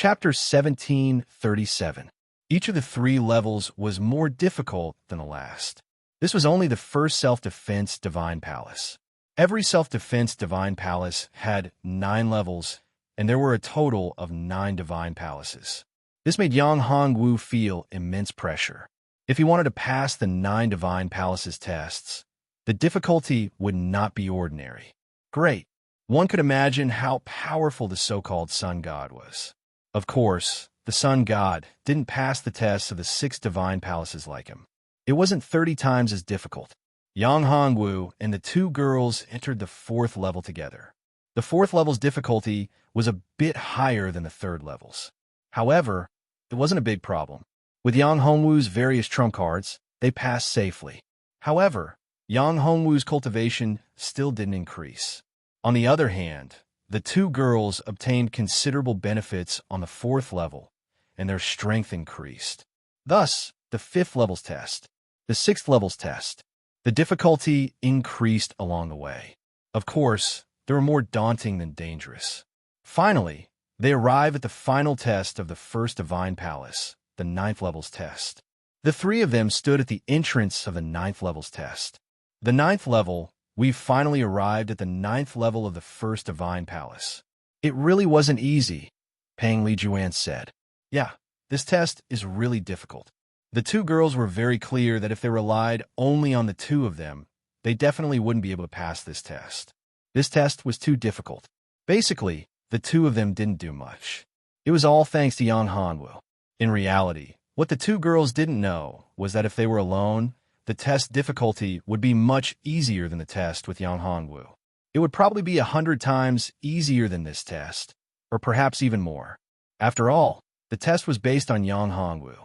Chapter 1737. Each of the 3 levels was more difficult than the last. This was only the first self-defense divine palace. Every self-defense divine palace had 9 levels, and there were a total of 9 divine palaces. This made Yang Hongwu feel immense pressure. If he wanted to pass the 9 divine palaces tests, the difficulty would not be ordinary. Great. One could imagine how powerful the so-called sun god was. Of course, the sun god didn't pass the tests of the 6 divine palaces like him. It wasn't 30 times as difficult. Yang Hongwu and the 2 girls entered the 4th level together. The 4th level's difficulty was a bit higher than the 3rd level's. However, it wasn't a big problem. With Yang Hongwu's various trump cards, they passed safely. However, Yang Hongwu's cultivation still didn't increase. On the other hand, the 2 girls obtained considerable benefits on the 4th level, and their strength increased. Thus, the 5th level's test, the 6th level's test, the difficulty increased along the way. Of course, they were more daunting than dangerous. Finally, they arrive at the final test of the first divine palace, the 9th level's test. The 3 of them stood at the entrance of the 9th level's test. The 9th level, we've finally arrived at the 9th level of the first divine palace. It really wasn't easy, Pang Lijuan said. Yeah, this test is really difficult. The 2 girls were very clear that if they relied only on the 2 of them, they definitely wouldn't be able to pass this test. This test was too difficult. Basically, the 2 of them didn't do much. It was all thanks to Yang Hongwu. In reality, what the 2 girls didn't know was that if they were alone, the test difficulty would be much easier than the test with Yang Hongwu. It would probably be 100 times easier than this test, or perhaps even more. After all, the test was based on Yang Hongwu.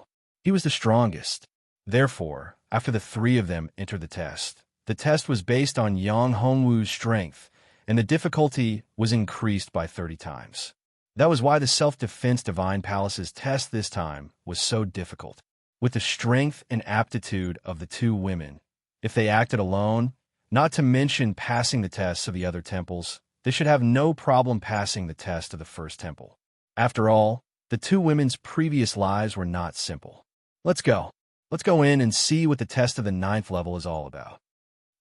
He was the strongest. Therefore, after the 3 of them entered the test was based on Yang Hongwu's strength, and the difficulty was increased by 30 times. That was why the self-defense divine palace's test this time was so difficult. With the strength and aptitude of the 2 women, if they acted alone, not to mention passing the tests of the other temples, they should have no problem passing the test of the first temple. After all, the 2 women's previous lives were not simple. Let's go. Let's go in and see what the test of the 9th level is all about.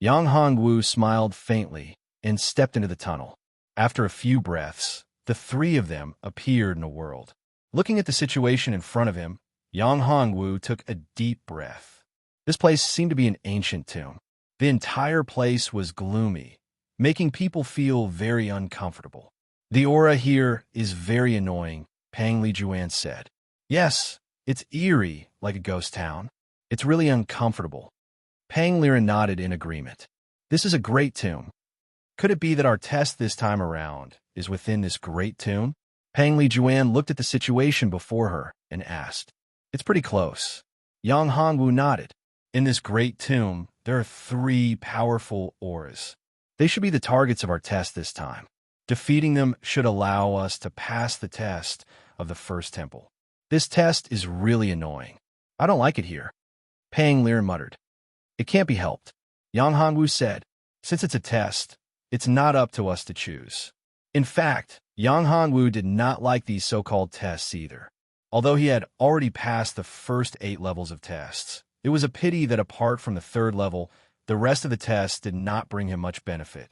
Yang Hongwu smiled faintly and stepped into the tunnel. After a few breaths, the 3 of them appeared in a world. Looking at the situation in front of him, Yang Hongwu took a deep breath. This place seemed to be an ancient tomb. The entire place was gloomy, making people feel very uncomfortable. The aura here is very annoying, Pang Lijuan said. Yes, it's eerie, like a ghost town. It's really uncomfortable. Pang Liren nodded in agreement. This is a great tomb. Could it be that our test this time around is within this great tomb? Pang Lijuan looked at the situation before her and asked. It's pretty close. Yang Hongwu nodded. In this great tomb, there are 3 powerful auras. They should be the targets of our test this time. Defeating them should allow us to pass the test of the first temple. This test is really annoying. I don't like it here. Pang Liren muttered. It can't be helped. Yang Hongwu said, since it's a test, it's not up to us to choose. In fact, Yang Hongwu did not like these so-called tests either. Although he had already passed the first 8 levels of tests, it was a pity that apart from the 3rd level, the rest of the tests did not bring him much benefit.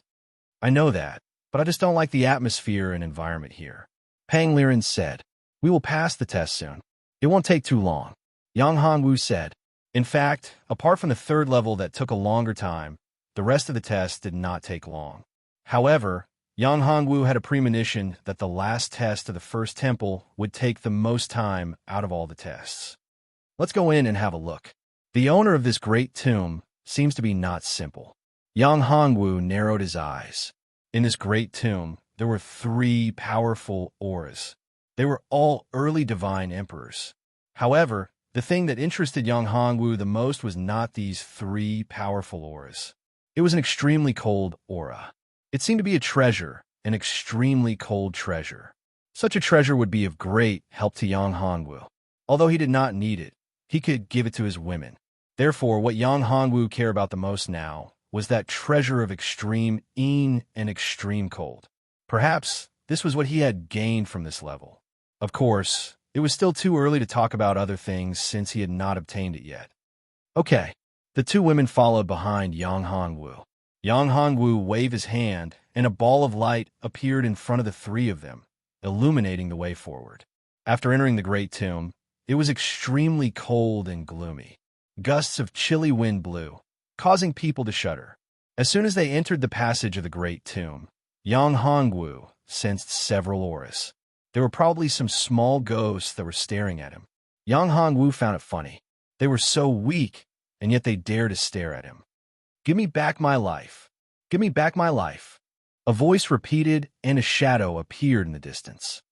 I know that, but I just don't like the atmosphere and environment here. Pang Liren said, we will pass the test soon. It won't take too long. Yang Hongwu said. In fact, apart from the 3rd level that took a longer time, the rest of the tests did not take long. However, Yang Hongwu had a premonition that the last test of the first temple would take the most time out of all the tests. Let's go in and have a look. The owner of this great tomb seems to be not simple. Yang Hongwu narrowed his eyes. In this great tomb, there were 3 powerful auras. They were all early divine emperors. However, the thing that interested Yang Hongwu the most was not these 3 powerful auras. It was an extremely cold aura. It seemed to be a treasure, an extremely cold treasure. Such a treasure would be of great help to Yang Hongwu. Although he did not need it, he could give it to his women. Therefore, what Yang Hongwu cared about the most now was that treasure of extreme and extreme cold. Perhaps this was what he had gained from this level. Of course, it was still too early to talk about other things since he had not obtained it yet. Okay. The two women followed behind Yang Hongwu. Yang Hongwu waved his hand, and a ball of light appeared in front of the three of them, illuminating the way forward. After entering the great tomb, it was extremely cold and gloomy. Gusts of chilly wind blew, causing people to shudder. As soon as they entered the passage of the great tomb, Yang Hongwu sensed several auras. There were probably some small ghosts that were staring at him. Yang Hongwu found it funny. They were so weak, and yet they dared to stare at him. "Give me back my life. Give me back my life." A voice repeated, and a shadow appeared in the distance.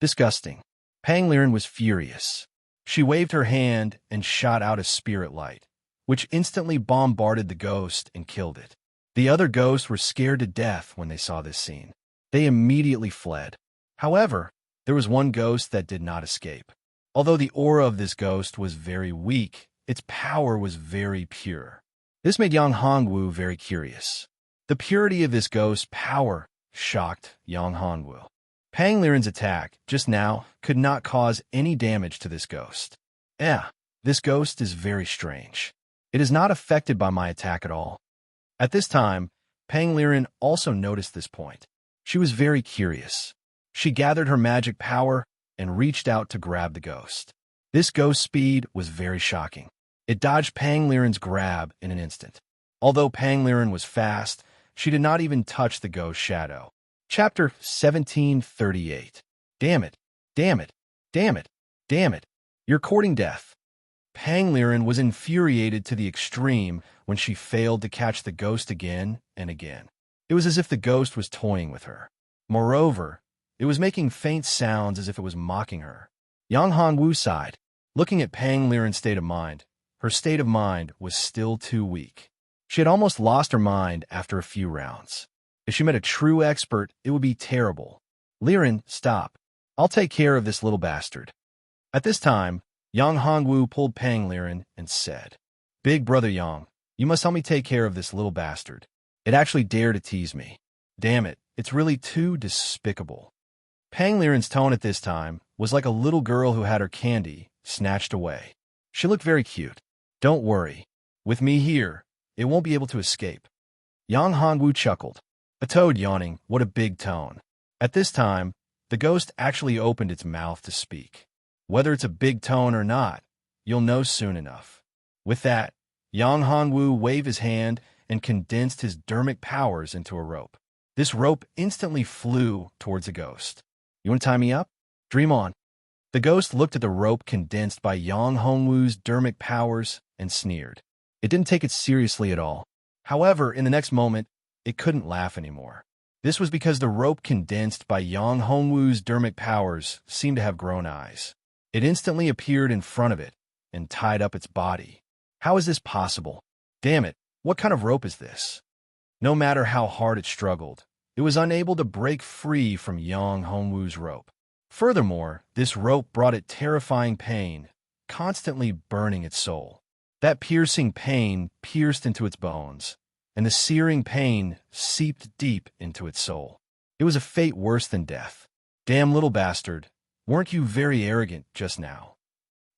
Disgusting. Pang Liren was furious. She waved her hand and shot out a spirit light, which instantly bombarded the ghost and killed it. The other ghosts were scared to death when they saw this scene. They immediately fled. However, there was one ghost that did not escape. Although the aura of this ghost was very weak, its power was very pure. This made Yang Hongwu very curious. The purity of this ghost's power shocked Yang Hongwu. Pang Liren's attack, just now, could not cause any damage to this ghost. This ghost is very strange. It is not affected by my attack at all. At this time, Pang Liren also noticed this point. She was very curious. She gathered her magic power and reached out to grab the ghost. This ghost's speed was very shocking. It dodged Pang Liren's grab in an instant. Although Pang Liren was fast, she did not even touch the ghost's shadow. Chapter 1738. Damn it, damn it, damn it, damn it. You're courting death. Pang Liren was infuriated to the extreme when she failed to catch the ghost again and again. It was as if the ghost was toying with her. Moreover, it was making faint sounds as if it was mocking her. Yang Hongwu sighed. Looking at Pang Liren's state of mind, her state of mind was still too weak. She had almost lost her mind after a few rounds. If she met a true expert, it would be terrible. "Liren, stop. I'll take care of this little bastard." At this time, Yang Hongwu pulled Pang Liren and said, "Big brother Yang, you must help me take care of this little bastard. It actually dared to tease me. Damn it, it's really too despicable." Pang Liren's tone at this time was like a little girl who had her candy snatched away. She looked very cute. "Don't worry. With me here, it won't be able to escape." Yang Hongwu chuckled. A toad yawning, what a big tone. At this time, the ghost actually opened its mouth to speak. Whether it's a big tone or not, you'll know soon enough. With that, Yang Hongwu waved his hand and condensed his dermic powers into a rope. This rope instantly flew towards the ghost. "You want to tie me up? Dream on." The ghost looked at the rope condensed by Yang Hongwu's dermic powers and sneered. It didn't take it seriously at all. However, in the next moment, it couldn't laugh anymore. This was because the rope condensed by Yang Hongwu's dermic powers seemed to have grown eyes. It instantly appeared in front of it and tied up its body. How is this possible? Damn it, what kind of rope is this? No matter how hard it struggled, it was unable to break free from Yang Hongwu's rope. Furthermore, this rope brought it terrifying pain, constantly burning its soul. That piercing pain pierced into its bones, and the searing pain seeped deep into its soul. It was a fate worse than death. "Damn little bastard, weren't you very arrogant just now?"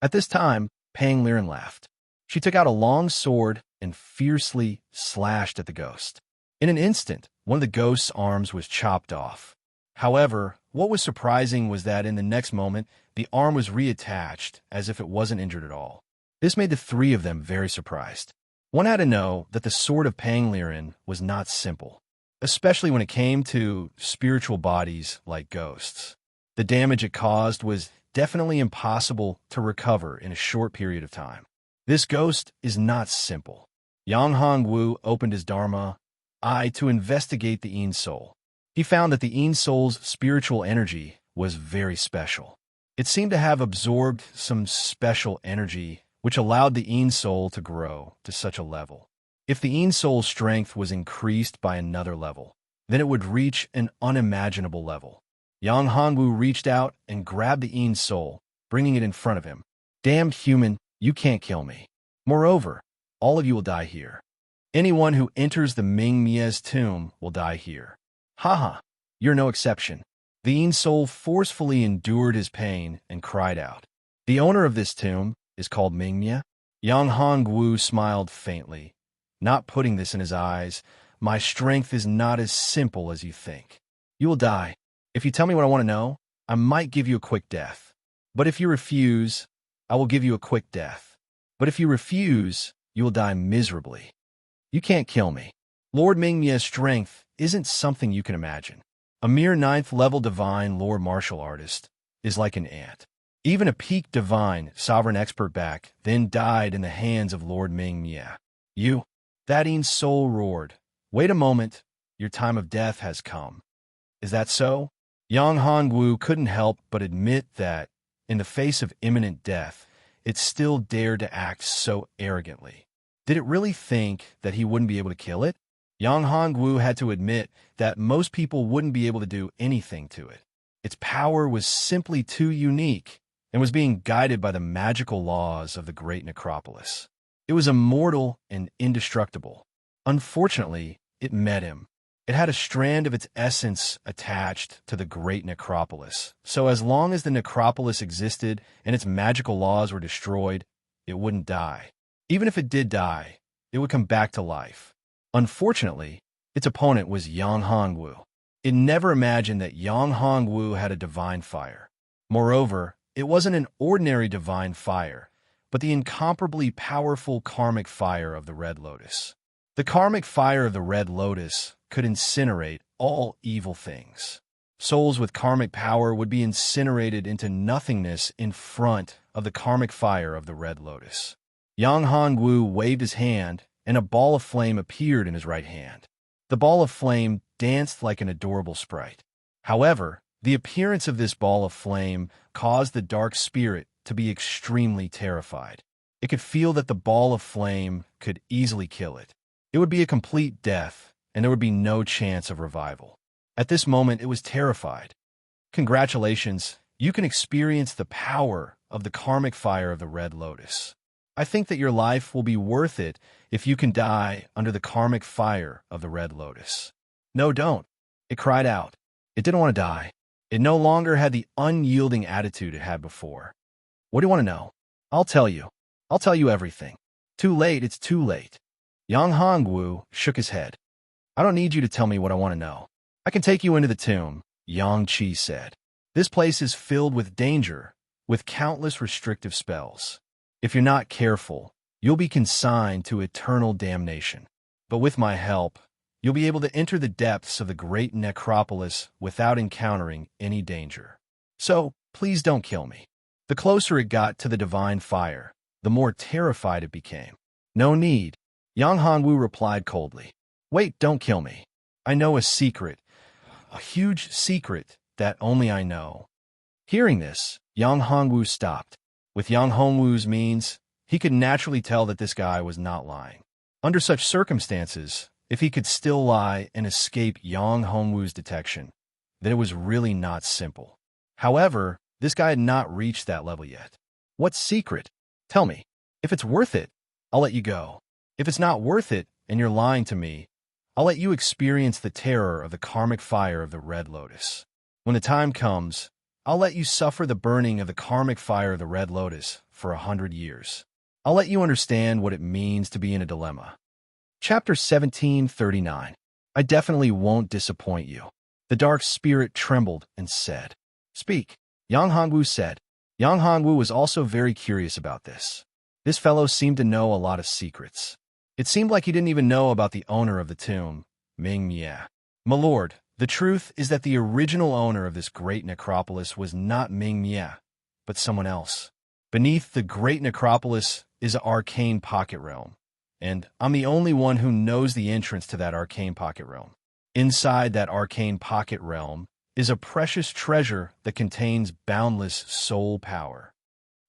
At this time, Pang Liren laughed. She took out a long sword and fiercely slashed at the ghost. In an instant, one of the ghost's arms was chopped off. However, what was surprising was that in the next moment, the arm was reattached as if it wasn't injured at all. This made the three of them very surprised. One had to know that the sword of Pang Liren was not simple, especially when it came to spiritual bodies like ghosts. The damage it caused was definitely impossible to recover in a short period of time. This ghost is not simple. Yang Hongwu opened his Dharma eye to investigate the Yin soul. He found that the Yin soul's spiritual energy was very special. It seemed to have absorbed some special energy which allowed the Yin soul to grow to such a level. If the Yin soul's strength was increased by another level, then it would reach an unimaginable level. Yang Hongwu reached out and grabbed the Yin soul, bringing it in front of him. "Damned human, you can't kill me. Moreover, all of you will die here. Anyone who enters the Ming Mie's tomb will die here. Haha, you're no exception." The Yin soul forcefully endured his pain and cried out. The owner of this tomb is called Mingmia. Yang Hongwu smiled faintly, not putting this in his eyes. My strength is not as simple as you think. You will die. If you tell me what I want to know, I might give you a quick death. But if you refuse, I will give you a quick death. But if you refuse, you will die miserably. You can't kill me. Lord Mingmia's strength isn't something you can imagine. A mere 9th-level divine lord martial artist is like an ant. Even a peak divine sovereign expert back then died in the hands of Lord Mingmia. You, that Yin soul roared. Wait a moment, your time of death has come. Is that so? Yang Hongwu couldn't help but admit that, in the face of imminent death, it still dared to act so arrogantly. Did it really think that he wouldn't be able to kill it? Yang Hongwu had to admit that most people wouldn't be able to do anything to it. Its power was simply too unique and was being guided by the magical laws of the great necropolis. It was immortal and indestructible. Unfortunately, it met him. It had a strand of its essence attached to the great necropolis, so as long as the necropolis existed and its magical laws were destroyed, it wouldn't die. Even if it did die, it would come back to life. Unfortunately, its opponent was Yang Hongwu. It never imagined that Yang Hongwu had a divine fire. Moreover, it wasn't an ordinary divine fire, but the incomparably powerful karmic fire of the Red Lotus. The karmic fire of the Red Lotus could incinerate all evil things. Souls with karmic power would be incinerated into nothingness in front of the karmic fire of the Red Lotus. Yang Hongwu waved his hand, and a ball of flame appeared in his right hand. The ball of flame danced like an adorable sprite. However, the appearance of this ball of flame caused the dark spirit to be extremely terrified. It could feel that the ball of flame could easily kill it. It would be a complete death, and there would be no chance of revival. At this moment, it was terrified. Congratulations, you can experience the power of the karmic fire of the Red Lotus. I think that your life will be worth it if you can die under the karmic fire of the Red Lotus. No, don't. It cried out. It didn't want to die. It no longer had the unyielding attitude it had before. What do you want to know? I'll tell you. I'll tell you everything. Too late, it's too late. Yang Hongwu shook his head. I don't need you to tell me what I want to know. I can take you into the tomb, Yang Qi said. This place is filled with danger, with countless restrictive spells. If you're not careful, you'll be consigned to eternal damnation. But with my help, you'll be able to enter the depths of the great necropolis without encountering any danger. So, please don't kill me. The closer it got to the divine fire, the more terrified it became. No need, Yang Hongwu replied coldly. Wait, don't kill me. I know a secret, a huge secret that only I know. Hearing this, Yang Hongwu stopped. With Yang Hongwu's means, he could naturally tell that this guy was not lying. Under such circumstances, if he could still lie and escape Yang Hongwu's detection, then it was really not simple. However, this guy had not reached that level yet. What secret? Tell me. If it's worth it, I'll let you go. If it's not worth it and you're lying to me, I'll let you experience the terror of the karmic fire of the Red Lotus. When the time comes, I'll let you suffer the burning of the karmic fire of the Red Lotus for 100 years. I'll let you understand what it means to be in a dilemma. Chapter 1739. I definitely won't disappoint you. The dark spirit trembled and said, Speak. Yang Hongwu said. Yang Hongwu was also very curious about this. This fellow seemed to know a lot of secrets. It seemed like he didn't even know about the owner of the tomb, Ming Mia. My lord, the truth is that the original owner of this great necropolis was not Ming Mia, but someone else. Beneath the great necropolis is an arcane pocket realm, and I'm the only one who knows the entrance to that arcane pocket realm. Inside that arcane pocket realm is a precious treasure that contains boundless soul power.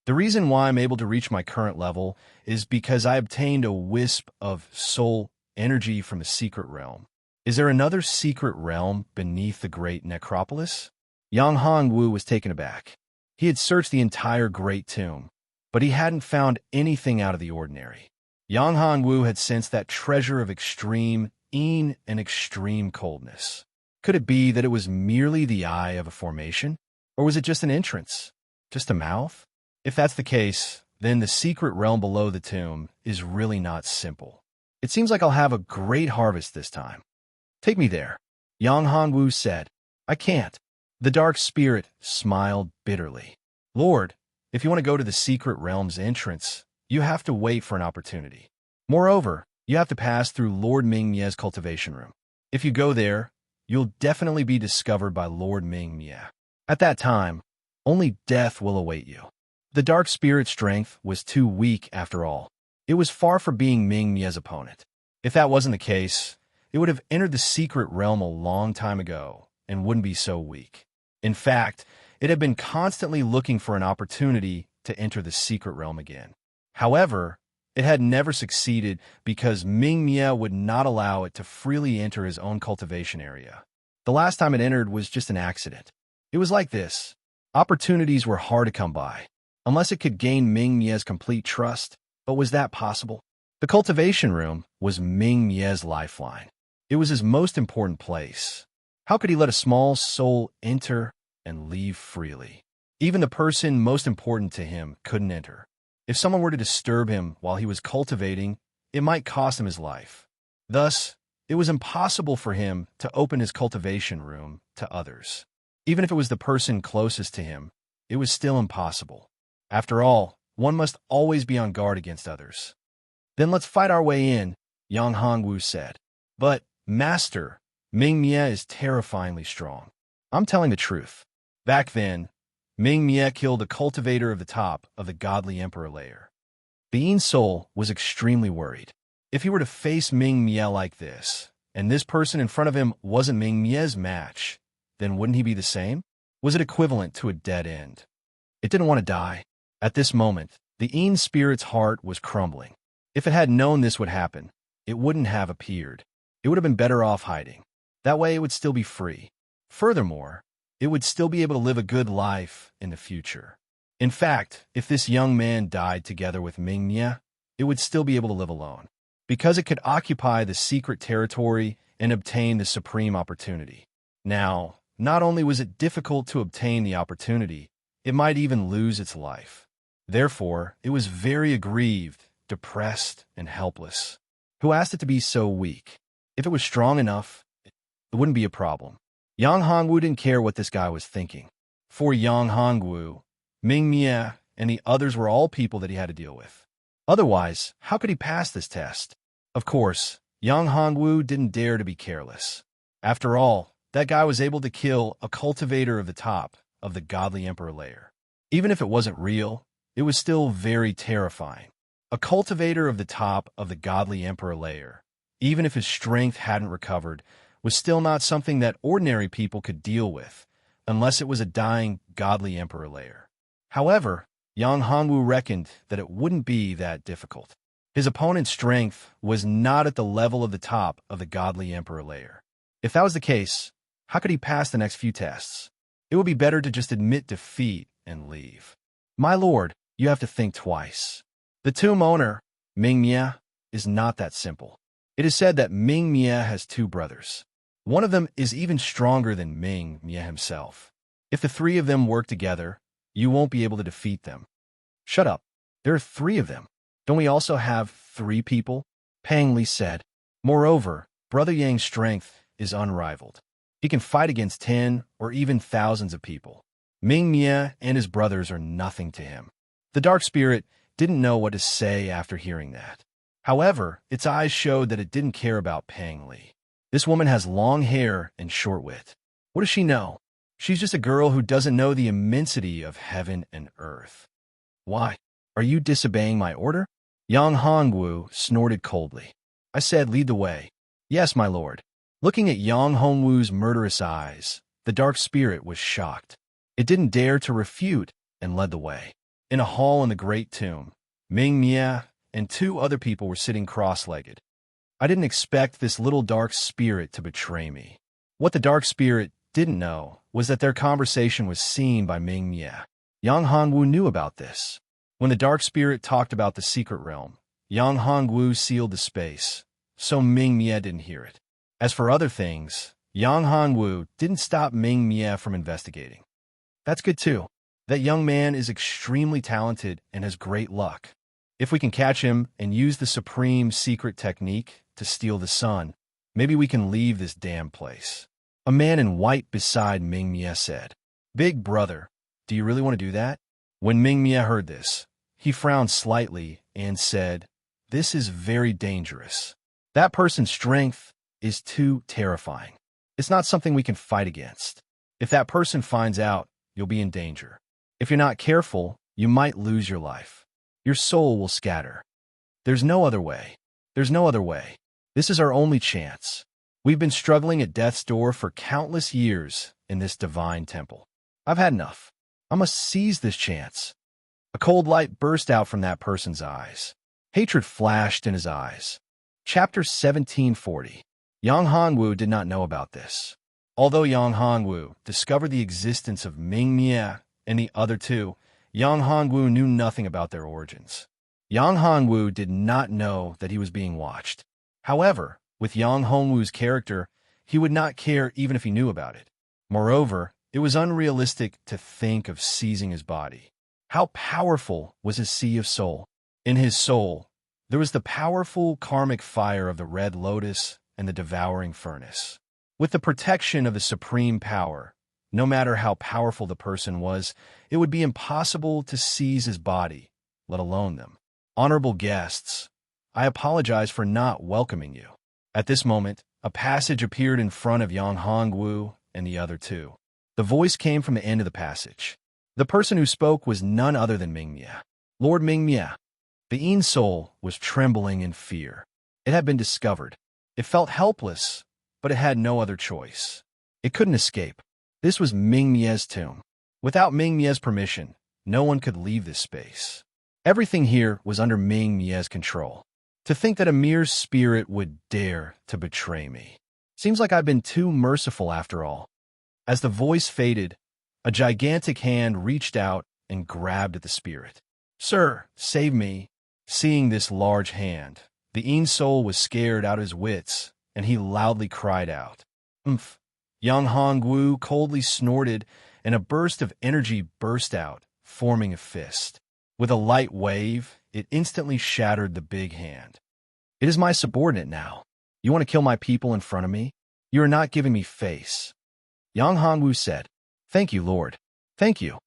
The reason why I'm able to reach my current level is because I obtained a wisp of soul energy from a secret realm. Is there another secret realm beneath the great necropolis? Yang Hongwu was taken aback. He had searched the entire great tomb, but he hadn't found anything out of the ordinary. Yang Hongwu had sensed that treasure of extreme and extreme coldness. Could it be that it was merely the eye of a formation? Or was it just an entrance? Just a mouth? If that's the case, then the secret realm below the tomb is really not simple. It seems like I'll have a great harvest this time. Take me there, Yang Hongwu said. I can't. The dark spirit smiled bitterly. Lord, if you want to go to the secret realm's entrance, you have to wait for an opportunity. Moreover, you have to pass through Lord Mingmie's cultivation room. If you go there, you'll definitely be discovered by Lord Mingmie. At that time, only death will await you. The dark spirit's strength was too weak after all. It was far from being Mingmie's opponent. If that wasn't the case, it would have entered the secret realm a long time ago and wouldn't be so weak. In fact, it had been constantly looking for an opportunity to enter the secret realm again. However, it had never succeeded because Mingmie would not allow it to freely enter his own cultivation area. The last time it entered was just an accident. It was like this. Opportunities were hard to come by, unless it could gain Mingmie's complete trust. But was that possible? The cultivation room was Mingmie's lifeline. It was his most important place. How could he let a small soul enter and leave freely? Even the person most important to him couldn't enter. If someone were to disturb him while he was cultivating, it might cost him his life. Thus, it was impossible for him to open his cultivation room to others. Even if it was the person closest to him, it was still impossible. After all, one must always be on guard against others. Then let's fight our way in, Yang Hongwu said. But, Master, Mingmie is terrifyingly strong. I'm telling the truth. Back then, Mingmie killed the cultivator of the top of the godly emperor layer. Being's soul was extremely worried. If he were to face Mingmie like this, and this person in front of him wasn't Mingmie's match, then wouldn't he be the same? Was it equivalent to a dead end? It didn't want to die. At this moment, the Een spirit's heart was crumbling. If it had known this would happen, it wouldn't have appeared. It would have been better off hiding. That way it would still be free. Furthermore, it would still be able to live a good life in the future. In fact, if this young man died together with Mingmie, it would still be able to live alone, because it could occupy the secret territory and obtain the supreme opportunity. Now, not only was it difficult to obtain the opportunity, it might even lose its life. Therefore, it was very aggrieved, depressed, and helpless. Who asked it to be so weak? If it was strong enough, it wouldn't be a problem. Yang Hongwu didn't care what this guy was thinking. For Yang Hongwu, Mingmie and the others were all people that he had to deal with. Otherwise, how could he pass this test? Of course, Yang Hongwu didn't dare to be careless. After all, that guy was able to kill a cultivator of the top of the godly emperor layer. Even if it wasn't real, it was still very terrifying. A cultivator of the top of the godly emperor layer, even if his strength hadn't recovered, was still not something that ordinary people could deal with, unless it was a dying godly emperor layer. However, Yang Hongwu reckoned that it wouldn't be that difficult. His opponent's strength was not at the level of the top of the godly emperor layer. If that was the case, how could he pass the next few tests? It would be better to just admit defeat and leave. My lord, you have to think twice. The tomb owner, Mingmie, is not that simple. It is said that Mingmie has two brothers. One of them is even stronger than Mingmie himself. If the three of them work together, you won't be able to defeat them. Shut up. There are three of them. Don't we also have 3 people? Pang Li said. Moreover, Brother Yang's strength is unrivaled. He can fight against 10 or even thousands of people. Mingmie and his brothers are nothing to him. The dark spirit didn't know what to say after hearing that. However, its eyes showed that it didn't care about Pang Li. This woman has long hair and short wit. What does she know? She's just a girl who doesn't know the immensity of heaven and earth. Why? Are you disobeying my order? Yang Hongwu snorted coldly. I said lead the way. Yes, my lord. Looking at Yang Hongwu's murderous eyes, the dark spirit was shocked. It didn't dare to refute and led the way. In a hall in the great tomb, Mingmie and 2 other people were sitting cross-legged. I didn't expect this little dark spirit to betray me. What the dark spirit didn't know was that their conversation was seen by Mingmie. Yang Hongwu knew about this. When the dark spirit talked about the secret realm, Yang Hongwu sealed the space, so Mingmie didn't hear it. As for other things, Yang Hanwu didn't stop Ming Mie from investigating. That's good too. That young man is extremely talented and has great luck. If we can catch him and use the supreme secret technique to steal the sun, maybe we can leave this damn place. A man in white beside Ming Mie said, "Big brother, do you really want to do that?" When Ming Mie heard this, he frowned slightly and said, "This is very dangerous. That person's strength is too terrifying. It's not something we can fight against. If that person finds out, you'll be in danger. If you're not careful, you might lose your life. Your soul will scatter. There's no other way. There's no other way. This is our only chance. We've been struggling at death's door for countless years in this divine temple. I've had enough. I must seize this chance." A cold light burst out from that person's eyes. Hatred flashed in his eyes. Chapter 1740. Yang Hanwu did not know about this. Although Yang Hanwu discovered the existence of Ming Mie and the other two, Yang Hanwu knew nothing about their origins. Yang Hanwu did not know that he was being watched. However, with Yang Hanwu's character, he would not care even if he knew about it. Moreover, it was unrealistic to think of seizing his body. How powerful was his sea of soul? In his soul, there was the powerful karmic fire of the red lotus and the devouring furnace. With the protection of the supreme power, no matter how powerful the person was, it would be impossible to seize his body, let alone them. Honorable guests, I apologize for not welcoming you. At this moment, a passage appeared in front of Yang Hongwu and the other two. The voice came from the end of the passage. The person who spoke was none other than Ming Mie. Lord Ming Mie. The Yin soul was trembling in fear. It had been discovered. It felt helpless, but it had no other choice. It couldn't escape. This was Ming Mie's tomb. Without Ming Mie's permission, no one could leave this space. Everything here was under Ming Mie's control. To think that a mere spirit would dare to betray me. Seems like I've been too merciful after all. As the voice faded, a gigantic hand reached out and grabbed at the spirit. "Sir, save me." Seeing this large hand, the Yin soul was scared out of his wits, and he loudly cried out, "Umph!" Yang Hongwu coldly snorted, and a burst of energy burst out, forming a fist. With a light wave, it instantly shattered the big hand. "It is my subordinate now. You want to kill my people in front of me? You are not giving me face." Yang Hongwu said, "Thank you, Lord. Thank you."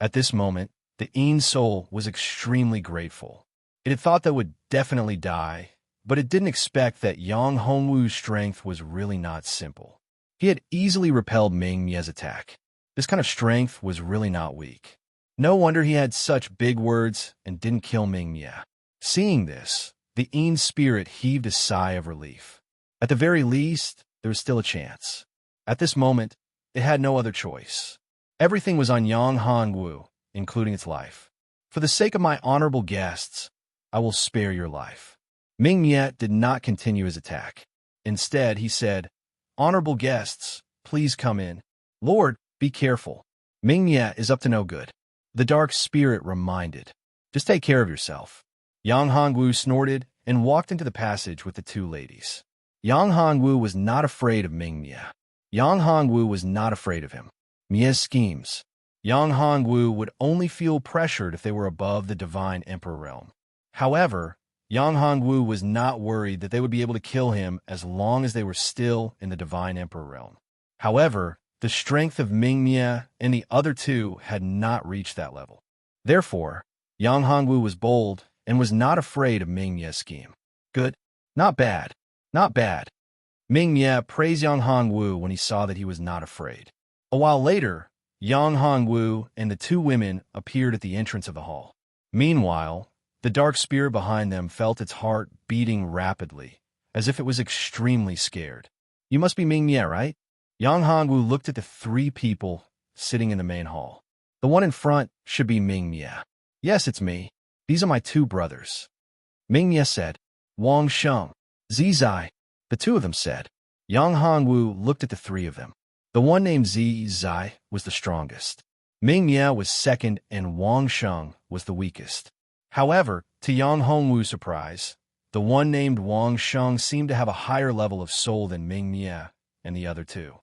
At this moment, the Yin soul was extremely grateful. It had thought that it would definitely die, but it didn't expect that Yang Hongwu's strength was really not simple. He had easily repelled Ming Mie's attack. This kind of strength was really not weak. No wonder he had such big words and didn't kill Ming Mie. Seeing this, the Yin spirit heaved a sigh of relief. At the very least, there was still a chance. At this moment, it had no other choice. Everything was on Yang Hongwu, including its life. "For the sake of my honorable guests, I will spare your life." Ming Mie did not continue his attack. Instead, he said, "Honorable guests, please come in. Lord, be careful. Ming Mie is up to no good." The dark spirit reminded, "Just take care of yourself." Yang Hongwu snorted and walked into the passage with the two ladies. Yang Hongwu was not afraid of Ming Mie. Yang Hongwu was not afraid of him. Mie's schemes. Yang Hongwu would only feel pressured if they were above the divine emperor realm. However, Yang Hongwu was not worried that they would be able to kill him as long as they were still in the divine emperor realm. However, the strength of Ming Mie and the other two had not reached that level. Therefore, Yang Hongwu was bold and was not afraid of Ming Mie's scheme. Good. Not bad. Not bad. Ming Mie praised Yang Hongwu when he saw that he was not afraid. A while later, Yang Hongwu and the two women appeared at the entrance of the hall. Meanwhile, the dark spirit behind them felt its heart beating rapidly, as if it was extremely scared. "You must be Ming Mie, right?" Yang Hongwu looked at the three people sitting in the main hall. "The one in front should be Ming Mie." "Yes, it's me. These are my two brothers." Ming Mie said. "Wang Sheng, Zizai." The two of them said. Yang Hongwu looked at the three of them. The one named Zizai was the strongest. Ming Mie was second and Wang Sheng was the weakest. However, to Yang Hongwu's surprise, the one named Wang Sheng seemed to have a higher level of soul than Ming Mie, and the other two.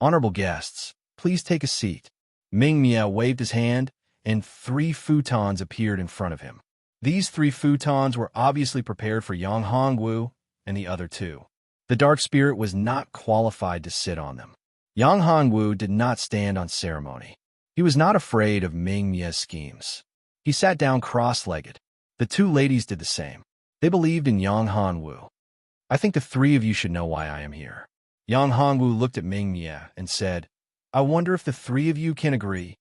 Honorable guests, please take a seat. Ming Mia waved his hand, and 3 futons appeared in front of him. These 3 futons were obviously prepared for Yang Hongwu and the other two. The dark spirit was not qualified to sit on them. Yang Hongwu did not stand on ceremony. He was not afraid of Ming Mia's schemes. He sat down cross-legged. The 2 ladies did the same. They believed in Yang Hongwu. I think the 3 of you should know why I am here. Yang Hongwu looked at Ming Mia and said, I wonder if the 3 of you can agree.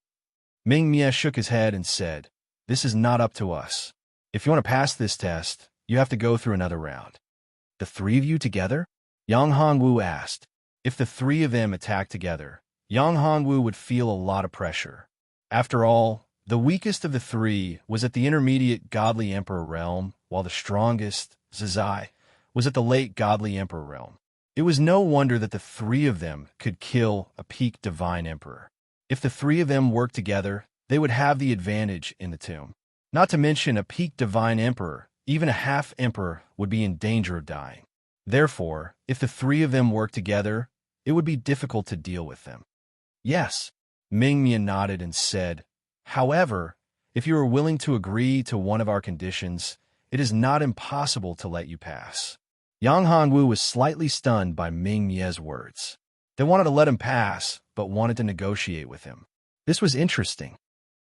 Ming Mia shook his head and said, this is not up to us. If you want to pass this test, you have to go through another round. The 3 of you together? Yang Hongwu asked. If the 3 of them attacked together, Yang Hongwu would feel a lot of pressure. After all, the weakest of the 3 was at the intermediate godly emperor realm, while the strongest, Zizai, was at the late godly emperor realm. It was no wonder that the 3 of them could kill a peak divine emperor. If the 3 of them worked together, they would have the advantage in the tomb. Not to mention a peak divine emperor, even a half emperor would be in danger of dying. Therefore, if the 3 of them worked together, it would be difficult to deal with them. Yes, Ming Mia nodded and said, however, if you are willing to agree to one of our conditions, it is not impossible to let you pass. Yang Hongwu was slightly stunned by Ming Mia's words. They wanted to let him pass, but wanted to negotiate with him. This was interesting.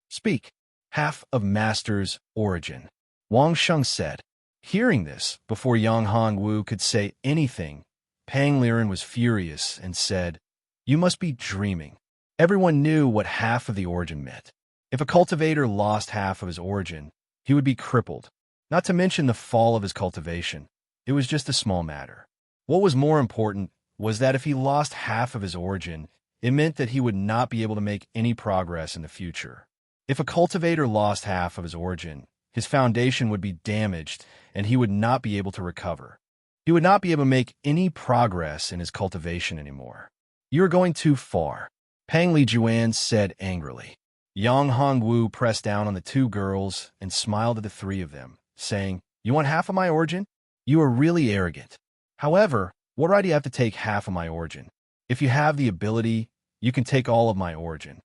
Speak. Half of Master's origin. Wang Sheng said. Hearing this, before Yang Hongwu could say anything, Pang Liren was furious and said, you must be dreaming. Everyone knew what half of the origin meant. If a cultivator lost half of his origin, he would be crippled. Not to mention the fall of his cultivation. It was just a small matter. What was more important was that if he lost half of his origin, it meant that he would not be able to make any progress in the future. If a cultivator lost half of his origin, his foundation would be damaged and he would not be able to recover. He would not be able to make any progress in his cultivation anymore. You are going too far, Pang Li Juan said angrily. Yang Hongwu pressed down on the 2 girls and smiled at the 3 of them, saying, you want half of my origin? You are really arrogant. However, what right do you have to take half of my origin? If you have the ability, you can take all of my origin.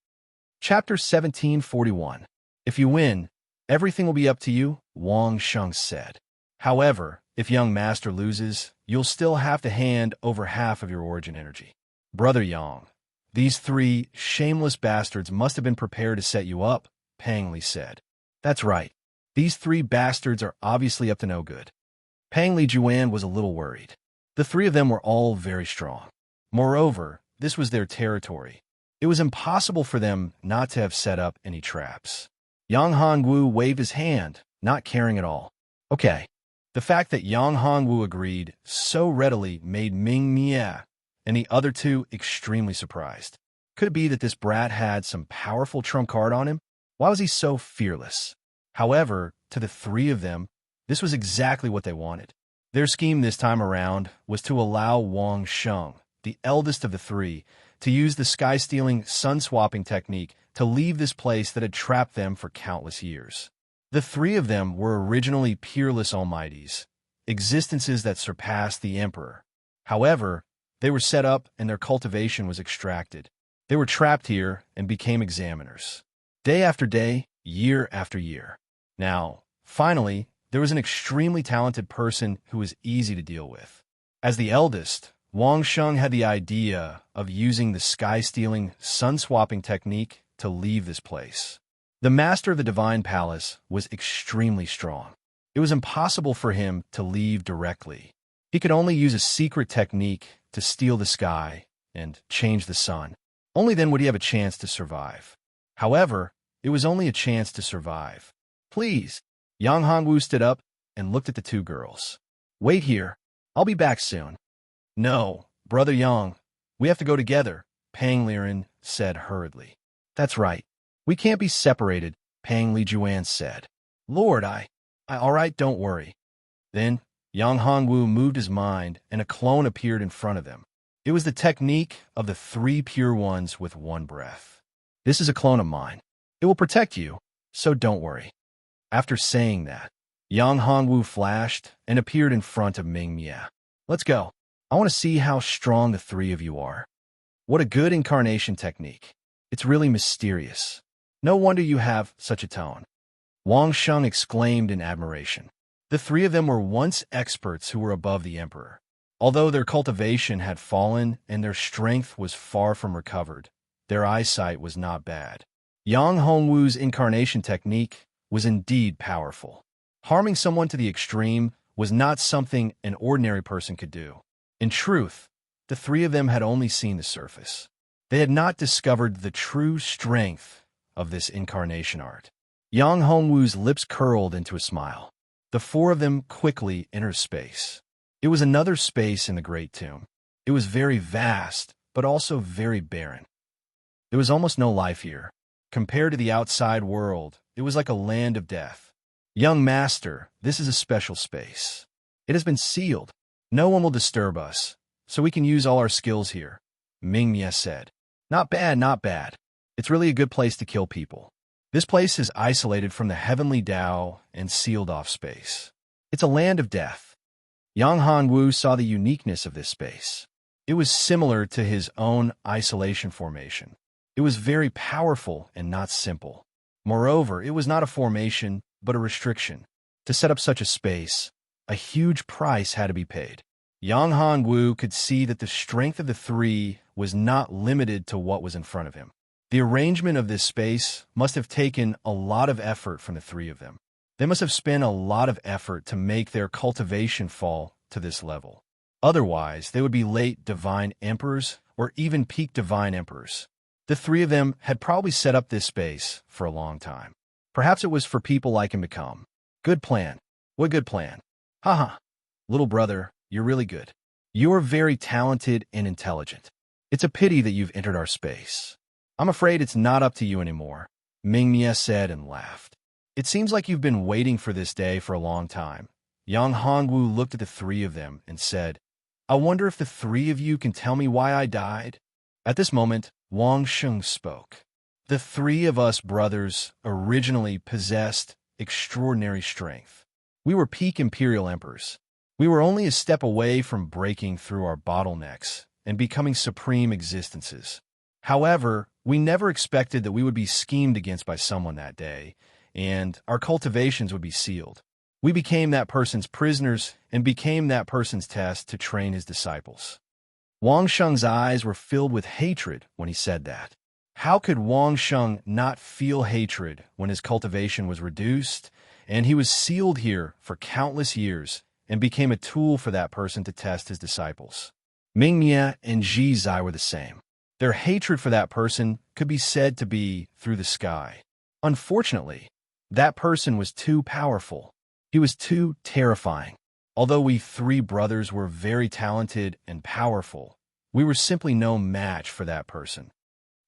Chapter 1741. If you win, everything will be up to you, Wang Sheng said. However, if young master loses, you'll still have to hand over half of your origin energy. Brother Yang, these 3 shameless bastards must have been prepared to set you up, Pang Li said. That's right. These 3 bastards are obviously up to no good. Pang Li Juan was a little worried. The 3 of them were all very strong. Moreover, this was their territory. It was impossible for them not to have set up any traps. Yang Hongwu waved his hand, not caring at all. Okay. The fact that Yang Hongwu agreed so readily made Ming Mia and the other 2 extremely surprised. Could it be that this brat had some powerful trump card on him? Why was he so fearless? However, to the 3 of them, this was exactly what they wanted. Their scheme this time around was to allow Wang Sheng, the eldest of the 3, to use the sky-stealing, sun-swapping technique to leave this place that had trapped them for countless years. The 3 of them were originally peerless almighties, existences that surpassed the emperor. However, they were set up and their cultivation was extracted. They were trapped here and became examiners. Day after day, year after year. Now, finally, there was an extremely talented person who was easy to deal with. As the eldest, Wang Sheng had the idea of using the sky-stealing, sun-swapping technique to leave this place. The master of the Divine Palace was extremely strong. It was impossible for him to leave directly. He could only use a secret technique to steal the sky and change the sun. Only then would he have a chance to survive. However, it was only a chance to survive. Please. Yang Hongwu stood up and looked at the 2 girls. Wait here. I'll be back soon. No, Brother Yang. We have to go together, Pang Liren said hurriedly. That's right. We can't be separated, Pang Li Juan said. Lord, all right, don't worry. Then, Yang Hongwu moved his mind and a clone appeared in front of them. It was the technique of the 3 pure ones with one breath. This is a clone of mine. It will protect you, so don't worry. After saying that, Yang Hongwu flashed and appeared in front of Ming Mia. Let's go. I want to see how strong the three of you are. What a good incarnation technique. It's really mysterious. No wonder you have such a tone. Wang Sheng exclaimed in admiration. The three of them were once experts who were above the emperor. Although their cultivation had fallen and their strength was far from recovered, their eyesight was not bad. Yang Hongwu's incarnation technique was indeed powerful. Harming someone to the extreme was not something an ordinary person could do. In truth, the three of them had only seen the surface. They had not discovered the true strength of this incarnation art. Yang Hongwu's lips curled into a smile. The four of them quickly entered space. It was another space in the Great Tomb. It was very vast, but also very barren. There was almost no life here. Compared to the outside world, it was like a land of death. Young master, this is a special space. It has been sealed. No one will disturb us, so we can use all our skills here, Mingmie said. Not bad, not bad. It's really a good place to kill people. This place is isolated from the heavenly Tao and sealed off space. It's a land of death. Yang Hongwu saw the uniqueness of this space. It was similar to his own isolation formation. It was very powerful and not simple. Moreover, it was not a formation, but a restriction. To set up such a space, a huge price had to be paid. Yang Hongwu could see that the strength of the three was not limited to what was in front of him. The arrangement of this space must have taken a lot of effort from the three of them. They must have spent a lot of effort to make their cultivation fall to this level. Otherwise, they would be late divine emperors or even peak divine emperors. The three of them had probably set up this space for a long time. Perhaps it was for people like him to come. Good plan. What good plan? Haha. Little brother, you're really good. You're very talented and intelligent. It's a pity that you've entered our space. I'm afraid it's not up to you anymore, Mingmie said and laughed. It seems like you've been waiting for this day for a long time. Yang Hongwu looked at the three of them and said, I wonder if the three of you can tell me why I died? At this moment, Wang Sheng spoke. The three of us brothers originally possessed extraordinary strength. We were peak imperial emperors. We were only a step away from breaking through our bottlenecks and becoming supreme existences. However, we never expected that we would be schemed against by someone that day, and our cultivations would be sealed. We became that person's prisoners and became that person's test to train his disciples. Wang Sheng's eyes were filled with hatred when he said that. How could Wang Sheng not feel hatred when his cultivation was reduced, and he was sealed here for countless years and became a tool for that person to test his disciples? Mingmie and Ji Zai were the same. Their hatred for that person could be said to be through the sky. Unfortunately, that person was too powerful. He was too terrifying. Although we three brothers were very talented and powerful, we were simply no match for that person.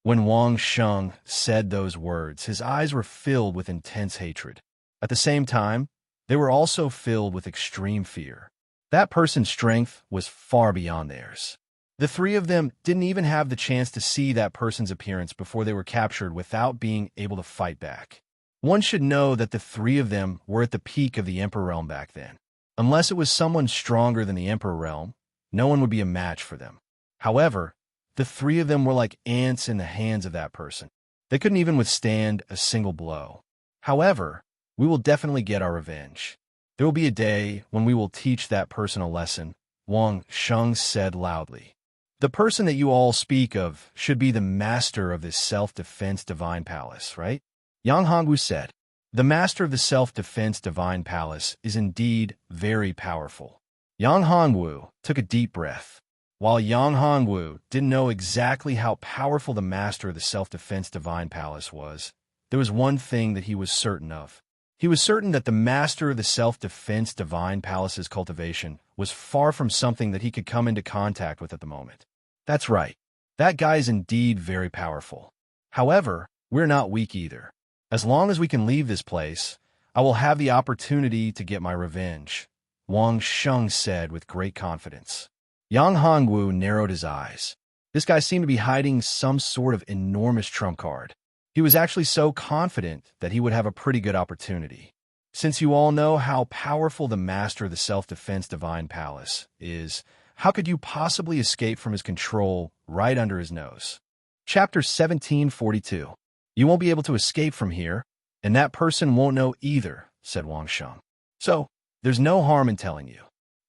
When Wang Sheng said those words, his eyes were filled with intense hatred. At the same time, they were also filled with extreme fear. That person's strength was far beyond theirs. The three of them didn't even have the chance to see that person's appearance before they were captured without being able to fight back. One should know that the three of them were at the peak of the Emperor realm back then. Unless it was someone stronger than the Emperor realm, no one would be a match for them. However, the three of them were like ants in the hands of that person. They couldn't even withstand a single blow. However, we will definitely get our revenge. There will be a day when we will teach that person a lesson, Wang Sheng said loudly. The person that you all speak of should be the master of this self-defense divine palace, right? Yang Hongwu said. The master of the self-defense divine palace is indeed very powerful. Yang Hongwu took a deep breath. While Yang Hongwu didn't know exactly how powerful the master of the self-defense divine palace was, there was one thing that he was certain of. He was certain that the master of the self-defense divine palace's cultivation was far from something that he could come into contact with at the moment. That's right. That guy is indeed very powerful. However, we're not weak either. As long as we can leave this place, I will have the opportunity to get my revenge, Wang Sheng said with great confidence. Yang Hongwu narrowed his eyes. This guy seemed to be hiding some sort of enormous trump card. He was actually so confident that he would have a pretty good opportunity. Since you all know how powerful the master of the self-defense divine palace is, How could you possibly escape from his control right under his nose? Chapter 1742. You won't be able to escape from here, and that person won't know either, said Wang Sheng. So, there's no harm in telling you.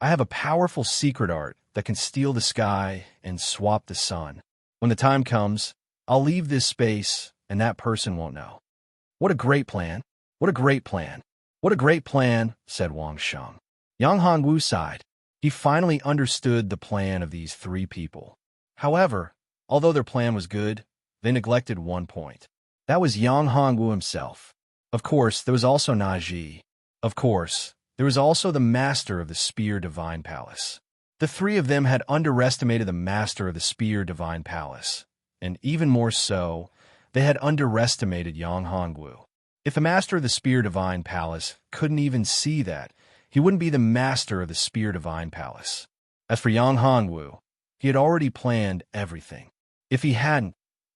I have a powerful secret art that can steal the sky and swap the sun. When the time comes, I'll leave this space, and that person won't know. What a great plan. What a great plan. What a great plan, said Wang Sheng. Yang Hongwu sighed. He finally understood the plan of these three people. However, although their plan was good, they neglected one point. That was Yang Hongwu himself. Of course, there was also Naji. Of course, there was also the master of the Spear Divine Palace. The three of them had underestimated the master of the Spear Divine Palace, and even more so, they had underestimated Yang Hongwu. If the master of the Spear Divine Palace couldn't even see that, he wouldn't be the master of the Spear Divine Palace. As for Yang Hongwu, he had already planned everything. If he hadn't,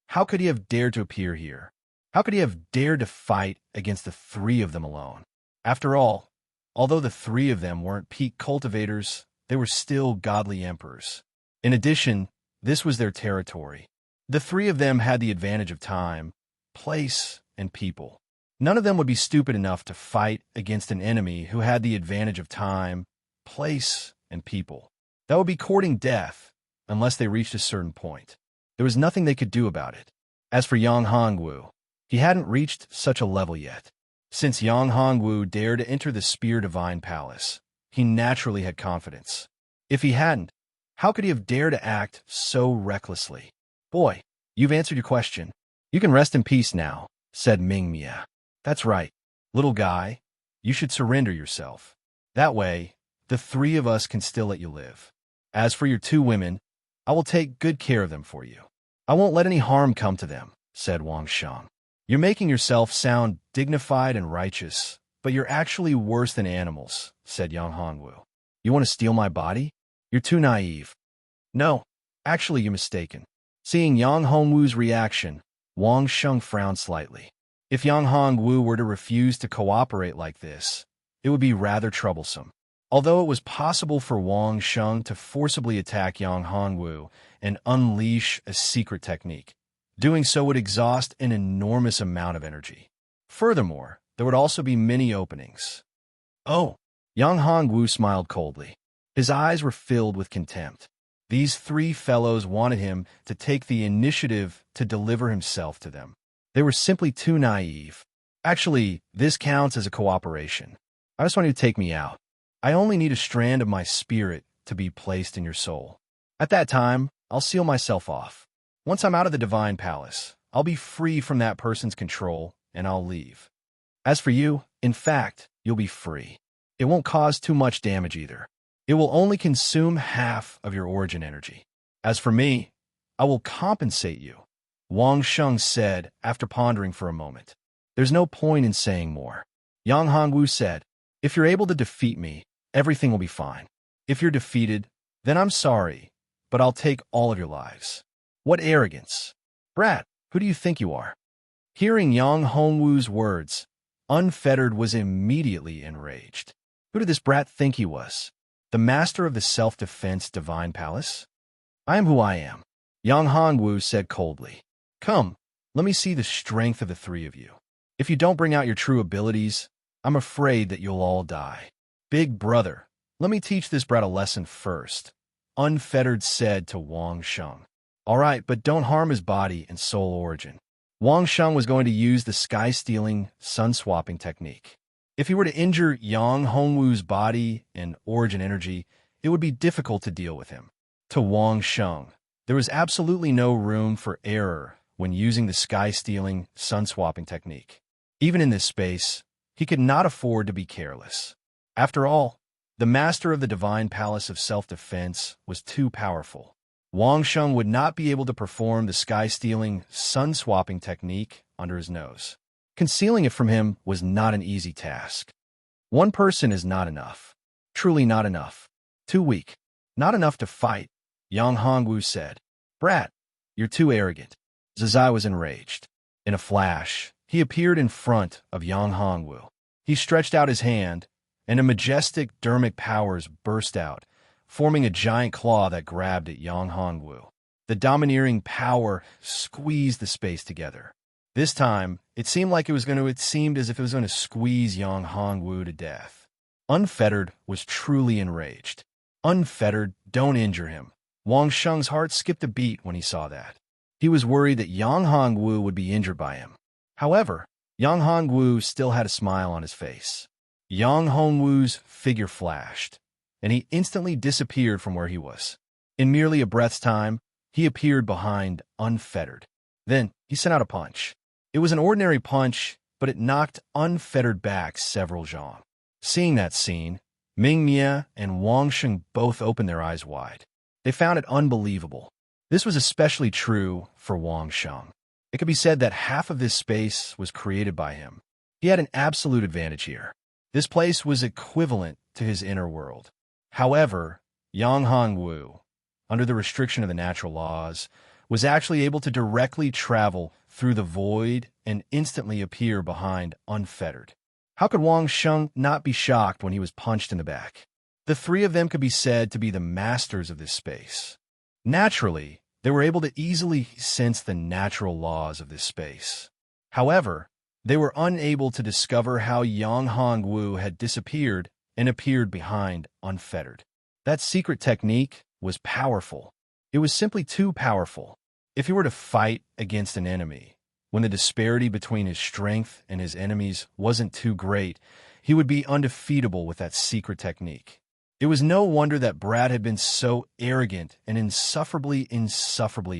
how could he have dared to appear here? How could he have dared to fight against the three of them alone? After all, although the three of them weren't peak cultivators, they were still godly emperors. In addition, this was their territory. The three of them had the advantage of time, place, and people. None of them would be stupid enough to fight against an enemy who had the advantage of time, place, and people. That would be courting death, unless they reached a certain point. There was nothing they could do about it. As for Yang Hongwu, he hadn't reached such a level yet. Since Yang Hongwu dared to enter the Spear Divine Palace, he naturally had confidence. If he hadn't, how could he have dared to act so recklessly? Boy, you've answered your question. You can rest in peace now, said Ming Mia. That's right, little guy. You should surrender yourself. That way, the three of us can still let you live. As for your two women, I will take good care of them for you. I won't let any harm come to them, said Wang Sheng. You're making yourself sound dignified and righteous, but you're actually worse than animals, said Yang Hongwu. You want to steal my body? You're too naive. No, actually you're mistaken. Seeing Yang Hongwu's reaction, Wang Sheng frowned slightly. If Yang Hongwu were to refuse to cooperate like this, it would be rather troublesome. Although it was possible for Wang Sheng to forcibly attack Yang Hongwu and unleash a secret technique, doing so would exhaust an enormous amount of energy. Furthermore, there would also be many openings. Oh, Yang Hongwu smiled coldly. His eyes were filled with contempt. These three fellows wanted him to take the initiative to deliver himself to them. They were simply too naive. Actually, this counts as a cooperation. I just want you to take me out. I only need a strand of my spirit to be placed in your soul. At that time, I'll seal myself off. Once I'm out of the Divine Palace, I'll be free from that person's control, and I'll leave. As for you, in fact, you'll be free. It won't cause too much damage either. It will only consume half of your origin energy. As for me, I will compensate you, Wang Sheng said after pondering for a moment. There's no point in saying more. Yang Hongwu said, if you're able to defeat me, everything will be fine. If you're defeated, then I'm sorry, but I'll take all of your lives. What arrogance! Brat, who do you think you are? Hearing Yang Hongwu's words, Unfettered was immediately enraged. Who did this brat think he was? The master of the self-defense Divine Palace? I am who I am, Yang Hongwu said coldly. Come, let me see the strength of the three of you. If you don't bring out your true abilities, I'm afraid that you'll all die. Big brother, let me teach this brat a lesson first, Unfettered said to Wang Sheng. All right, but don't harm his body and soul origin. Wang Sheng was going to use the sky-stealing, sun-swapping technique. If he were to injure Yang Hongwu's body and origin energy, it would be difficult to deal with him. To Wang Sheng, there was absolutely no room for error when using the sky-stealing, sun-swapping technique. Even in this space, he could not afford to be careless. After all, the master of the Divine Palace of Self-Defense was too powerful. Wang Sheng would not be able to perform the sky-stealing, sun-swapping technique under his nose. Concealing it from him was not an easy task. One person is not enough. Truly not enough. Too weak. Not enough to fight, Yang Hongwu said. Brat, you're too arrogant. Zazai was enraged. In a flash, he appeared in front of Yang Hongwu. He stretched out his hand, and a majestic dermic powers burst out, forming a giant claw that grabbed at Yang Hongwu. The domineering power squeezed the space together. This time, it seemed as if it was going to squeeze Yang Hongwu to death. Unfettered was truly enraged. Unfettered, don't injure him. Wang Sheng's heart skipped a beat when he saw that. He was worried that Yang Hongwu would be injured by him. However, Yang Hongwu still had a smile on his face. Yang Hongwu's figure flashed, and he instantly disappeared from where he was. In merely a breath's time, he appeared behind Unfettered. Then, he sent out a punch. It was an ordinary punch, but it knocked Unfettered back several zhang. Seeing that scene, Ming Mie and Wang Sheng both opened their eyes wide. They found it unbelievable. This was especially true for Wang Sheng. It could be said that half of this space was created by him. He had an absolute advantage here. This place was equivalent to his inner world. However, Yang Hongwu, under the restriction of the natural laws, was actually able to directly travel through the void and instantly appear behind Unfettered. How could Wang Sheng not be shocked when he was punched in the back? The three of them could be said to be the masters of this space. Naturally, they were able to easily sense the natural laws of this space. However, they were unable to discover how Yang Hongwu had disappeared and appeared behind Unfettered. That secret technique was powerful. It was simply too powerful. If he were to fight against an enemy, when the disparity between his strength and his enemies wasn't too great, he would be undefeatable with that secret technique. It was no wonder that Brat had been so arrogant and insufferably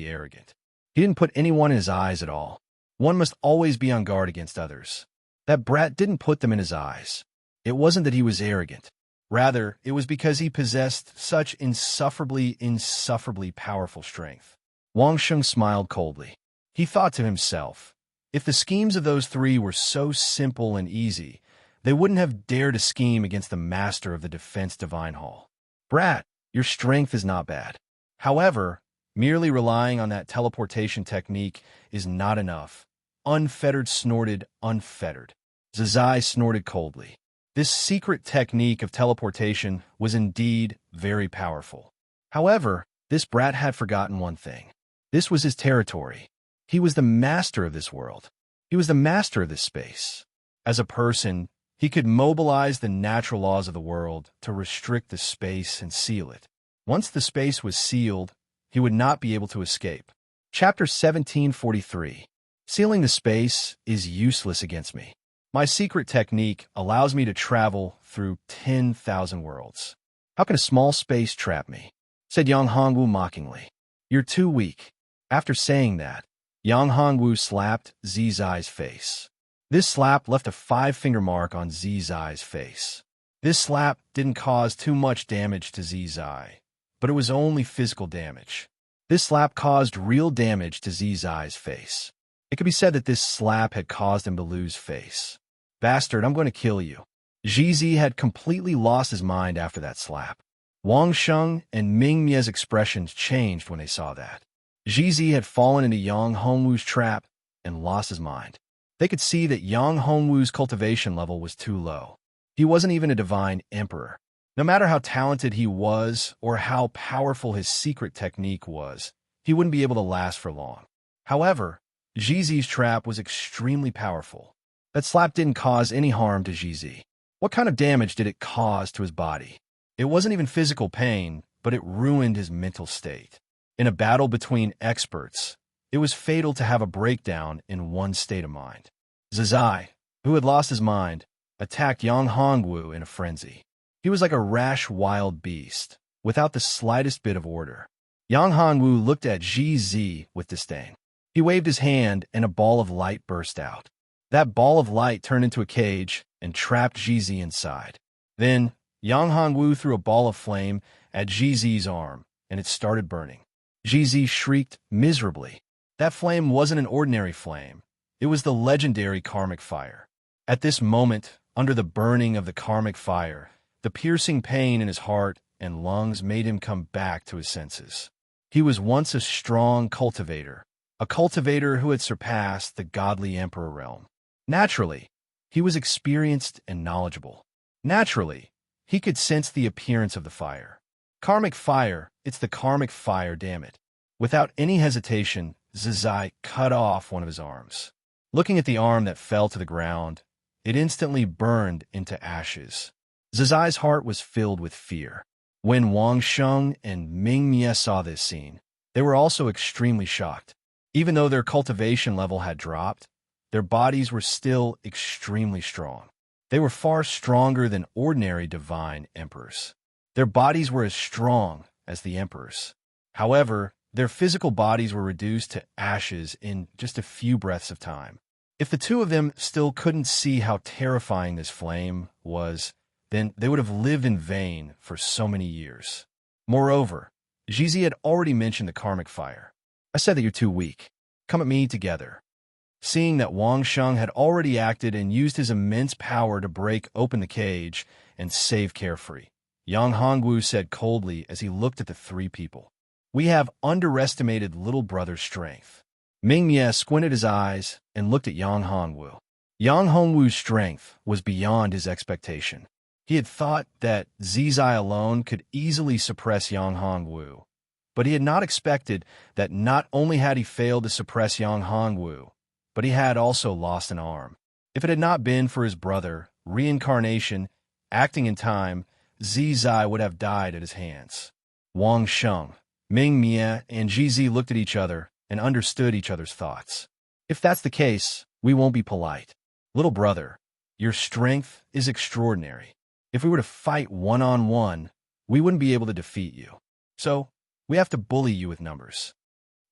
arrogant. He didn't put anyone in his eyes at all. One must always be on guard against others. That Brat didn't put them in his eyes. It wasn't that he was arrogant. Rather, it was because he possessed such insufferably powerful strength. Wang Sheng smiled coldly. He thought to himself, if the schemes of those three were so simple and easy, they wouldn't have dared to scheme against the master of the Defense Divine Hall. Brat, your strength is not bad. However, merely relying on that teleportation technique is not enough. Unfettered snorted, Unfettered. Zazai snorted coldly. This secret technique of teleportation was indeed very powerful. However, this Brat had forgotten one thing. This was his territory. He was the master of this world. He was the master of this space. As a person, he could mobilize the natural laws of the world to restrict the space and seal it. Once the space was sealed, he would not be able to escape. Chapter 1743. Sealing the space is useless against me. My secret technique allows me to travel through 10,000 worlds. How can a small space trap me? Said Yang Hongwu mockingly. You're too weak. After saying that, Yang Hongwu slapped Zizai's face. This slap left a 5-finger mark on Zizai's face. This slap didn't cause too much damage to Zizai, but it was only physical damage. This slap caused real damage to Zizai's face. It could be said that this slap had caused him to lose face. Bastard, I'm going to kill you. Zizi had completely lost his mind after that slap. Wang Sheng and Ming Mie's expressions changed when they saw that. Zizi had fallen into Yang Hongwu's trap and lost his mind. They could see that Yang Hongwu's cultivation level was too low. He wasn't even a divine emperor. No matter how talented he was or how powerful his secret technique was, he wouldn't be able to last for long. However, Zizi's trap was extremely powerful. That slap didn't cause any harm to Zizi. What kind of damage did it cause to his body? It wasn't even physical pain, but it ruined his mental state. In a battle between experts, it was fatal to have a breakdown in one's state of mind. Zazai, who had lost his mind, attacked Yang Hongwu in a frenzy. He was like a rash wild beast, without the slightest bit of order. Yang Hongwu looked at Zizi with disdain. He waved his hand and a ball of light burst out. That ball of light turned into a cage and trapped Zizi inside. Then, Yang Hongwu threw a ball of flame at Zizi's arm, and it started burning. Zizi shrieked miserably. That flame wasn't an ordinary flame. It was the legendary karmic fire. At this moment, under the burning of the karmic fire, the piercing pain in his heart and lungs made him come back to his senses. He was once a strong cultivator, a cultivator who had surpassed the godly emperor realm. Naturally, he was experienced and knowledgeable. Naturally, he could sense the appearance of the fire. Karmic fire, it's the karmic fire, damn it. Without any hesitation, Zizai cut off one of his arms. Looking at the arm that fell to the ground, it instantly burned into ashes. Zizai's heart was filled with fear. When Wang Sheng and Ming Mie saw this scene, they were also extremely shocked. Even though their cultivation level had dropped, their bodies were still extremely strong. They were far stronger than ordinary divine emperors. Their bodies were as strong as the emperors. However, their physical bodies were reduced to ashes in just a few breaths of time. If the two of them still couldn't see how terrifying this flame was, then they would have lived in vain for so many years. Moreover, Jizi had already mentioned the karmic fire. I said that you're too weak. Come at me together. Seeing that Wang Sheng had already acted and used his immense power to break open the cage and save Carefree, Yang Hongwu said coldly as he looked at the three people. We have underestimated little brother's strength. Ming Mie squinted his eyes and looked at Yang Hongwu. Yang Hongwu's strength was beyond his expectation. He had thought that Zizai alone could easily suppress Yang Hongwu, but he had not expected that not only had he failed to suppress Yang Hongwu, but he had also lost an arm. If it had not been for his brother, reincarnation, acting in time, Zizai would have died at his hands. Wang Sheng, Ming Mie, and Jizi looked at each other and understood each other's thoughts. If that's the case, we won't be polite. Little brother, your strength is extraordinary. If we were to fight one-on-one, we wouldn't be able to defeat you. So, we have to bully you with numbers.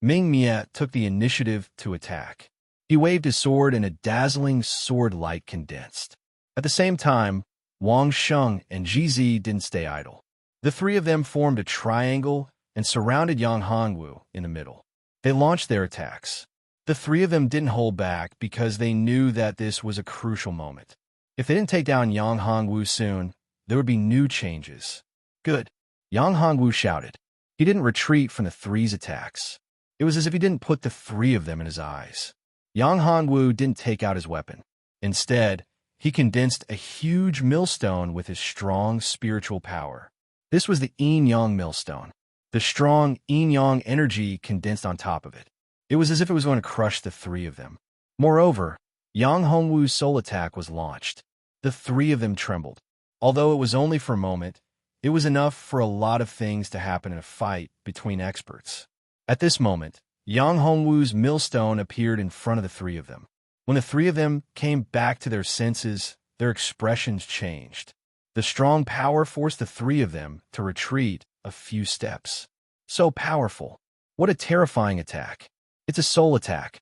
Ming Mie took the initiative to attack. He waved his sword and a dazzling sword light condensed. At the same time, Wang Sheng and Jizi didn't stay idle. The three of them formed a triangle and surrounded Yang Hongwu in the middle. They launched their attacks. The three of them didn't hold back because they knew that this was a crucial moment. If they didn't take down Yang Hongwu soon, there would be new changes. Good. Yang Hongwu shouted. He didn't retreat from the three's attacks. It was as if he didn't put the three of them in his eyes. Yang Hongwu didn't take out his weapon. Instead, he condensed a huge millstone with his strong spiritual power. This was the yin-yang millstone. The strong yin-yang energy condensed on top of it. It was as if it was going to crush the three of them. Moreover, Yang Hongwu's soul attack was launched. The three of them trembled. Although it was only for a moment, it was enough for a lot of things to happen in a fight between experts. At this moment, Yang Hongwu's millstone appeared in front of the three of them. When the three of them came back to their senses, their expressions changed. The strong power forced the three of them to retreat a few steps. So powerful. What a terrifying attack. It's a soul attack.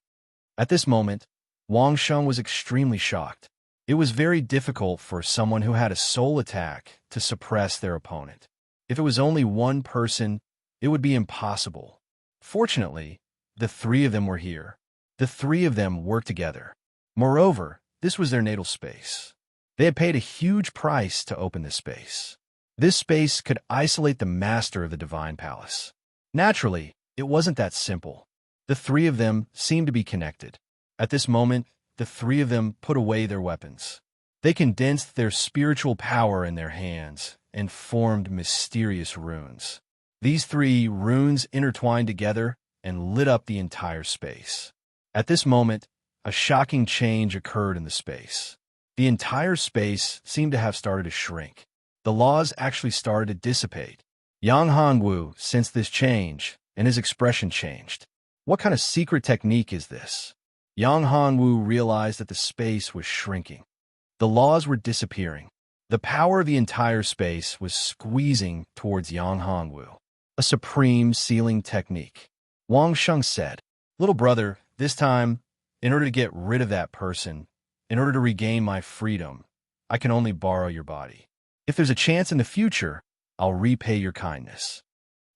At this moment, Wang Sheng was extremely shocked. It was very difficult for someone who had a soul attack to suppress their opponent. If it was only one person, it would be impossible. Fortunately, the three of them were here. The three of them worked together. Moreover, this was their natal space. They had paid a huge price to open this space. This space could isolate the master of the Divine Palace. Naturally, it wasn't that simple. The three of them seemed to be connected. At this moment, the three of them put away their weapons. They condensed their spiritual power in their hands and formed mysterious runes. These three runes intertwined together and lit up the entire space. At this moment, a shocking change occurred in the space. The entire space seemed to have started to shrink. The laws actually started to dissipate. Yang Hongwu sensed this change, and his expression changed. What kind of secret technique is this? Yang Hongwu realized that the space was shrinking. The laws were disappearing. The power of the entire space was squeezing towards Yang Hongwu. A supreme sealing technique. Wang Sheng said, "Little brother, this time, in order to get rid of that person, in order to regain my freedom, I can only borrow your body. If there's a chance in the future, I'll repay your kindness."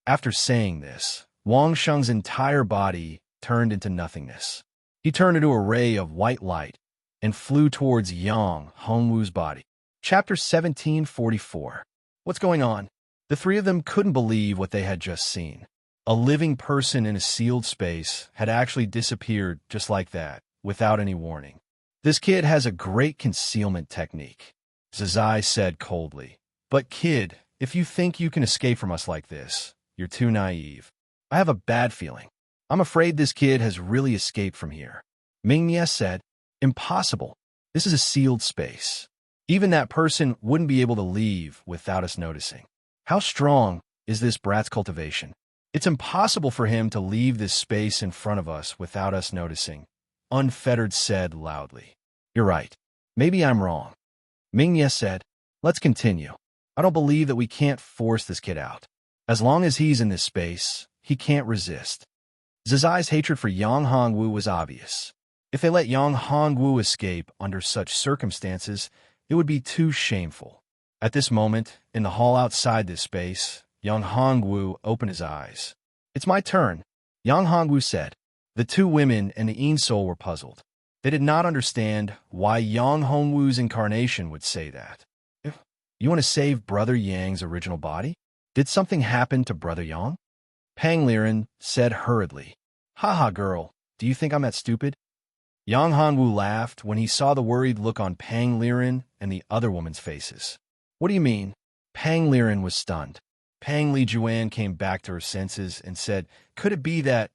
After saying this, Wang Sheng's entire body turned into nothingness. He turned into a ray of white light and flew towards Yang Hongwu's body. Chapter 1744. What's going on? The three of them couldn't believe what they had just seen. A living person in a sealed space had actually disappeared just like that, without any warning. This kid has a great concealment technique, Zizai said coldly. But kid, If you think you can escape from us like this, you're too naive. I have a bad feeling. I'm afraid this kid has really escaped from here. Mingmia said, Impossible. This is a sealed space. Even that person wouldn't be able to leave without us noticing. How strong is this brat's cultivation? It's impossible for him to leave this space in front of us without us noticing, Unfettered said loudly. You're right. Maybe I'm wrong. Mingmia said, Let's continue. I don't believe that we can't force this kid out. As long as he's in this space, he can't resist. Zizai's hatred for Yang Hongwu was obvious. If they let Yang Hongwu escape under such circumstances, it would be too shameful. At this moment, in the hall outside this space, Yang Hongwu opened his eyes. It's my turn, Yang Hongwu said. The two women and the Yin-Soul were puzzled. They did not understand why Yang Hongwu's incarnation would say that. You want to save Brother Yang's original body? Did something happen to Brother Yang? Pang Liren said hurriedly. Haha, girl, do you think I'm that stupid? Yang Hongwu laughed when he saw the worried look on Pang Liren and the other woman's faces. What do you mean? Pang Liren was stunned. Pang Li Juan came back to her senses and said, Could it be that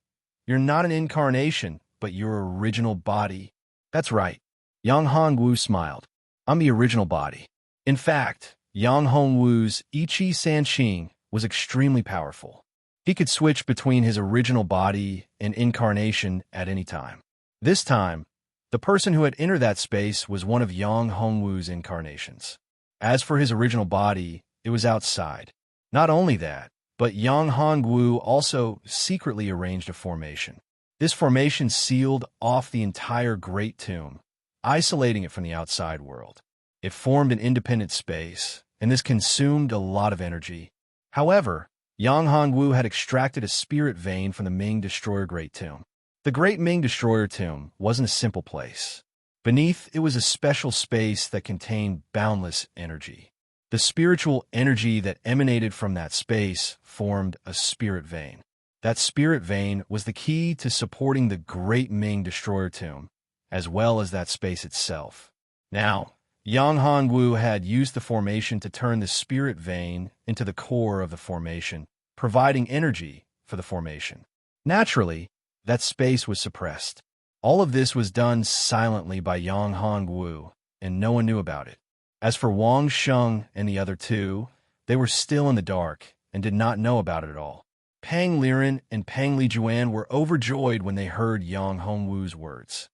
you're not an incarnation, but your original body? That's right. Yang Hongwu smiled. I'm the original body. In fact, Yang Hongwu's Ichi Sanqing was extremely powerful. He could switch between his original body and incarnation at any time. This time, the person who had entered that space was one of Yang Hongwu's incarnations. As for his original body, it was outside. Not only that, but Yang Hongwu also secretly arranged a formation. This formation sealed off the entire Great Tomb, isolating it from the outside world. It formed an independent space, and this consumed a lot of energy. However, Yang Hongwu had extracted a spirit vein from the Ming Destroyer Great Tomb. The Great Ming Destroyer Tomb wasn't a simple place. Beneath it was a special space that contained boundless energy. The spiritual energy that emanated from that space formed a spirit vein. That spirit vein was the key to supporting the Great Ming Destroyer Tomb, as well as that space itself. Now, Yang Hongwu had used the formation to turn the spirit vein into the core of the formation, providing energy for the formation. Naturally, that space was suppressed. All of this was done silently by Yang Hongwu, and no one knew about it. As for Wang Sheng and the other two, they were still in the dark and did not know about it at all. Pang Liren and Pang Li Juan were overjoyed when they heard Yang Hongwu's words.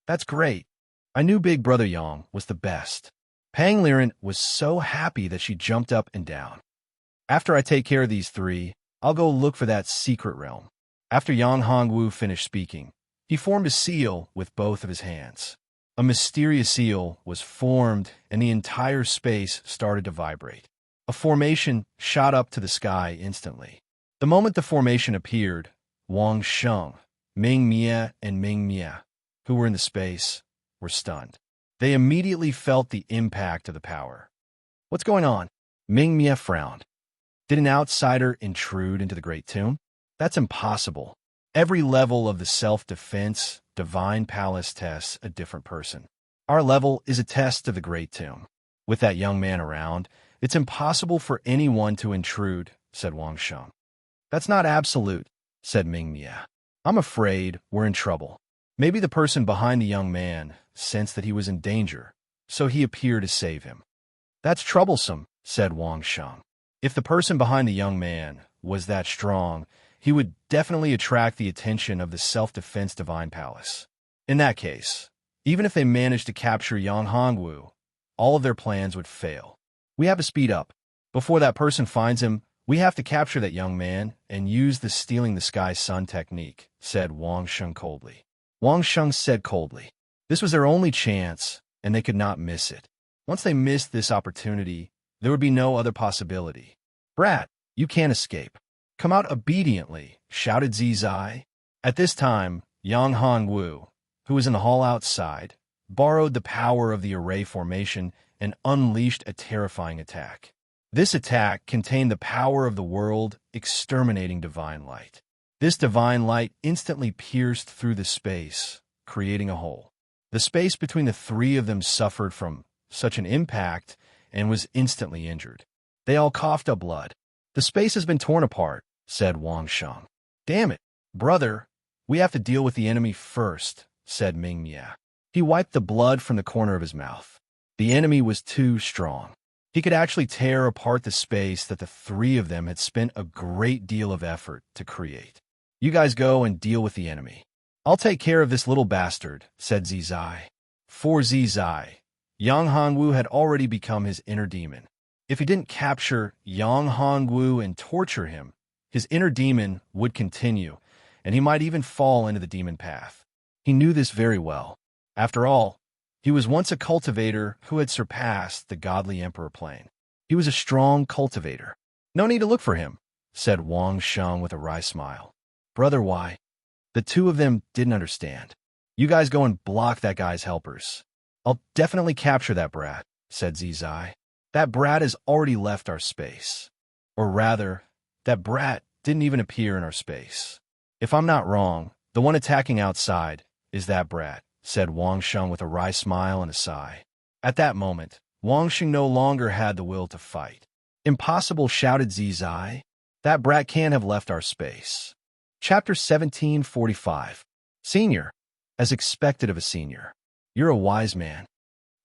That's great. I knew Big Brother Yang was the best. Pang Liren was so happy that she jumped up and down. After I take care of these three, I'll go look for that secret realm. After Yang Hongwu finished speaking, he formed a seal with both of his hands. A mysterious seal was formed and the entire space started to vibrate. A formation shot up to the sky instantly. The moment the formation appeared, Wang Sheng, Ming Mia, and Ming Mia, who were in the space, were stunned. They immediately felt the impact of the power. What's going on? Ming Mia frowned. Did an outsider intrude into the Great Tomb? That's impossible. Every level of the self-defense Divine Palace tests a different person. Our level is a test of the Great Tomb. With that young man around, it's impossible for anyone to intrude, said Wang Sheng. That's not absolute, said Ming Mia. I'm afraid we're in trouble. Maybe the person behind the young man sensed that he was in danger, so he appeared to save him. That's troublesome, said Wang Sheng. If the person behind the young man was that strong, he would definitely attract the attention of the self-defense Divine Palace. In that case, even if they managed to capture Yang Hongwu, all of their plans would fail. We have to speed up. Before that person finds him, we have to capture that young man and use the stealing the sky sun technique, said Wang Sheng coldly. Wang Sheng said coldly. This was their only chance, and they could not miss it. Once they missed this opportunity, there would be no other possibility. Brat, you can't escape. Come out obediently, shouted Zizai. At this time, Yang Hongwu, who was in the hall outside, borrowed the power of the array formation and unleashed a terrifying attack. This attack contained the power of the world exterminating divine light. This divine light instantly pierced through the space, creating a hole. The space between the three of them suffered from such an impact and was instantly injured. They all coughed up blood. The space has been torn apart, said Wang Sheng. Damn it, brother. We have to deal with the enemy first, said Ming Mia. He wiped the blood from the corner of his mouth. The enemy was too strong. He could actually tear apart the space that the three of them had spent a great deal of effort to create. You guys go and deal with the enemy. I'll take care of this little bastard, said Zizai. For Zizai, Yang Hongwu had already become his inner demon. If he didn't capture Yang Hongwu and torture him, his inner demon would continue, and he might even fall into the demon path. He knew this very well. After all, he was once a cultivator who had surpassed the godly emperor plane. He was a strong cultivator. No need to look for him, said Wang Sheng with a wry smile. Brother, why? The two of them didn't understand. You guys go and block that guy's helpers. I'll definitely capture that brat, said Zizai. That brat has already left our space. Or rather, that brat didn't even appear in our space. If I'm not wrong, the one attacking outside is that brat, said Wang Sheng with a wry smile and a sigh. At that moment, Wang Sheng no longer had the will to fight. Impossible, shouted Zizai. That brat can't have left our space. Chapter 1745. Senior. As expected of a senior. You're a wise man.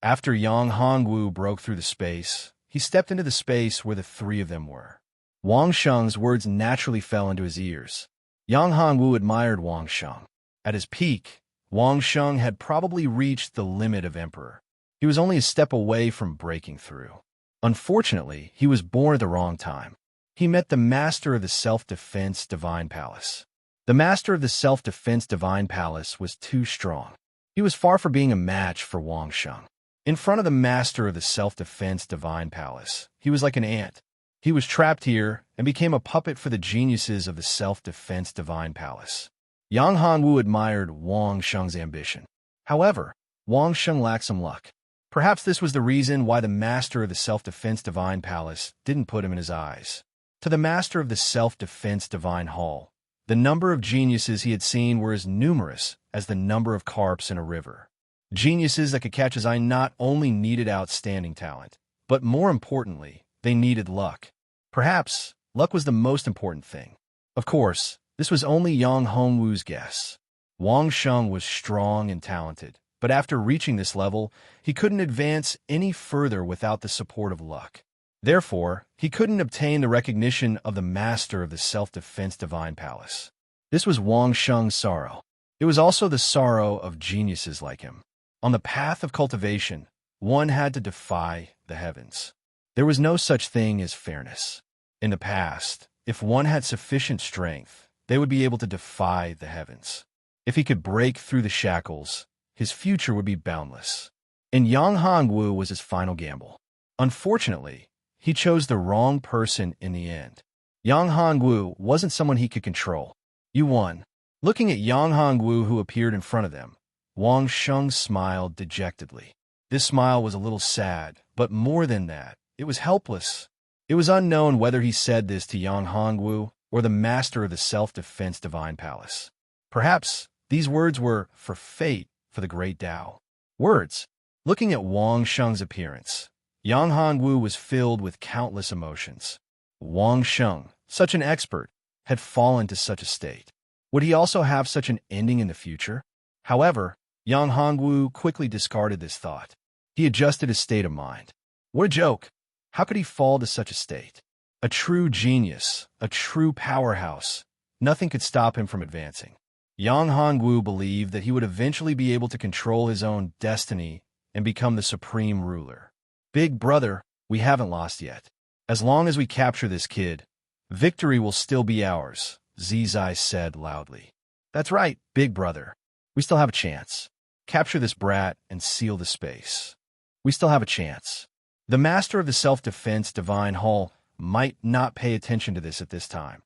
After Yang Hongwu broke through the space, he stepped into the space where the three of them were. Wang Sheng's words naturally fell into his ears. Yang Hongwu admired Wang Sheng. At his peak, Wang Sheng had probably reached the limit of emperor. He was only a step away from breaking through. Unfortunately, he was born at the wrong time. He met the master of the self-defense divine palace. The master of the self-defense divine palace was too strong. He was far from being a match for Wang Sheng. In front of the master of the self-defense divine palace, he was like an ant. He was trapped here and became a puppet for the geniuses of the self-defense divine palace. Yang Hongwu admired Wang Sheng's ambition. However, Wang Sheng lacked some luck. Perhaps this was the reason why the master of the self-defense divine palace didn't put him in his eyes. To the master of the self-defense divine hall, the number of geniuses he had seen were as numerous as the number of carps in a river. Geniuses that could catch his eye not only needed outstanding talent, but more importantly, they needed luck. Perhaps luck was the most important thing. Of course, this was only Yang Hongwu's guess. Wang Sheng was strong and talented, but after reaching this level, he couldn't advance any further without the support of luck. Therefore, he couldn't obtain the recognition of the master of the self-defense divine palace. This was Wang Sheng's sorrow. It was also the sorrow of geniuses like him. On the path of cultivation, one had to defy the heavens. There was no such thing as fairness. In the past, if one had sufficient strength, they would be able to defy the heavens. If he could break through the shackles, his future would be boundless. And Yang Hongwu was his final gamble. Unfortunately, he chose the wrong person in the end. Yang Hongwu wasn't someone he could control. You won. Looking at Yang Hongwu who appeared in front of them, Wang Sheng smiled dejectedly. This smile was a little sad, but more than that, it was helpless. It was unknown whether he said this to Yang Hongwu or the master of the self-defense divine palace. Perhaps these words were for fate for the great Tao. Words. Looking at Wang Sheng's appearance, Yang Hongwu was filled with countless emotions. Wang Sheng, such an expert, had fallen to such a state. Would he also have such an ending in the future? However, Yang Hongwu quickly discarded this thought. He adjusted his state of mind. What a joke! How could he fall to such a state? A true genius, a true powerhouse. Nothing could stop him from advancing. Yang Hongwu believed that he would eventually be able to control his own destiny and become the supreme ruler. Big brother, we haven't lost yet. As long as we capture this kid, victory will still be ours, Zizai said loudly. That's right, big brother. We still have a chance. Capture this brat and seal the space. We still have a chance. The master of the self-defense divine hall might not pay attention to this at this time,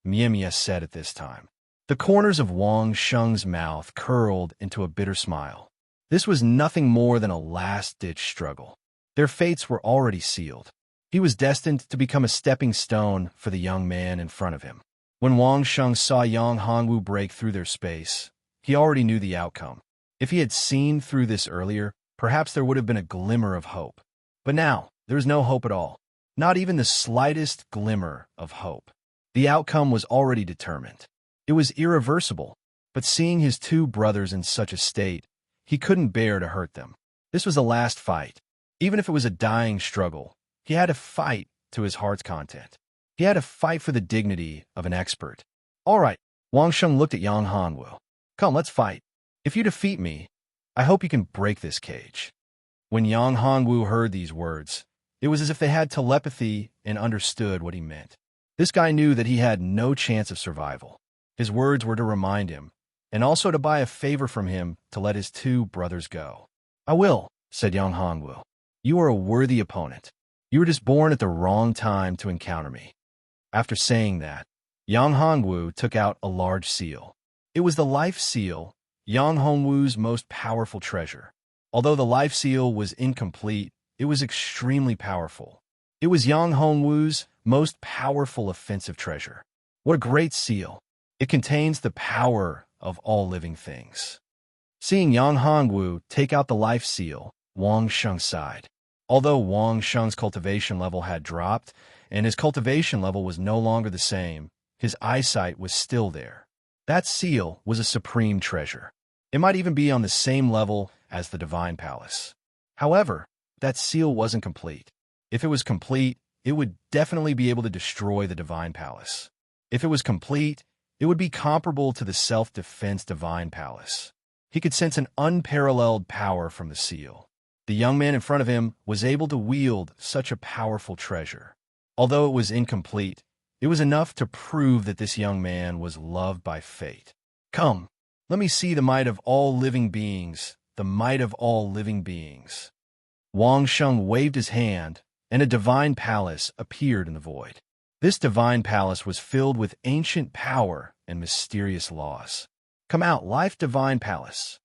Mia said at this time. The corners of Wang Sheng's mouth curled into a bitter smile. This was nothing more than a last-ditch struggle. Their fates were already sealed. He was destined to become a stepping stone for the young man in front of him. When Wang Sheng saw Yang Hongwu break through their space, he already knew the outcome. If he had seen through this earlier, perhaps there would have been a glimmer of hope. But now, there was no hope at all. not even the slightest glimmer of hope. The outcome was already determined. It was irreversible, but seeing his two brothers in such a state, he couldn't bear to hurt them. This was the last fight. Even if it was a dying struggle, he had to fight to his heart's content. He had to fight for the dignity of an expert. All right, Wang Sheng looked at Yang Hanwu. Come, let's fight. If you defeat me, I hope you can break this cage. When Yang Hanwu heard these words, it was as if they had telepathy and understood what he meant. This guy knew that he had no chance of survival. His words were to remind him, and also to buy a favor from him to let his two brothers go. I will, said Yang Hanwu. You are a worthy opponent. You were just born at the wrong time to encounter me. After saying that, Yang Hanwu took out a large seal. It was the life seal, Yang Hanwu's most powerful treasure. Although the life seal was incomplete, it was extremely powerful. It was Yang Hanwu's most powerful offensive treasure. What a great seal! It contains the power of all living things. Seeing Yang Hanwu take out the life seal, Wang Sheng sighed. Although Wang Sheng's cultivation level had dropped, and his cultivation level was no longer the same, his eyesight was still there. That seal was a supreme treasure. It might even be on the same level as the Divine Palace. However, that seal wasn't complete. If it was complete, it would definitely be able to destroy the Divine Palace. If it was complete, it would be comparable to the self-defense Divine Palace. He could sense an unparalleled power from the seal. The young man in front of him was able to wield such a powerful treasure. Although it was incomplete, it was enough to prove that this young man was loved by fate. Come, let me see the might of all living beings, the might of all living beings. Wang Sheng waved his hand, and a divine palace appeared in the void. This divine palace was filled with ancient power and mysterious laws. Come out, life divine palace.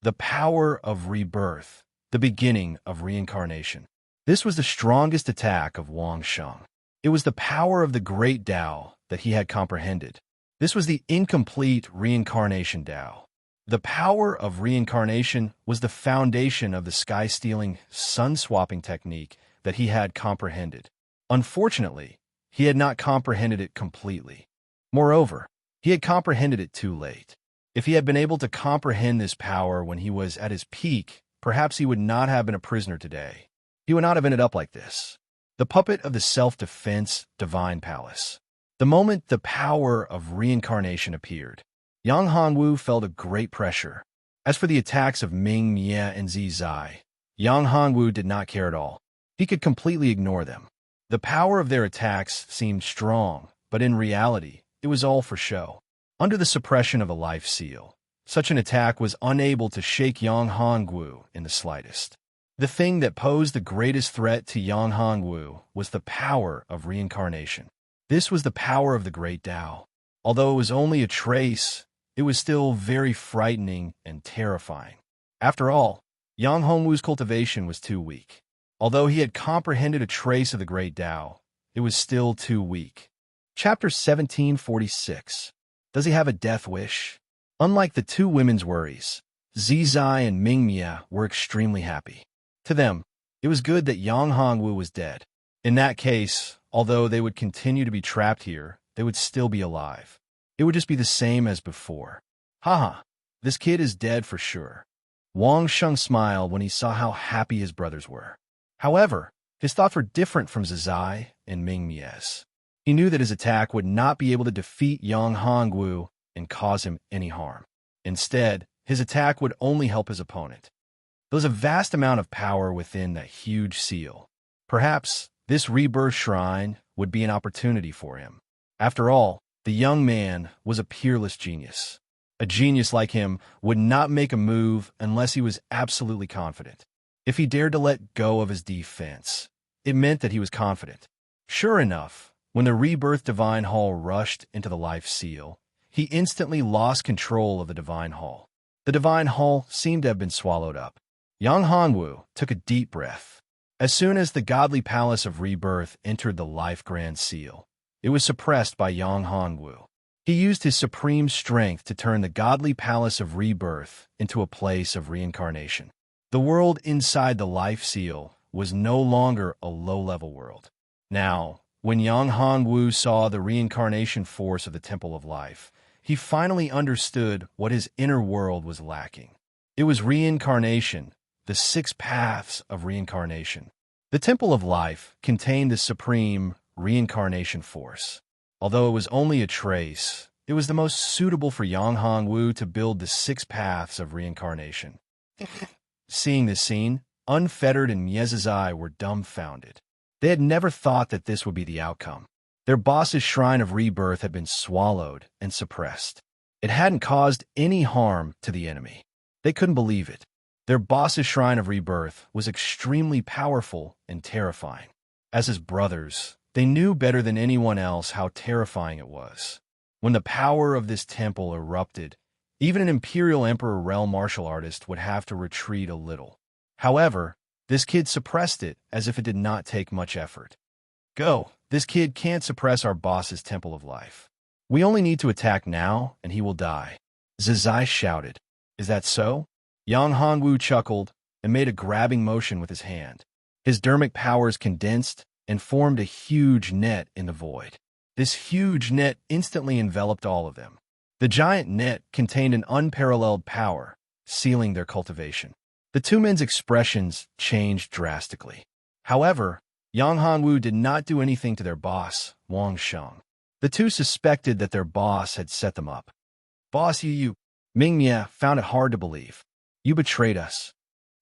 The power of rebirth, the beginning of reincarnation. This was the strongest attack of Wang Sheng. It was the power of the great Tao that he had comprehended. This was the incomplete reincarnation Tao. The power of reincarnation was the foundation of the sky-stealing, sun-swapping technique that he had comprehended. Unfortunately, he had not comprehended it completely. Moreover, he had comprehended it too late. If he had been able to comprehend this power when he was at his peak, perhaps he would not have been a prisoner today. He would not have ended up like this. The puppet of the self-defense Divine Palace. The moment the power of reincarnation appeared, Yang Hanwu felt a great pressure. As for the attacks of Ming Mie and Zi Zai, Yang Hanwu did not care at all. He could completely ignore them. The power of their attacks seemed strong, but in reality, it was all for show. Under the suppression of a life seal, such an attack was unable to shake Yang Hanwu in the slightest. The thing that posed the greatest threat to Yang Hanwu was the power of reincarnation. This was the power of the great Tao. Although it was only a trace, it was still very frightening and terrifying. After all, Yang Hanwu's cultivation was too weak. Although he had comprehended a trace of the great Tao, it was still too weak. Chapter 1746. Does he have a death wish? Unlike the two women's worries, Zizai and Mingmia were extremely happy. To them, it was good that Yang Hanwu was dead. In that case, although they would continue to be trapped here, they would still be alive. It would just be the same as before. Haha, this kid is dead for sure. Wang Sheng smiled when he saw how happy his brothers were. However, his thoughts were different from Zizai and Mingmia's. He knew that his attack would not be able to defeat Yang Hanwu and cause him any harm. Instead, his attack would only help his opponent. There was a vast amount of power within that huge seal. Perhaps this rebirth shrine would be an opportunity for him. After all, the young man was a peerless genius. A genius like him would not make a move unless he was absolutely confident. If he dared to let go of his defense, it meant that he was confident. Sure enough, when the rebirth divine hall rushed into the life seal, he instantly lost control of the divine hall. The divine hall seemed to have been swallowed up. Yang Hanwu took a deep breath. As soon as the godly palace of rebirth entered the life grand seal, it was suppressed by Yang Hanwu. He used his supreme strength to turn the godly palace of rebirth into a place of reincarnation. The world inside the life seal was no longer a low-level world. Now, when Yang Hongwu saw the reincarnation force of the Temple of Life, he finally understood what his inner world was lacking. It was reincarnation, the 6 paths of reincarnation. The Temple of Life contained the supreme reincarnation force. Although it was only a trace, it was the most suitable for Yang Hongwu to build the 6 paths of reincarnation. Seeing this scene, Unfettered and Miezazai were dumbfounded. They had never thought that this would be the outcome. Their boss's shrine of rebirth had been swallowed and suppressed. It hadn't caused any harm to the enemy. They couldn't believe it. Their boss's shrine of rebirth was extremely powerful and terrifying. As his brothers, they knew better than anyone else how terrifying it was. When the power of this temple erupted, even an Imperial Emperor realm martial artist would have to retreat a little. However, this kid suppressed it as if it did not take much effort. Go, this kid can't suppress our boss's Temple of Life. We only need to attack now, and he will die. Zizai shouted. Is that so? Yang Hongwu chuckled and made a grabbing motion with his hand. His dermic powers condensed and formed a huge net in the void. This huge net instantly enveloped all of them. The giant net contained an unparalleled power, sealing their cultivation. The two men's expressions changed drastically. However, Yang Hongwu did not do anything to their boss, Wang Sheng. The two suspected that their boss had set them up. Boss, you, Mingmia found it hard to believe. You betrayed us.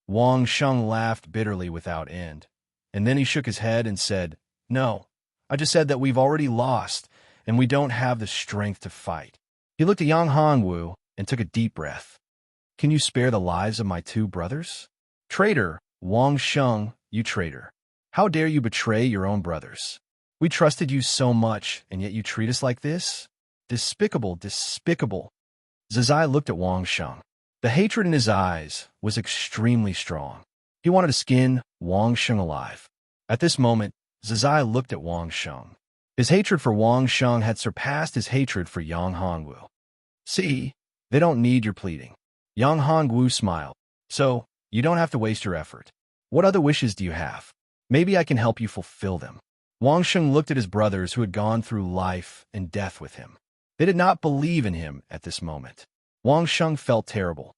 Wang Sheng laughed bitterly without end, and then he shook his head and said, No, I just said that we've already lost, and we don't have the strength to fight. He looked at Yang Hongwu and took a deep breath. Can you spare the lives of my 2 brothers? Traitor, Wang Sheng, you traitor. How dare you betray your own brothers? We trusted you so much, and yet you treat us like this? Despicable, despicable. Zizai looked at Wang Sheng. The hatred in his eyes was extremely strong. He wanted to skin Wang Sheng alive. At this moment, Zizai looked at Wang Sheng. His hatred for Wang Sheng had surpassed his hatred for Yang Hongwu. See, they don't need your pleading. Yang Hongwu smiled. So, you don't have to waste your effort. What other wishes do you have? Maybe I can help you fulfill them. Wang Sheng looked at his brothers who had gone through life and death with him. They did not believe in him at this moment. Wang Sheng felt terrible.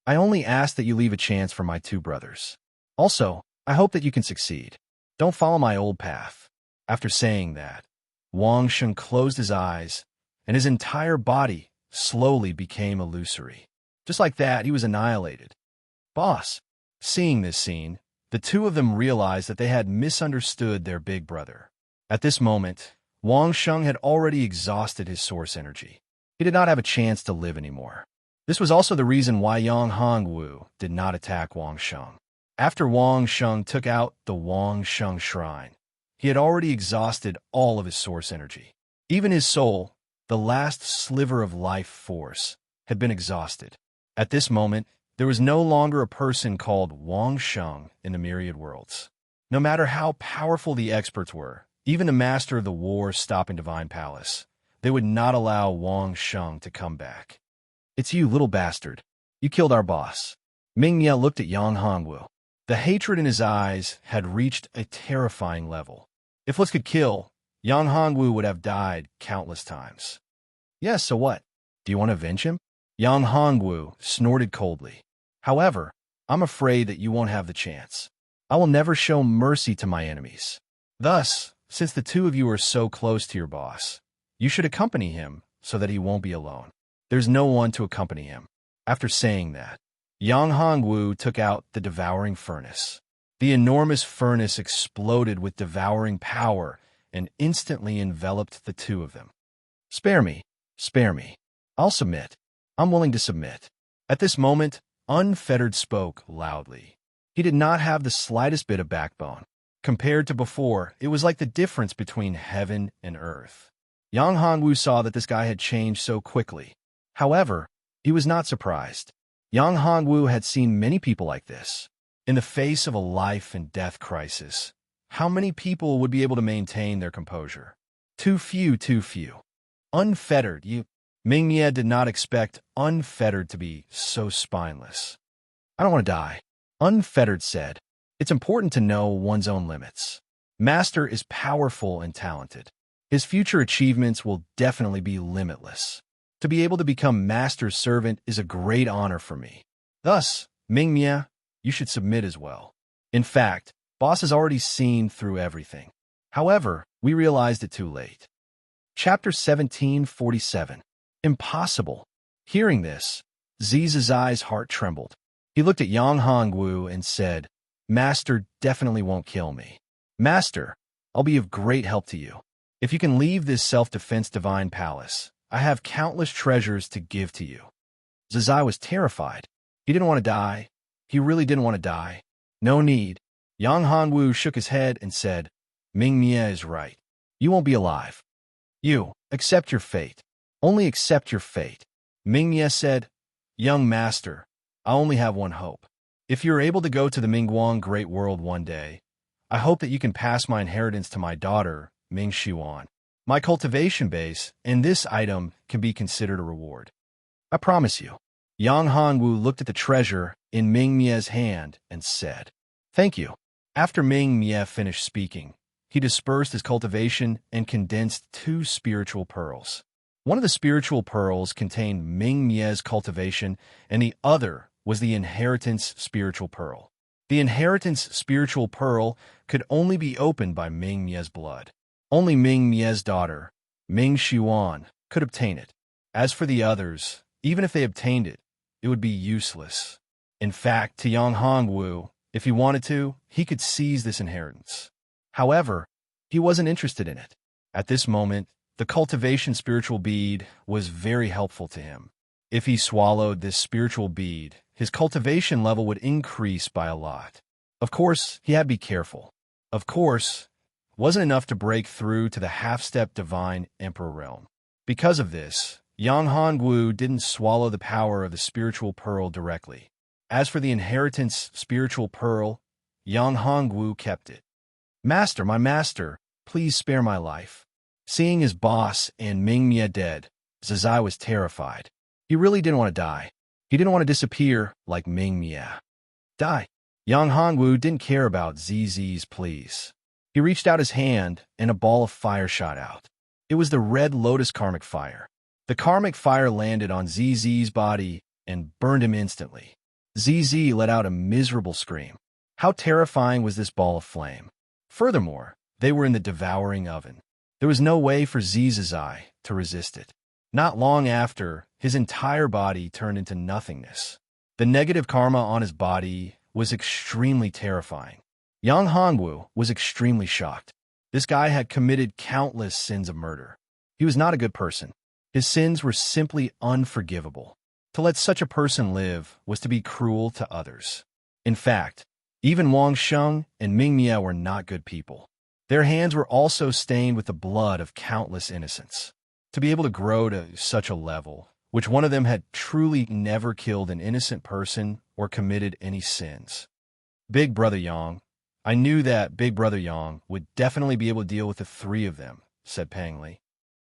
I only ask that you leave a chance for my 2 brothers. Also, I hope that you can succeed. Don't follow my old path. After saying that, Wang Sheng closed his eyes, and his entire body slowly became illusory. Just like that, he was annihilated. Boss, seeing this scene, the 2 of them realized that they had misunderstood their big brother. At this moment, Wang Sheng had already exhausted his source energy. He did not have a chance to live anymore. This was also the reason why Yang Hongwu did not attack Wang Sheng. After Wang Sheng took out the Wang Sheng Shrine, he had already exhausted all of his source energy. Even his soul, the last sliver of life force, had been exhausted. At this moment, there was no longer a person called Wang Sheng in the myriad worlds. No matter how powerful the experts were, even the master of the war-stopping Divine Palace, they would not allow Wang Sheng to come back. It's you, little bastard. You killed our boss. Mingmia looked at Yang Hongwu. The hatred in his eyes had reached a terrifying level. If Liz could kill, Yang Hongwu would have died countless times. Yes, so what? Do you want to avenge him? Yang Hongwu snorted coldly. However, I'm afraid that you won't have the chance. I will never show mercy to my enemies. Thus, since the 2 of you are so close to your boss, you should accompany him so that he won't be alone. There's no one to accompany him. After saying that, Yang Hongwu took out the devouring furnace. The enormous furnace exploded with devouring power and instantly enveloped the 2 of them. Spare me. Spare me. I'll submit. I'm willing to submit. At this moment, Unfettered spoke loudly. He did not have the slightest bit of backbone. Compared to before, it was like the difference between heaven and earth. Yang Hongwu saw that this guy had changed so quickly. However, he was not surprised. Yang Hongwu had seen many people like this. In the face of a life and death crisis, how many people would be able to maintain their composure? Too few, too few. Unfettered, Mingmia did not expect Unfettered to be so spineless. I don't want to die. Unfettered said, it's important to know one's own limits. Master is powerful and talented. His future achievements will definitely be limitless. To be able to become Master's servant is a great honor for me. Thus, Mingmia, you should submit as well. In fact, boss has already seen through everything. However, we realized it too late. Chapter 1747. Impossible. Hearing this, Zizai's heart trembled. He looked at Yang Hongwu and said, Master definitely won't kill me. Master, I'll be of great help to you. If you can leave this self-defense divine palace, I have countless treasures to give to you. Zizai was terrified. He didn't want to die. He really didn't want to die. No need. Yang Hongwu shook his head and said, Mingmia is right. You won't be alive. You, accept your fate. Only accept your fate. Mingmia said, Young master, I only have one hope. If you're able to go to the Mingguang Great World one day, I hope that you can pass my inheritance to my daughter, Ming Xiuan. My cultivation base and this item can be considered a reward. I promise you. Yang Hongwu looked at the treasure in Ming Mia's hand and said, Thank you. After Ming Mia finished speaking, he dispersed his cultivation and condensed 2 spiritual pearls. One of the spiritual pearls contained Ming Mia's cultivation, and the other was the inheritance spiritual pearl. The inheritance spiritual pearl could only be opened by Ming Mia's blood. Only Ming Mia's daughter, Ming Xiuan, could obtain it. As for the others, even if they obtained it, it would be useless. In fact, to Yang Hongwu, if he wanted to, he could seize this inheritance. However, he wasn't interested in it. At this moment, the cultivation spiritual bead was very helpful to him. If he swallowed this spiritual bead, his cultivation level would increase by a lot. Of course, he had to be careful. Of course, it wasn't enough to break through to the half-step divine emperor realm. Because of this, Yang Hongwu didn't swallow the power of the spiritual pearl directly. As for the inheritance spiritual pearl, Yang Hongwu kept it. Master, my master, please spare my life. Seeing his boss and Ming Mia dead, Zizai was terrified. He really didn't want to die. He didn't want to disappear like Ming Mia. Die. Yang Hongwu didn't care about Ziz's pleas. He reached out his hand and a ball of fire shot out. It was the red lotus karmic fire. The karmic fire landed on Ziz's body and burned him instantly. Ziz let out a miserable scream. How terrifying was this ball of flame? Furthermore, they were in the devouring oven. There was no way for Zizai to resist it. Not long after, his entire body turned into nothingness. The negative karma on his body was extremely terrifying. Yang Hongwu was extremely shocked. This guy had committed countless sins of murder. He was not a good person. His sins were simply unforgivable. To let such a person live was to be cruel to others. In fact, even Wang Sheng and Ming Mia were not good people. Their hands were also stained with the blood of countless innocents. To be able to grow to such a level, which one of them had truly never killed an innocent person or committed any sins. Big Brother Yang, I knew that Big Brother Yang would definitely be able to deal with the 3 of them, said Pang Li.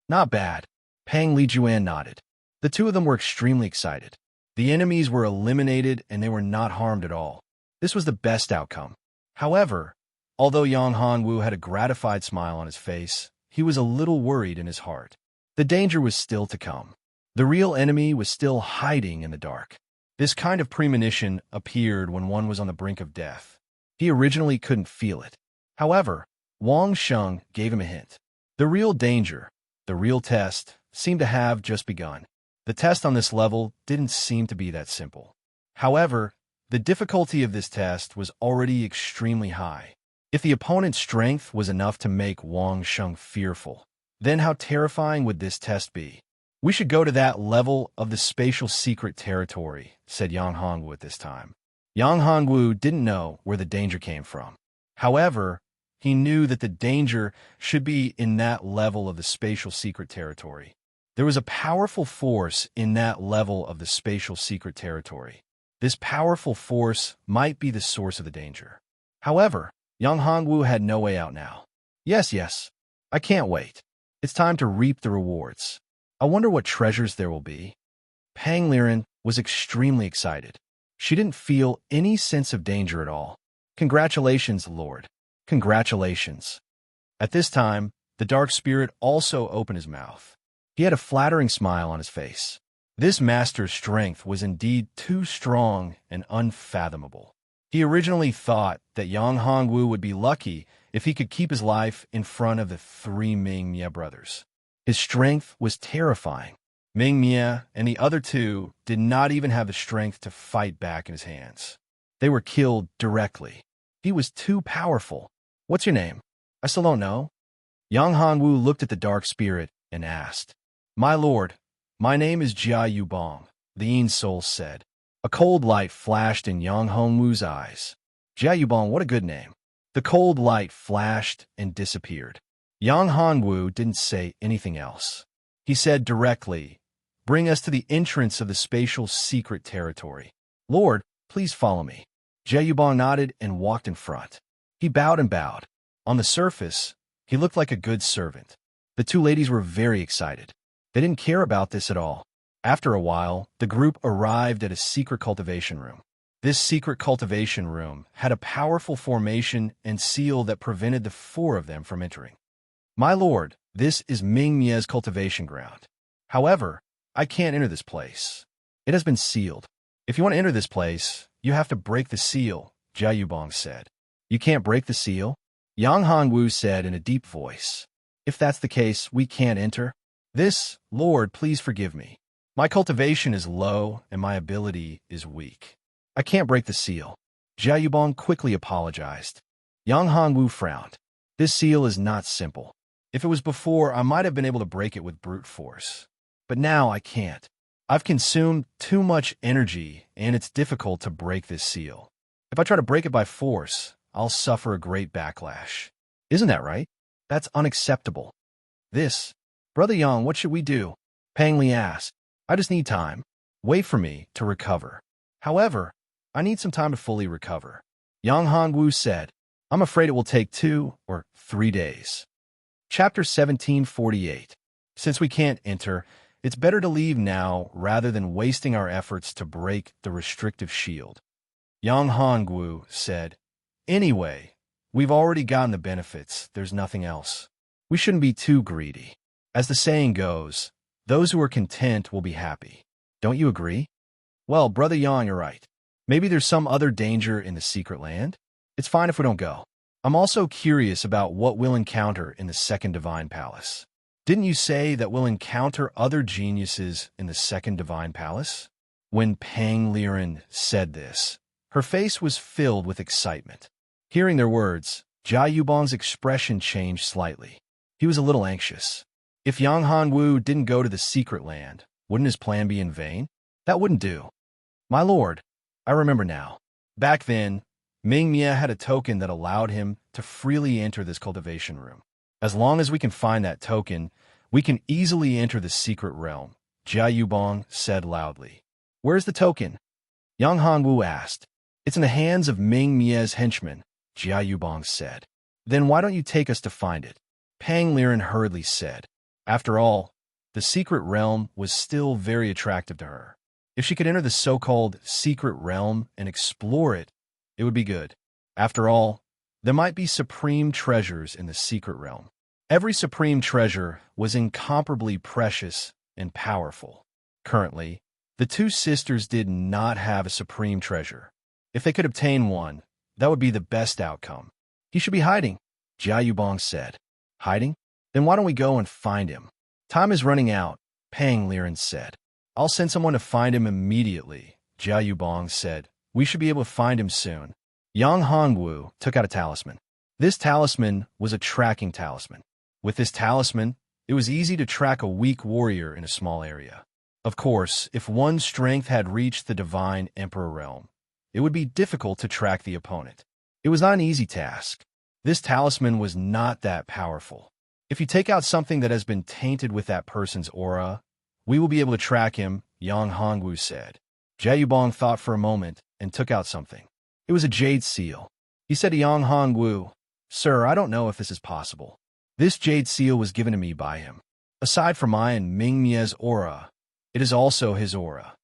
Not bad. Pang Li Juan nodded. The 2 of them were extremely excited. The enemies were eliminated and they were not harmed at all. This was the best outcome. However, although Yang Hongwu had a gratified smile on his face, he was a little worried in his heart. The danger was still to come. The real enemy was still hiding in the dark. This kind of premonition appeared when one was on the brink of death. He originally couldn't feel it. However, Wang Sheng gave him a hint. The real danger, the real test, seemed to have just begun. The test on this level didn't seem to be that simple. However, the difficulty of this test was already extremely high. If the opponent's strength was enough to make Wang Sheng fearful, then how terrifying would this test be? We should go to that level of the spatial secret territory, said Yang Hongwu at this time. Yang Hongwu didn't know where the danger came from. However, he knew that the danger should be in that level of the spatial secret territory. There was a powerful force in that level of the spatial secret territory. This powerful force might be the source of the danger. However, Yang Hongwu had no way out now. Yes, I can't wait. It's time to reap the rewards. I wonder what treasures there will be. Pang Liren was extremely excited. She didn't feel any sense of danger at all. Congratulations, Lord. Congratulations. At this time, the dark spirit also opened his mouth. He had a flattering smile on his face. This master's strength was indeed too strong and unfathomable. He originally thought that Yang Hongwu would be lucky if he could keep his life in front of the three Ming-Mie brothers. His strength was terrifying. Ming-Mie and the other two did not even have the strength to fight back in his hands. They were killed directly. He was too powerful. What's your name? I still don't know. Yang Hongwu looked at the dark spirit and asked. My lord, my name is Jia Yubong, the Yin soul said. A cold light flashed in Yang Hongwu's eyes. Jia Yubong, what a good name. The cold light flashed and disappeared. Yang Hongwu didn't say anything else. He said directly, bring us to the entrance of the spatial secret territory. Lord, please follow me. Jia Yubong nodded and walked in front. He bowed and bowed. On the surface, he looked like a good servant. The two ladies were very excited. They didn't care about this at all. After a while, the group arrived at a secret cultivation room. This secret cultivation room had a powerful formation and seal that prevented the four of them from entering. My lord, this is Ming-Mie's cultivation ground. However, I can't enter this place. It has been sealed. If you want to enter this place, you have to break the seal, Jia Yubong said. You can't break the seal? Yang Hongwu said in a deep voice. If that's the case, we can't enter. This, Lord, please forgive me. My cultivation is low and my ability is weak. I can't break the seal. Jia Yubong quickly apologized. Yang Hongwu frowned. This seal is not simple. If it was before, I might have been able to break it with brute force. But now I can't. I've consumed too much energy, and it's difficult to break this seal. If I try to break it by force, I'll suffer a great backlash. Isn't that right? That's unacceptable. Brother Yang, what should we do? Pang Li asked. I just need time. Wait for me to recover. However, I need some time to fully recover. Yang Hongwu said, I'm afraid it will take 2 or 3 days. Chapter 1748. Since we can't enter, it's better to leave now rather than wasting our efforts to break the restrictive shield. Yang Hongwu said, Anyway, we've already gotten the benefits. There's nothing else. We shouldn't be too greedy. As the saying goes, those who are content will be happy. Don't you agree? Well, Brother Yang, you're right. Maybe there's some other danger in the secret land? It's fine if we don't go. I'm also curious about what we'll encounter in the second divine palace. Didn't you say that we'll encounter other geniuses in the second divine palace? When Pang Liren said this, her face was filled with excitement. Hearing their words, Jia Yubong's expression changed slightly. He was a little anxious. If Yang Hongwu didn't go to the secret land, wouldn't his plan be in vain? That wouldn't do. My lord, I remember now. Back then, Ming-Mie had a token that allowed him to freely enter this cultivation room. As long as we can find that token, we can easily enter the secret realm, Jia Yubong said loudly. Where's the token? Yang Hongwu asked. It's in the hands of Ming-Mie's henchmen, Jia Yubong said. Then why don't you take us to find it? Pang Liren hurriedly said. After all, the secret realm was still very attractive to her. If she could enter the so-called secret realm and explore it, it would be good. After all, there might be supreme treasures in the secret realm. Every supreme treasure was incomparably precious and powerful. Currently, the two sisters did not have a supreme treasure. If they could obtain one, that would be the best outcome. He should be hiding, Jia Yubong said. Hiding? Then why don't we go and find him? Time is running out, Pang Liren said. I'll send someone to find him immediately, Jia Yubong said. We should be able to find him soon. Yang Hongwu took out a talisman. This talisman was a tracking talisman. With this talisman, it was easy to track a weak warrior in a small area. Of course, if one's strength had reached the divine emperor realm, it would be difficult to track the opponent. It was not an easy task. This talisman was not that powerful. If you take out something that has been tainted with that person's aura, we will be able to track him, Yang Hongwu said. Jia Yubong thought for a moment and took out something. It was a jade seal. He said to Yang Hongwu, Sir, I don't know if this is possible. This jade seal was given to me by him. Aside from mine and Ming-Mie's aura, it is also his aura.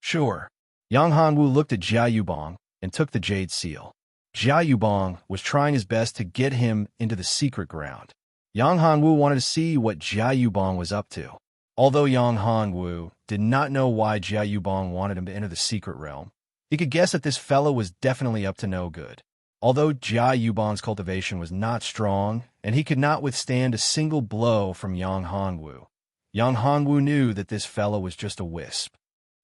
Sure. Yang Hongwu looked at Jia Yubong and took the jade seal. Jia Yubong was trying his best to get him into the secret ground. Yang Hongwu wanted to see what Jia Yubong was up to. Although Yang Hongwu did not know why Jia Yubong wanted him to enter the secret realm, he could guess that this fellow was definitely up to no good. Although Jia Yubong's cultivation was not strong, and he could not withstand a single blow from Yang Hongwu knew that this fellow was just a wisp.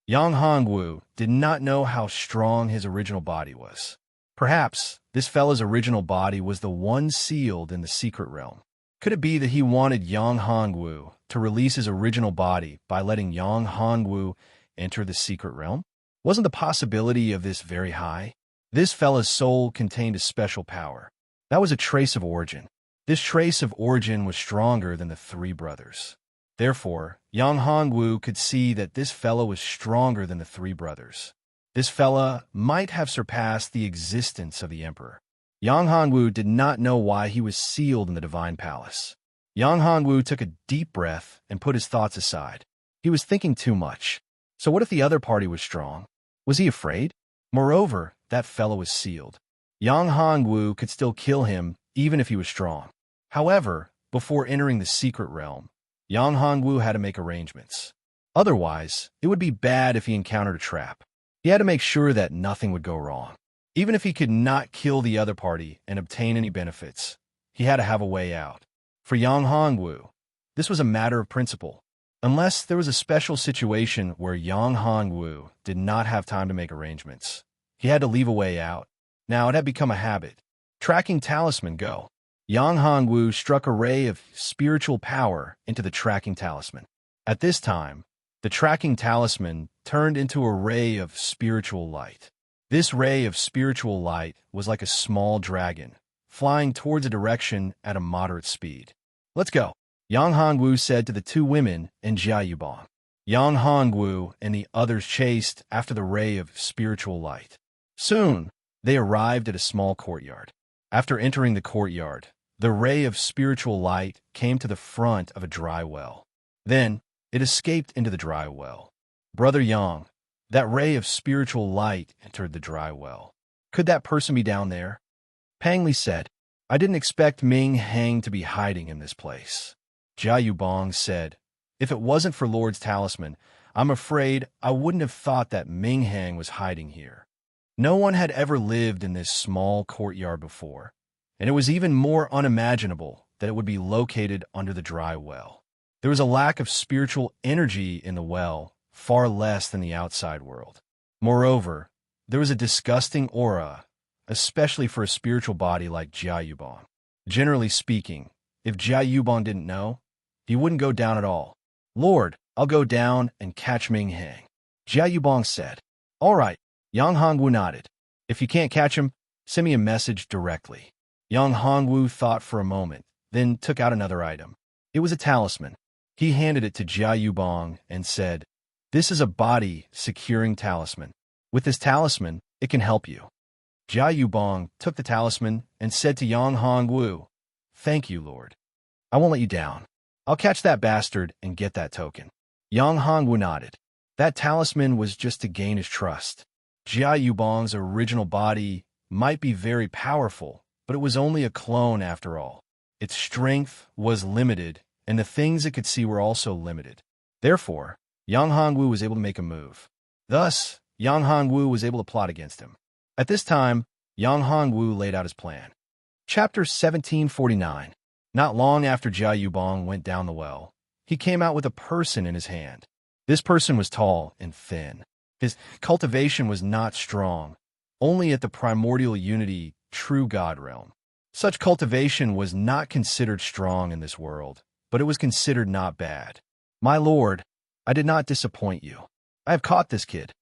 Yang Hongwu did not know how strong his original body was. Perhaps this fellow's original body was the one sealed in the secret realm. Could it be that he wanted Yang Hongwu to release his original body by letting Yang Hongwu enter the secret realm? Wasn't the possibility of this very high? This fella's soul contained a special power. That was a trace of origin. This trace of origin was stronger than the three brothers. Therefore, Yang Hongwu could see that this fellow was stronger than the three brothers. This fella might have surpassed the existence of the emperor. Yang Hongwu did not know why he was sealed in the divine palace. Yang Hongwu took a deep breath and put his thoughts aside. He was thinking too much. So what if the other party was strong? Was he afraid? Moreover, that fellow was sealed. Yang Hongwu could still kill him even if he was strong. However, before entering the secret realm, Yang Hongwu had to make arrangements. Otherwise, it would be bad if he encountered a trap. He had to make sure that nothing would go wrong. Even if he could not kill the other party and obtain any benefits, he had to have a way out. For Yang Hongwu, this was a matter of principle. Unless there was a special situation where Yang Hongwu did not have time to make arrangements, he had to leave a way out. Now it had become a habit. Tracking talisman, go. Yang Hongwu struck a ray of spiritual power into the tracking talisman. At this time, the tracking talisman turned into a ray of spiritual light. This ray of spiritual light was like a small dragon, flying towards a direction at a moderate speed. Let's go, Yang Hongwu said to the two women and Jia Yubong. Yang Hongwu and the others chased after the ray of spiritual light. Soon, they arrived at a small courtyard. After entering the courtyard, the ray of spiritual light came to the front of a dry well. Then, it escaped into the dry well. Brother Yang, that ray of spiritual light entered the dry well. Could that person be down there? Pang Li said, I didn't expect Ming Hang to be hiding in this place. Jia Yubong said, if it wasn't for Lord's talisman, I'm afraid I wouldn't have thought that Ming Hang was hiding here. No one had ever lived in this small courtyard before, and it was even more unimaginable that it would be located under the dry well. There was a lack of spiritual energy in the well, far less than the outside world. Moreover, there was a disgusting aura, especially for a spiritual body like Jia Yubong. Generally speaking, if Jia Yubong didn't know, he wouldn't go down at all. Lord, I'll go down and catch Ming Hang. Jia Yubong said. All right, Yang Hongwu nodded. If you can't catch him, send me a message directly. Yang Hongwu thought for a moment, then took out another item. It was a talisman. He handed it to Jia Yubong and said, this is a body-securing talisman. With this talisman, it can help you. Jia Yubong took the talisman and said to Yang Hongwu, thank you, Lord. I won't let you down. I'll catch that bastard and get that token. Yang Hongwu nodded. That talisman was just to gain his trust. Jia Yubong's original body might be very powerful, but it was only a clone after all. Its strength was limited, and the things it could see were also limited. Therefore, Yang Hongwu was able to make a move. Thus, Yang Hongwu was able to plot against him. At this time, Yang Hongwu laid out his plan. Chapter 1749. Not long after Jia Yubong went down the well, he came out with a person in his hand. This person was tall and thin. His cultivation was not strong, only at the primordial unity, true God realm. Such cultivation was not considered strong in this world, but it was considered not bad. My lord, I did not disappoint you. I have caught this kid.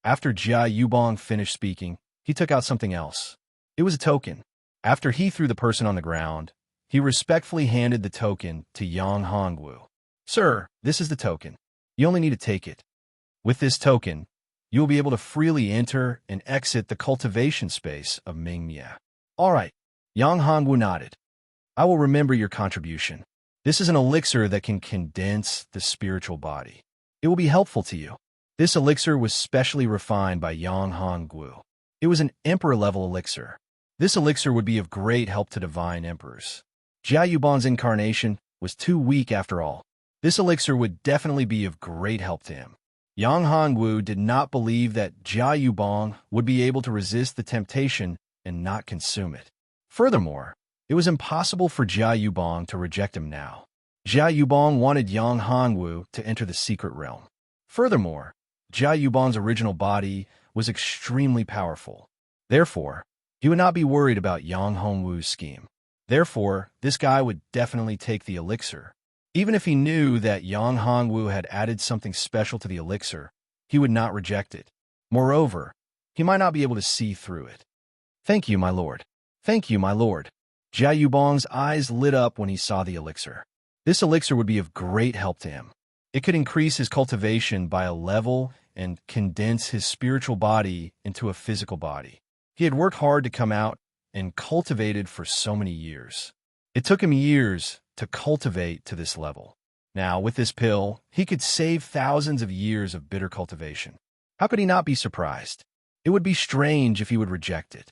After Jia Yubong finished speaking, he took out something else. It was a token. After he threw the person on the ground, he respectfully handed the token to Yang Hongwu. Sir, this is the token. You only need to take it. With this token, you will be able to freely enter and exit the cultivation space of Mingmia. All right, Yang Hongwu nodded. I will remember your contribution. This is an elixir that can condense the spiritual body. It will be helpful to you. This elixir was specially refined by Yang Hongwu. It was an emperor-level elixir. This elixir would be of great help to divine emperors. Jia Yubong's incarnation was too weak after all. This elixir would definitely be of great help to him. Yang Hongwu did not believe that Jia Yubong would be able to resist the temptation and not consume it. Furthermore, it was impossible for Jia Yubong to reject him now. Jia Yubong wanted Yang Hongwu to enter the secret realm. Furthermore, Jia Yubong's original body was extremely powerful. Therefore, he would not be worried about Yang Hongwu's scheme. Therefore, this guy would definitely take the elixir. Even if he knew that Yang Hongwu had added something special to the elixir, he would not reject it. Moreover, he might not be able to see through it. Thank you, my lord. Thank you, my lord. Jia Yubong's eyes lit up when he saw the elixir. This elixir would be of great help to him. It could increase his cultivation by a level and condense his spiritual body into a physical body. He had worked hard to come out and cultivated for so many years. It took him years to cultivate to this level. Now, with this pill, he could save thousands of years of bitter cultivation. How could he not be surprised? It would be strange if he would reject it.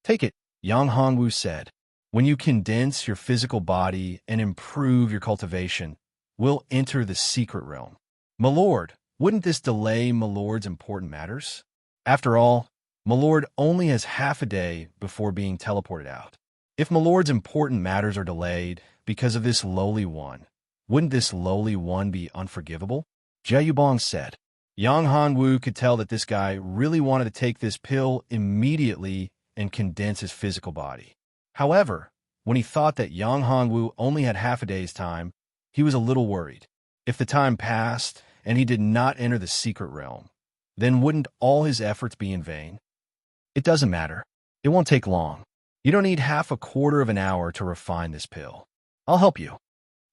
Take it, Yang Hongwu said. When you condense your physical body and improve your cultivation, we'll enter the secret realm. My lord, wouldn't this delay my lord's important matters? After all, my lord only has half a day before being teleported out. If my lord's important matters are delayed because of this lowly one, wouldn't this lowly one be unforgivable? Jia Yubong said. Yang Hongwu could tell that this guy really wanted to take this pill immediately and condense his physical body. However, when he thought that Yang Hongwu only had half a day's time, he was a little worried. If the time passed and he did not enter the secret realm, then wouldn't all his efforts be in vain? It doesn't matter. It won't take long. You don't need half a quarter of an hour to refine this pill. I'll help you.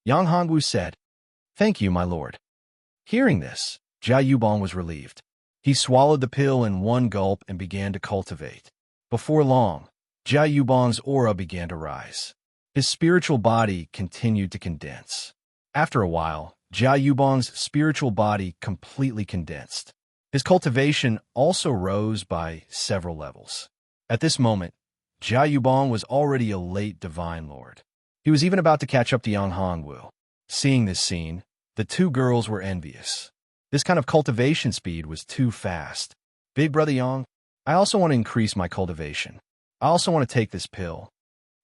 Yang Hongwu said. Thank you, my lord. Hearing this, Jia Yubong was relieved. He swallowed the pill in one gulp and began to cultivate. Before long, Jia Yubong's aura began to rise. His spiritual body continued to condense. After a while, Jia Yubong's spiritual body completely condensed. His cultivation also rose by several levels. At this moment, Jia Yubong was already a late divine lord. He was even about to catch up to Yang Hongwu. Seeing this scene, the two girls were envious. This kind of cultivation speed was too fast. Big brother Yang, I also want to increase my cultivation. I also want to take this pill.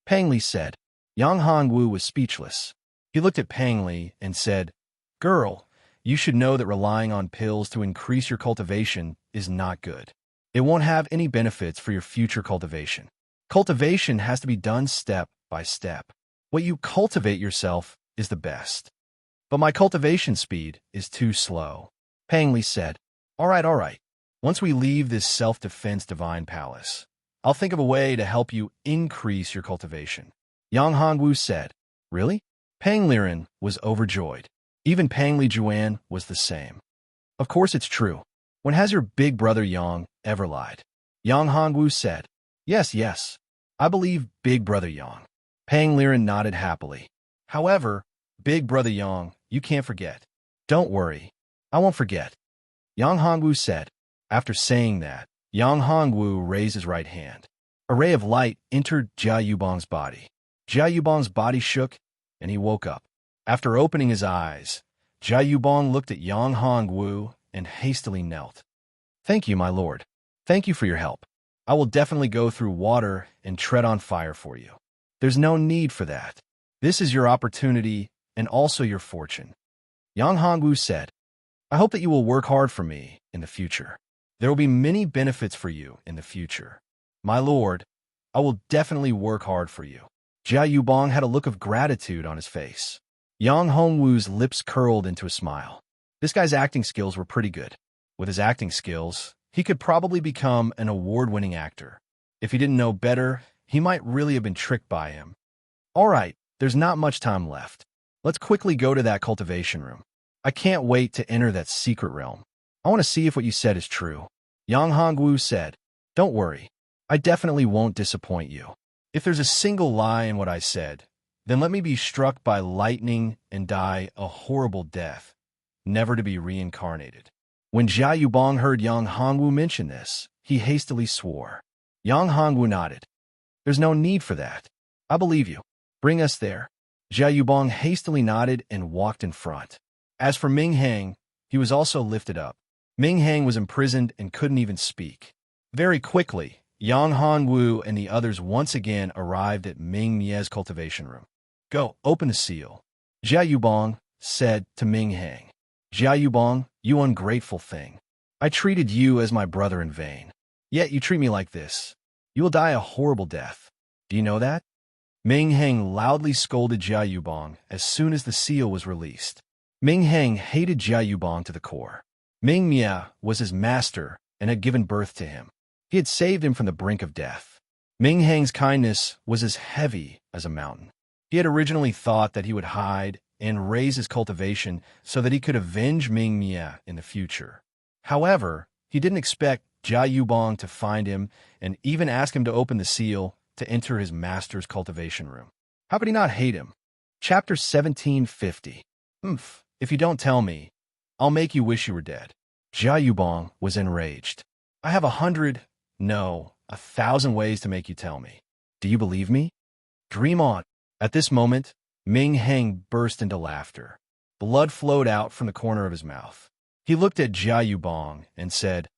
Pang Li said. Yang Hongwu was speechless. He looked at Pang Li and said, Girl, you should know that relying on pills to increase your cultivation is not good. It won't have any benefits for your future cultivation. Cultivation has to be done step by step. What you cultivate yourself is the best. But my cultivation speed is too slow. Pang Li said, All right. Once we leave this self-defense divine palace, I'll think of a way to help you increase your cultivation. Yang Hongwu said, Really? Pang Liren was overjoyed. Even Pang Li Juan was the same. Of course it's true. When has your big brother Yang ever lied? Yang Hongwu said, Yes. I believe big brother Yang. Pang Liren nodded happily. However, big brother Yang, you can't forget. Don't worry. I won't forget. Yang Hongwu said. After saying that, Yang Hongwu raised his right hand. A ray of light entered Jia Yubong's body. Jia Yubong's body shook, and he woke up. After opening his eyes, Jia Yubong looked at Yang Hongwu and hastily knelt. Thank you, my lord. Thank you for your help. I will definitely go through water and tread on fire for you. There's no need for that. This is your opportunity and also your fortune. Yang Hongwu said, I hope that you will work hard for me in the future. There will be many benefits for you in the future. My lord, I will definitely work hard for you. Jia Yubong had a look of gratitude on his face. Yang Hongwu's lips curled into a smile. This guy's acting skills were pretty good. With his acting skills, he could probably become an award-winning actor. If he didn't know better, he might really have been tricked by him. All right, there's not much time left. Let's quickly go to that cultivation room. I can't wait to enter that secret realm. I want to see if what you said is true. Yang Hongwu said, Don't worry. I definitely won't disappoint you. If there's a single lie in what I said, then let me be struck by lightning and die a horrible death, never to be reincarnated. When Jia Yubong heard Yang Hongwu mention this, he hastily swore. Yang Hongwu nodded. There's no need for that. I believe you. Bring us there. Jia Yubong hastily nodded and walked in front. As for Ming Hang, he was also lifted up. Ming Hang was imprisoned and couldn't even speak. Very quickly, Yang Hongwu and the others once again arrived at Ming Mie's cultivation room. Go, open the seal. Jia Yubong said to Ming Hang. Jia Yubong, you ungrateful thing. I treated you as my brother in vain. Yet you treat me like this. You will die a horrible death. Do you know that? Ming Hang loudly scolded Jia Yubong as soon as the seal was released. Ming Hang hated Jia Yubong to the core. Ming Mie was his master and had given birth to him. He had saved him from the brink of death. Ming Hang's kindness was as heavy as a mountain. He had originally thought that he would hide and raise his cultivation so that he could avenge Ming Mie in the future. However, he didn't expect Jia Yubong to find him and even ask him to open the seal to enter his master's cultivation room. How could he not hate him? Chapter 1750. If you don't tell me, I'll make you wish you were dead. Jia Yubong was enraged. I have 100, no, 1,000 ways to make you tell me. Do you believe me? Dream on. At this moment, Ming Hang burst into laughter. Blood flowed out from the corner of his mouth. He looked at Jia Yubong and said,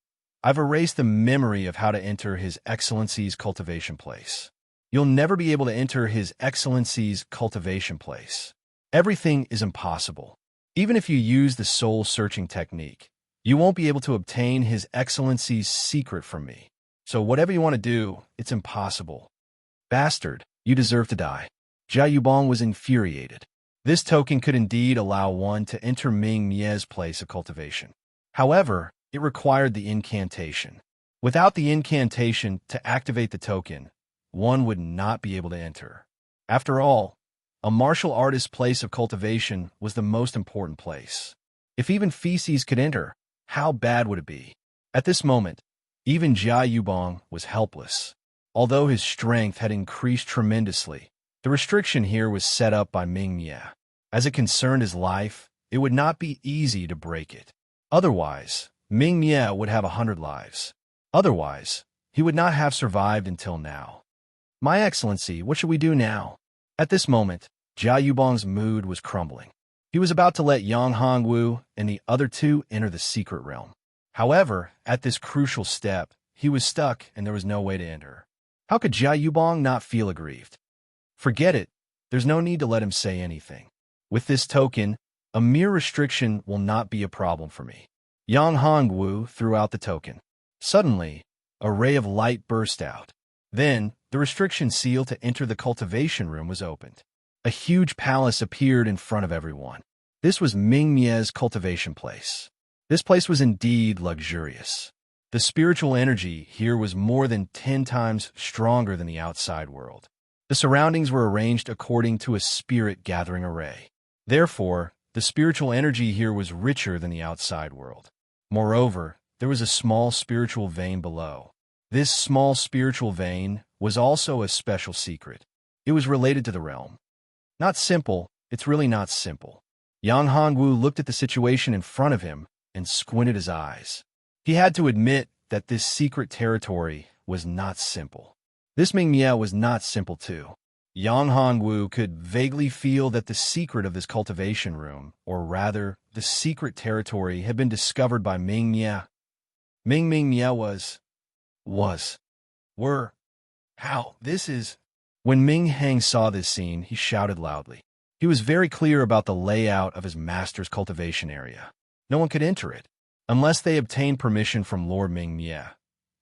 I've erased the memory of how to enter His Excellency's cultivation place. You'll never be able to enter His Excellency's cultivation place. Everything is impossible. Even if you use the soul-searching technique, you won't be able to obtain His Excellency's secret from me. So whatever you want to do, it's impossible. Bastard, you deserve to die. Jia Yubong was infuriated. This token could indeed allow one to enter Ming Mie's place of cultivation. However, it required the incantation. Without the incantation to activate the token, one would not be able to enter. After all, a martial artist's place of cultivation was the most important place. If even feces could enter, how bad would it be? At this moment, even Jia Yubong was helpless. Although his strength had increased tremendously, the restriction here was set up by Ming Mie. As it concerned his life, it would not be easy to break it. Otherwise, Ming Mie would have 100 lives. Otherwise, he would not have survived until now. My Excellency, what should we do now? At this moment, Jia Yubong's mood was crumbling. He was about to let Yang Hongwu and the other two enter the secret realm. However, at this crucial step, he was stuck and there was no way to enter. How could Jia Yubong not feel aggrieved? Forget it. There's no need to let him say anything. With this token, a mere restriction will not be a problem for me. Yang Hongwu threw out the token. Suddenly, a ray of light burst out. Then, the restriction seal to enter the cultivation room was opened. A huge palace appeared in front of everyone. This was Ming Mie's cultivation place. This place was indeed luxurious. The spiritual energy here was more than 10 times stronger than the outside world. The surroundings were arranged according to a spirit-gathering array. Therefore, the spiritual energy here was richer than the outside world. Moreover, there was a small spiritual vein below. This small spiritual vein was also a special secret. It was related to the realm. Not simple, it's really not simple. Yang Hongwu looked at the situation in front of him and squinted his eyes. He had to admit that this secret territory was not simple. This Ming Mie was not simple too. Yang Hongwu could vaguely feel that the secret of this cultivation room, or rather, the secret territory, had been discovered by Ming Mie. Ming Mie how? This is... When Ming Hang saw this scene, he shouted loudly. He was very clear about the layout of his master's cultivation area. No one could enter it, unless they obtained permission from Lord Ming Mie.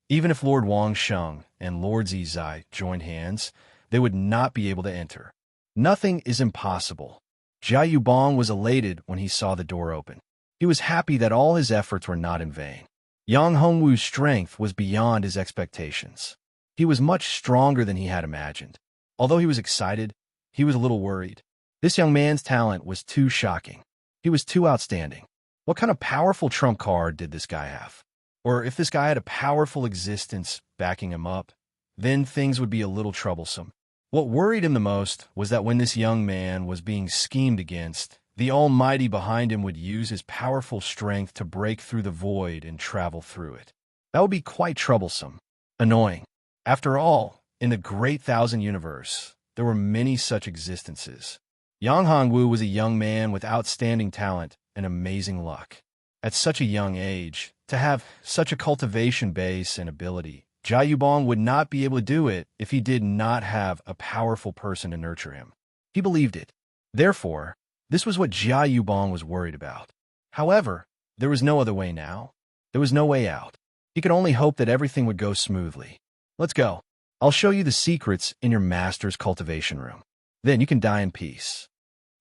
Even if Lord Wang Sheng and Lord Zizai joined hands, they would not be able to enter. Nothing is impossible. Jia Yubong was elated when he saw the door open. He was happy that all his efforts were not in vain. Yang Hongwu's strength was beyond his expectations. He was much stronger than he had imagined. Although he was excited, he was a little worried. This young man's talent was too shocking. He was too outstanding. What kind of powerful trump card did this guy have? Or if this guy had a powerful existence backing him up, then things would be a little troublesome. What worried him the most was that when this young man was being schemed against, the Almighty behind him would use his powerful strength to break through the void and travel through it. That would be quite troublesome. Annoying. After all, In the Great Thousand Universe, there were many such existences. Yang Hongwu was a young man with outstanding talent and amazing luck. At such a young age, to have such a cultivation base and ability, Jia Yubong would not be able to do it if he did not have a powerful person to nurture him. He believed it. Therefore, this was what Jia Yubong was worried about. However, there was no other way now. There was no way out. He could only hope that everything would go smoothly. Let's go. I'll show you the secrets in your master's cultivation room. Then you can die in peace.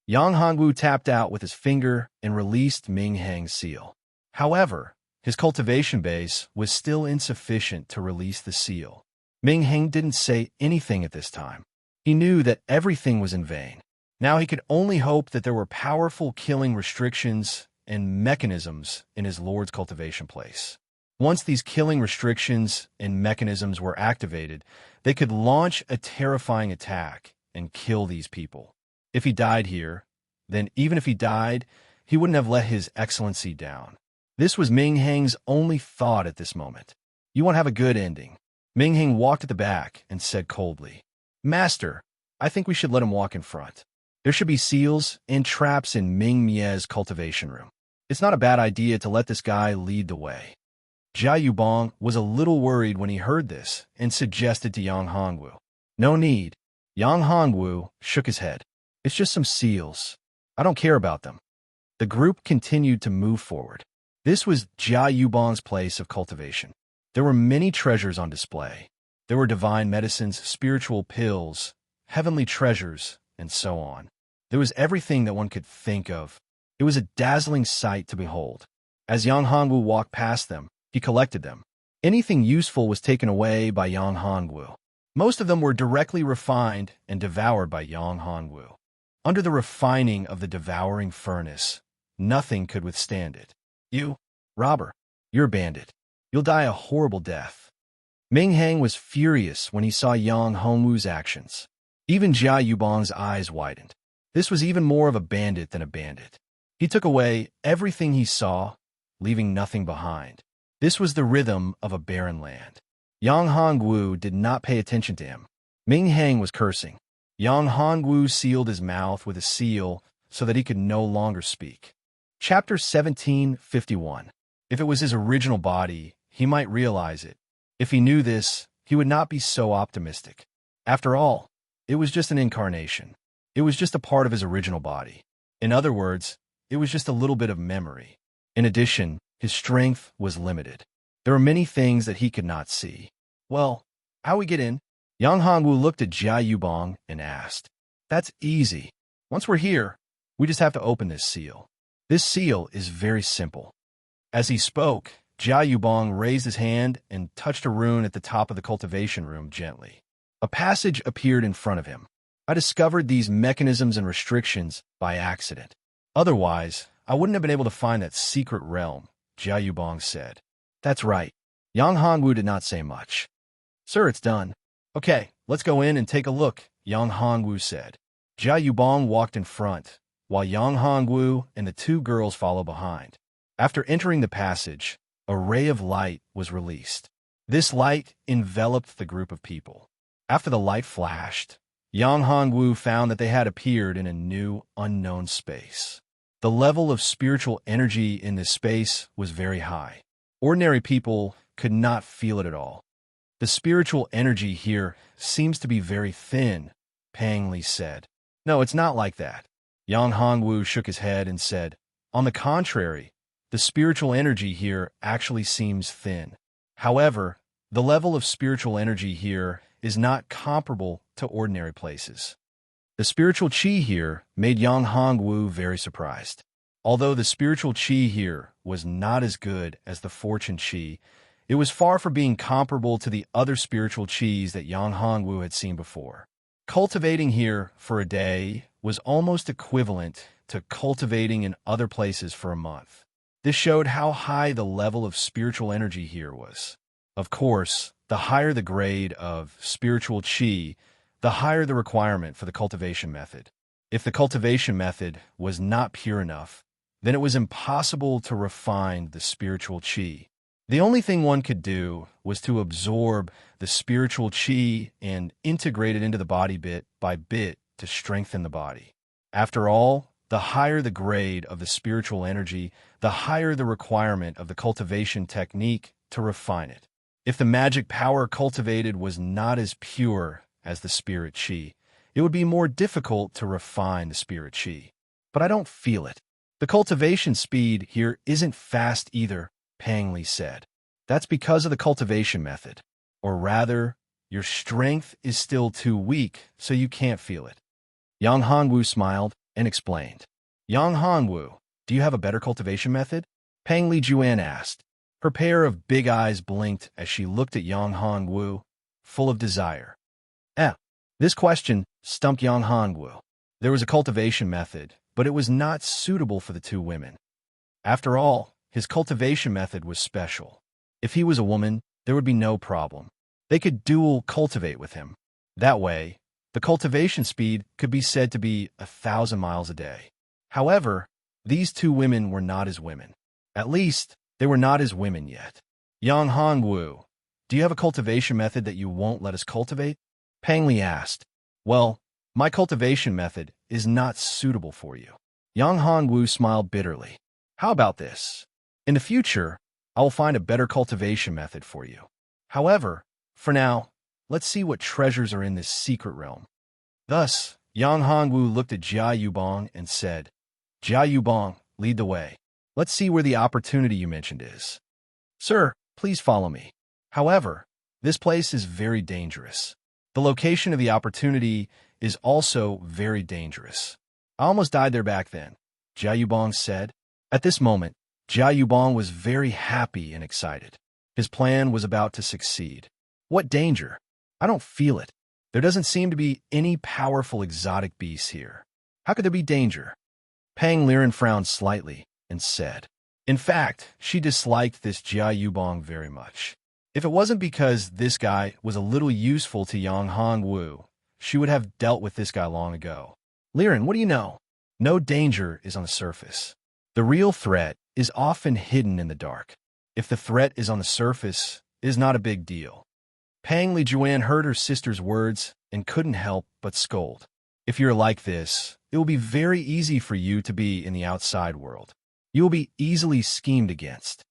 Yang Hongwu tapped out with his finger and released Ming Heng's seal. However, his cultivation base was still insufficient to release the seal. Ming Heng didn't say anything at this time. He knew that everything was in vain. Now he could only hope that there were powerful killing restrictions and mechanisms in his lord's cultivation place. Once these killing restrictions and mechanisms were activated, they could launch a terrifying attack and kill these people. If he died here, then even if he died, he wouldn't have let his excellency down. This was Ming Heng's only thought at this moment. You won't have a good ending. Ming Heng walked at the back and said coldly, Master, I think we should let him walk in front. There should be seals and traps in Ming Mie's cultivation room. It's not a bad idea to let this guy lead the way. Jia Yubong was a little worried when he heard this and suggested to Yang Hongwu. No need. Yang Hongwu shook his head. It's just some seals. I don't care about them. The group continued to move forward. This was Jia Yubong's place of cultivation. There were many treasures on display. There were divine medicines, spiritual pills, heavenly treasures, and so on. There was everything that one could think of. It was a dazzling sight to behold. As Yang Hongwu walked past them, he collected them. Anything useful was taken away by Yang Hongwu. Most of them were directly refined and devoured by Yang Hongwu. Under the refining of the devouring furnace, nothing could withstand it. You, robber, you're a bandit. You'll die a horrible death. Ming Heng was furious when he saw Yang Hongwu's actions. Even Jia Yubong's eyes widened. This was even more of a bandit than a bandit. He took away everything he saw, leaving nothing behind. This was the rhythm of a barren land. Yang Hongwu did not pay attention to him. Ming Heng was cursing. Yang Hongwu sealed his mouth with a seal so that he could no longer speak. Chapter 1751. If it was his original body, he might realize it. If he knew this, he would not be so optimistic. After all, it was just an incarnation. It was just a part of his original body. In other words, it was just a little bit of memory. In addition, his strength was limited. There were many things that he could not see. Well, how we get in? Yang Hongwu looked at Jia Yubong and asked. That's easy. Once we're here, we just have to open this seal. This seal is very simple. As he spoke, Jia Yubong raised his hand and touched a rune at the top of the cultivation room gently. A passage appeared in front of him. I discovered these mechanisms and restrictions by accident. Otherwise, I wouldn't have been able to find that secret realm, Jia Yubong said. That's right. Yang Hongwu did not say much. Sir, it's done. Okay, let's go in and take a look, Yang Hongwu said. Jia Yubong walked in front, while Yang Hongwu and the two girls followed behind. After entering the passage, a ray of light was released. This light enveloped the group of people. After the light flashed, Yang Hongwu found that they had appeared in a new, unknown space. The level of spiritual energy in this space was very high. Ordinary people could not feel it at all. The spiritual energy here seems to be very thin, Pang Li said. No, it's not like that. Yang Hongwu shook his head and said, on the contrary, the spiritual energy here actually seems thin. However, the level of spiritual energy here is not comparable to ordinary places. The spiritual qi here made Yang Hongwu very surprised. Although the spiritual qi here was not as good as the fortune qi, it was far from being comparable to the other spiritual qis that Yang Hongwu had seen before. Cultivating here for a day was almost equivalent to cultivating in other places for a month. This showed how high the level of spiritual energy here was. Of course, the higher the grade of spiritual qi, the higher the requirement for the cultivation method. If the cultivation method was not pure enough, then it was impossible to refine the spiritual qi. The only thing one could do was to absorb the spiritual chi and integrate it into the body bit by bit to strengthen the body. After all, the higher the grade of the spiritual energy, the higher the requirement of the cultivation technique to refine it. If the magic power cultivated was not as pure as the spirit chi, it would be more difficult to refine the spirit chi. But I don't feel it. The cultivation speed here isn't fast either, Pang Li said. That's because of the cultivation method. Or rather, your strength is still too weak, so you can't feel it. Yang Hongwu smiled and explained. Yang Hongwu, do you have a better cultivation method? Pang Li Juan asked. Her pair of big eyes blinked as she looked at Yang Hongwu, full of desire. This question stumped Yang Hongwu. There was a cultivation method, but it was not suitable for the two women. After all, his cultivation method was special. If he was a woman, there would be no problem. They could dual cultivate with him. That way, the cultivation speed could be said to be 1,000 miles a day. However, these two women were not as women. At least, they were not as women yet. Yang Hongwu, do you have a cultivation method that you won't let us cultivate? Pang Li asked. Well, my cultivation method is not suitable for you. Yang Hongwu smiled bitterly. How about this? In the future, I will find a better cultivation method for you. However, for now, let's see what treasures are in this secret realm. Thus, Yang Hongwu looked at Jia Yubong and said, Jia Yubong, lead the way. Let's see where the opportunity you mentioned is. Sir, please follow me. However, this place is very dangerous. The location of the opportunity is also very dangerous. I almost died there back then, Jia Yubong said. At this moment, Jia Yubong was very happy and excited. His plan was about to succeed. What danger? I don't feel it. There doesn't seem to be any powerful exotic beasts here. How could there be danger? Pang Liren frowned slightly and said, in fact, she disliked this Jia Yubong very much. If it wasn't because this guy was a little useful to Yang Hongwu, she would have dealt with this guy long ago. Liren, what do you know? No danger is on the surface. The real threat is often hidden in the dark. If the threat is on the surface, it is not a big deal. Pang Li Juan heard her sister's words and couldn't help but scold. If you're like this, it will be very easy for you to be in the outside world. You will be easily schemed against.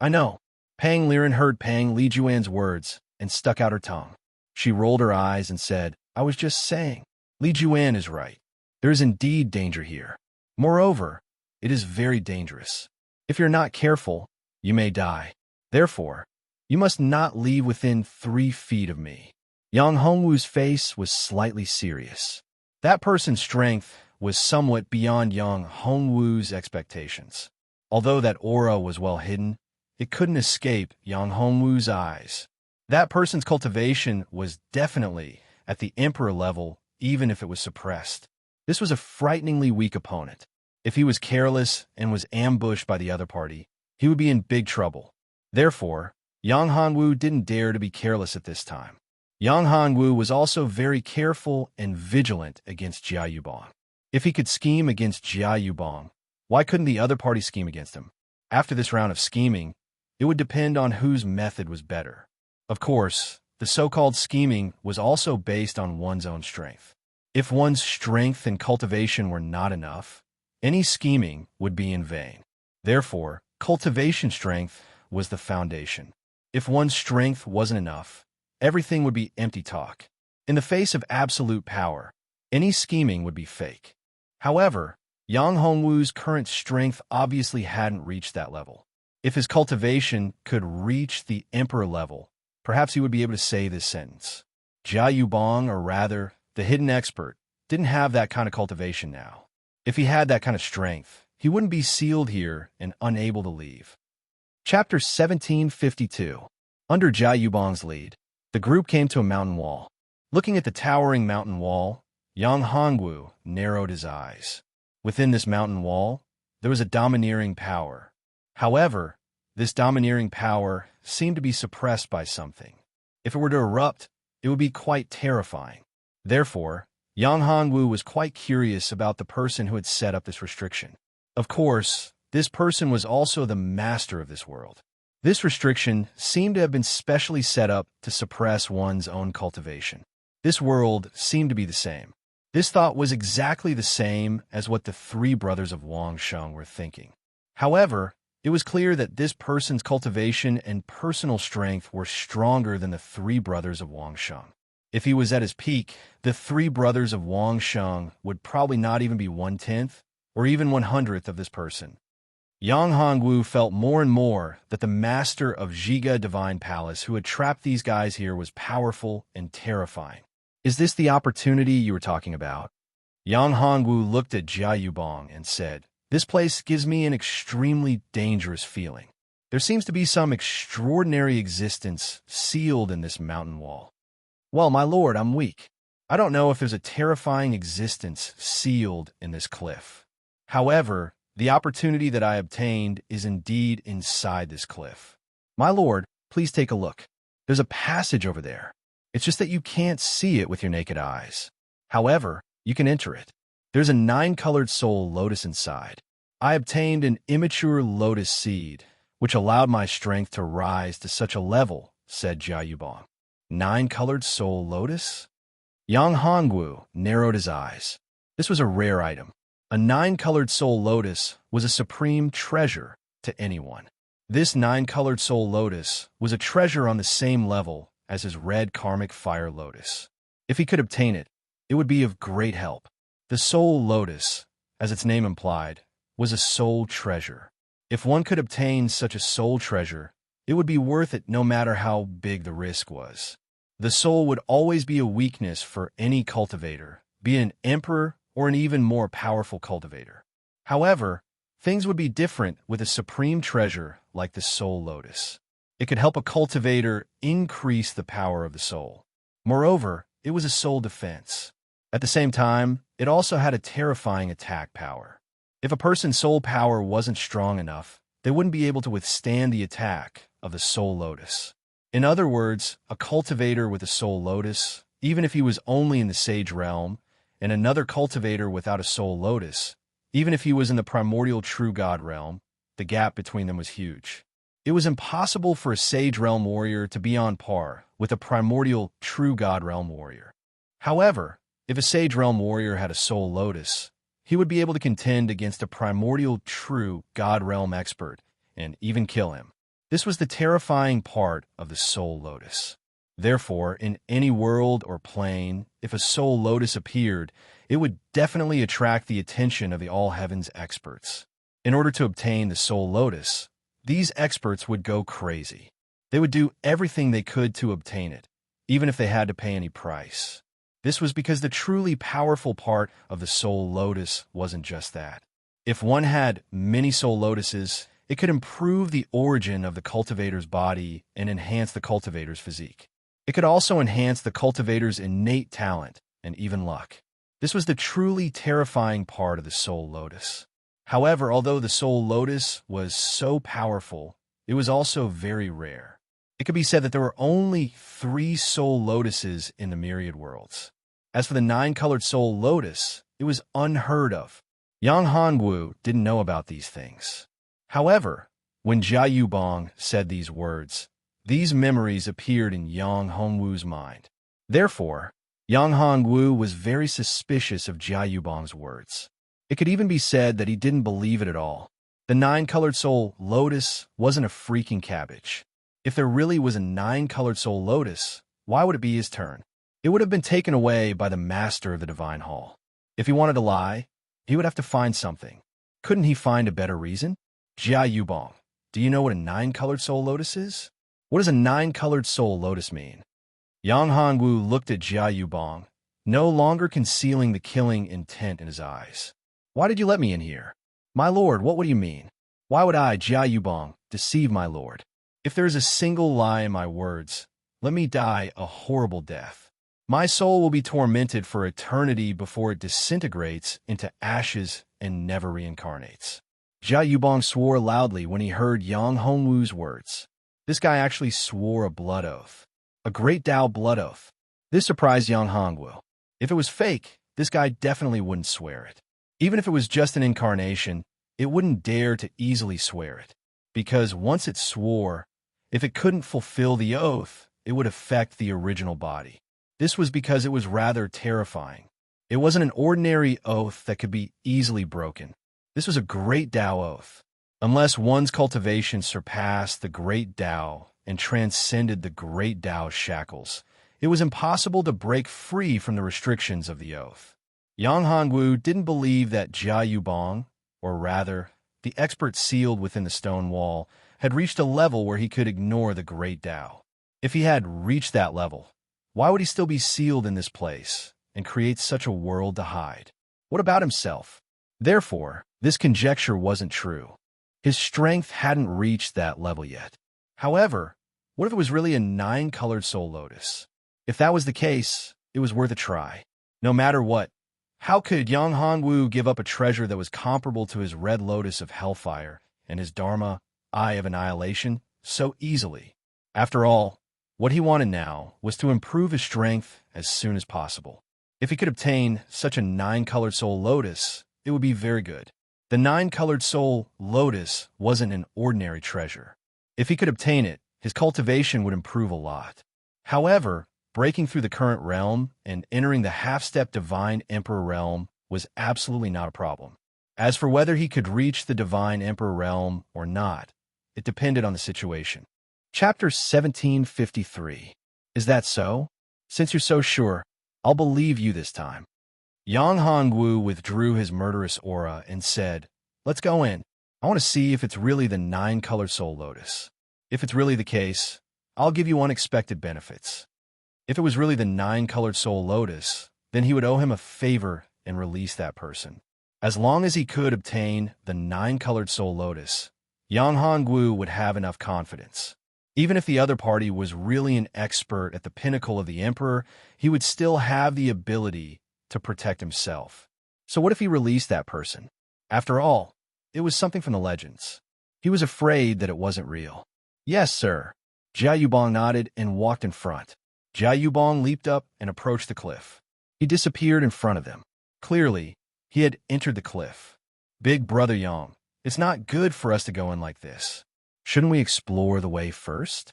I know. Pang Liren heard Pang Li Juan's words and stuck out her tongue. She rolled her eyes and said, I was just saying. Li Juan is right. There is indeed danger here. Moreover, it is very dangerous. If you're not careful, you may die. Therefore, you must not leave within 3 feet of me. Yang Hongwu's face was slightly serious. That person's strength was somewhat beyond Yang Hongwu's expectations. Although that aura was well hidden, it couldn't escape Yang Hongwu's eyes. That person's cultivation was definitely at the emperor level, even if it was suppressed. This was a frighteningly weak opponent. If he was careless and was ambushed by the other party, he would be in big trouble. Therefore, Yang Hongwu didn't dare to be careless at this time. Yang Hongwu was also very careful and vigilant against Jia Yubong. If he could scheme against Jia Yubong, why couldn't the other party scheme against him? After this round of scheming, it would depend on whose method was better. Of course, the so-called scheming was also based on one's own strength. If one's strength and cultivation were not enough, any scheming would be in vain. Therefore, cultivation strength was the foundation. If one's strength wasn't enough, everything would be empty talk. In the face of absolute power, any scheming would be fake. However, Yang Hongwu's current strength obviously hadn't reached that level. If his cultivation could reach the emperor level, perhaps he would be able to say this sentence. Jia Yubong, or rather, the hidden expert, didn't have that kind of cultivation now. If he had that kind of strength, he wouldn't be sealed here and unable to leave. Chapter 1752. Under Jia Yubong's lead, the group came to a mountain wall. Looking at the towering mountain wall, Yang Hongwu narrowed his eyes. Within this mountain wall, there was a domineering power. However, this domineering power seemed to be suppressed by something. If it were to erupt, it would be quite terrifying. Therefore, Yang Hongwu was quite curious about the person who had set up this restriction. Of course, this person was also the master of this world. This restriction seemed to have been specially set up to suppress one's own cultivation. This world seemed to be the same. This thought was exactly the same as what the three brothers of Wang Sheng were thinking. However, it was clear that this person's cultivation and personal strength were stronger than the three brothers of Wang Sheng. If he was at his peak, the three brothers of Wang Sheng would probably not even be 1/10 or even 1/100th of this person. Yang Hongwu felt more and more that the master of Zhiga Divine Palace who had trapped these guys here was powerful and terrifying. Is this the opportunity you were talking about? Yang Hongwu looked at Jia Yubong and said, "This place gives me an extremely dangerous feeling. There seems to be some extraordinary existence sealed in this mountain wall." "Well, my lord, I'm weak. I don't know if there's a terrifying existence sealed in this cliff. However, the opportunity that I obtained is indeed inside this cliff. My lord, please take a look. There's a passage over there. It's just that you can't see it with your naked eyes. However, you can enter it. There's a 9-colored soul lotus inside. I obtained an immature lotus seed, which allowed my strength to rise to such a level," said Jia Yubong. 9-colored soul lotus? Yang Hongwu narrowed his eyes. This was a rare item. A 9-colored soul lotus was a supreme treasure to anyone. This 9-colored soul lotus was a treasure on the same level as his red karmic fire lotus. If he could obtain it, it would be of great help. The soul lotus, as its name implied, was a soul treasure. If one could obtain such a soul treasure, it would be worth it no matter how big the risk was. The soul would always be a weakness for any cultivator, be it an emperor or an even more powerful cultivator. However, things would be different with a supreme treasure like the soul lotus. It could help a cultivator increase the power of the soul. Moreover, it was a soul defense. At the same time, it also had a terrifying attack power. If a person's soul power wasn't strong enough, they wouldn't be able to withstand the attack of the soul lotus. In other words, a cultivator with a soul lotus, even if he was only in the sage realm, and another cultivator without a soul lotus, even if he was in the primordial true god realm, the gap between them was huge. It was impossible for a sage realm warrior to be on par with a primordial true god realm warrior. However, if a sage realm warrior had a soul lotus, he would be able to contend against a primordial true god realm expert and even kill him. This was the terrifying part of the soul lotus. Therefore, in any world or plane, if a soul lotus appeared, it would definitely attract the attention of the all heavens experts. In order to obtain the soul lotus, these experts would go crazy. They would do everything they could to obtain it, even if they had to pay any price. This was because the truly powerful part of the soul lotus wasn't just that. If one had many soul lotuses, it could improve the origin of the cultivator's body and enhance the cultivator's physique. It could also enhance the cultivator's innate talent and even luck. This was the truly terrifying part of the soul lotus. However, although the soul lotus was so powerful, it was also very rare. It could be said that there were only 3 soul lotuses in the myriad worlds. As for the 9-colored soul lotus, it was unheard of. Yang Hongwu didn't know about these things. However, when Jia Yubong said these words, these memories appeared in Yang Hongwu's mind. Therefore, Yang Hongwu was very suspicious of Jia Yubong's words. It could even be said that he didn't believe it at all. The 9-colored soul lotus wasn't a freaking cabbage. If there really was a 9-colored soul lotus, why would it be his turn? It would have been taken away by the master of the divine hall. If he wanted to lie, he would have to find something. Couldn't he find a better reason? Jia Yubong, do you know what a 9-colored soul lotus is? What does a 9-colored soul lotus mean? Yang Hongwu looked at Jia Yubong, no longer concealing the killing intent in his eyes. Why did you let me in here? My lord, what do you mean? Why would I, Jia Yubong, deceive my lord? If there is a single lie in my words, let me die a horrible death. My soul will be tormented for eternity before it disintegrates into ashes and never reincarnates. Jia Yubong swore loudly when he heard Yang Hongwu's words. This guy actually swore a blood oath. A great Dao blood oath. This surprised Yang Hongwu. If it was fake, this guy definitely wouldn't swear it. Even if it was just an incarnation, it wouldn't dare to easily swear it. Because once it swore, If it couldn't fulfill the oath, it would affect the original body. This was because it was rather terrifying. It wasn't an ordinary oath that could be easily broken. This was a great Tao oath. Unless one's cultivation surpassed the great Tao and transcended the great Tao's shackles, it was impossible to break free from the restrictions of the oath. Yang Hongwu didn't believe that Jia Yubong, or rather, the expert sealed within the stone wall, had reached a level where he could ignore the great Tao. If he had reached that level, why would he still be sealed in this place and create such a world to hide? What about himself? Therefore, this conjecture wasn't true. His strength hadn't reached that level yet. However, what if it was really a 9-colored soul lotus? If that was the case, it was worth a try. No matter what, how could Yang Hongwu give up a treasure that was comparable to his red lotus of hellfire and his Dharma, eye of annihilation, so easily? After all, what he wanted now was to improve his strength as soon as possible. If he could obtain such a 9-colored soul lotus, it would be very good. The 9-colored soul lotus wasn't an ordinary treasure. If he could obtain it, his cultivation would improve a lot. However, breaking through the current realm and entering the half-step Divine Emperor realm was absolutely not a problem. As for whether he could reach the Divine Emperor realm or not, it depended on the situation. Chapter 1753. Is that so? Since you're so sure, I'll believe you this time. Yang Hongwu withdrew his murderous aura and said, "Let's go in. I want to see if it's really the 9-colored soul lotus. If it's really the case, I'll give you unexpected benefits." If it was really the 9-colored soul lotus, then he would owe him a favor and release that person. As long as he could obtain the 9-colored soul lotus, Yang Hongwu would have enough confidence. Even if the other party was really an expert at the pinnacle of the emperor, he would still have the ability to protect himself. So what if he released that person? After all, it was something from the legends. He was afraid that it wasn't real. "Yes, sir." Jia Yubong nodded and walked in front. Jia Yubong leaped up and approached the cliff. He disappeared in front of them. Clearly, he had entered the cliff. "Big brother Yang, it's not good for us to go in like this. Shouldn't we explore the way first?"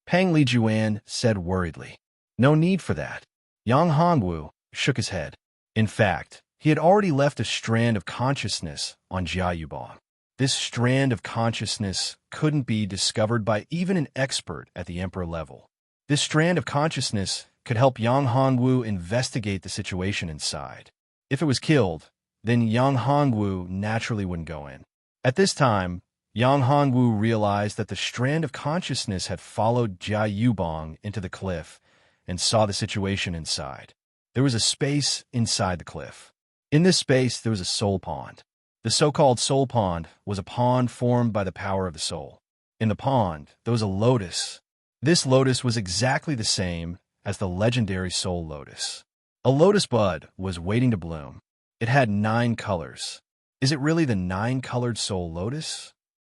Pang Li Juan said worriedly. "No need for that." Yang Hongwu shook his head. In fact, he had already left a strand of consciousness on Jia Yubong. This strand of consciousness couldn't be discovered by even an expert at the emperor level. This strand of consciousness could help Yang Hongwu investigate the situation inside. If it was killed, then Yang Hongwu naturally wouldn't go in. At this time, Yang Hongwu realized that the strand of consciousness had followed Jia Yubong into the cliff and saw the situation inside. There was a space inside the cliff. In this space, there was a soul pond. The so-called soul pond was a pond formed by the power of the soul. In the pond, there was a lotus. This lotus was exactly the same as the legendary soul lotus. A lotus bud was waiting to bloom. It had 9 colors. Is it really the 9-colored soul lotus?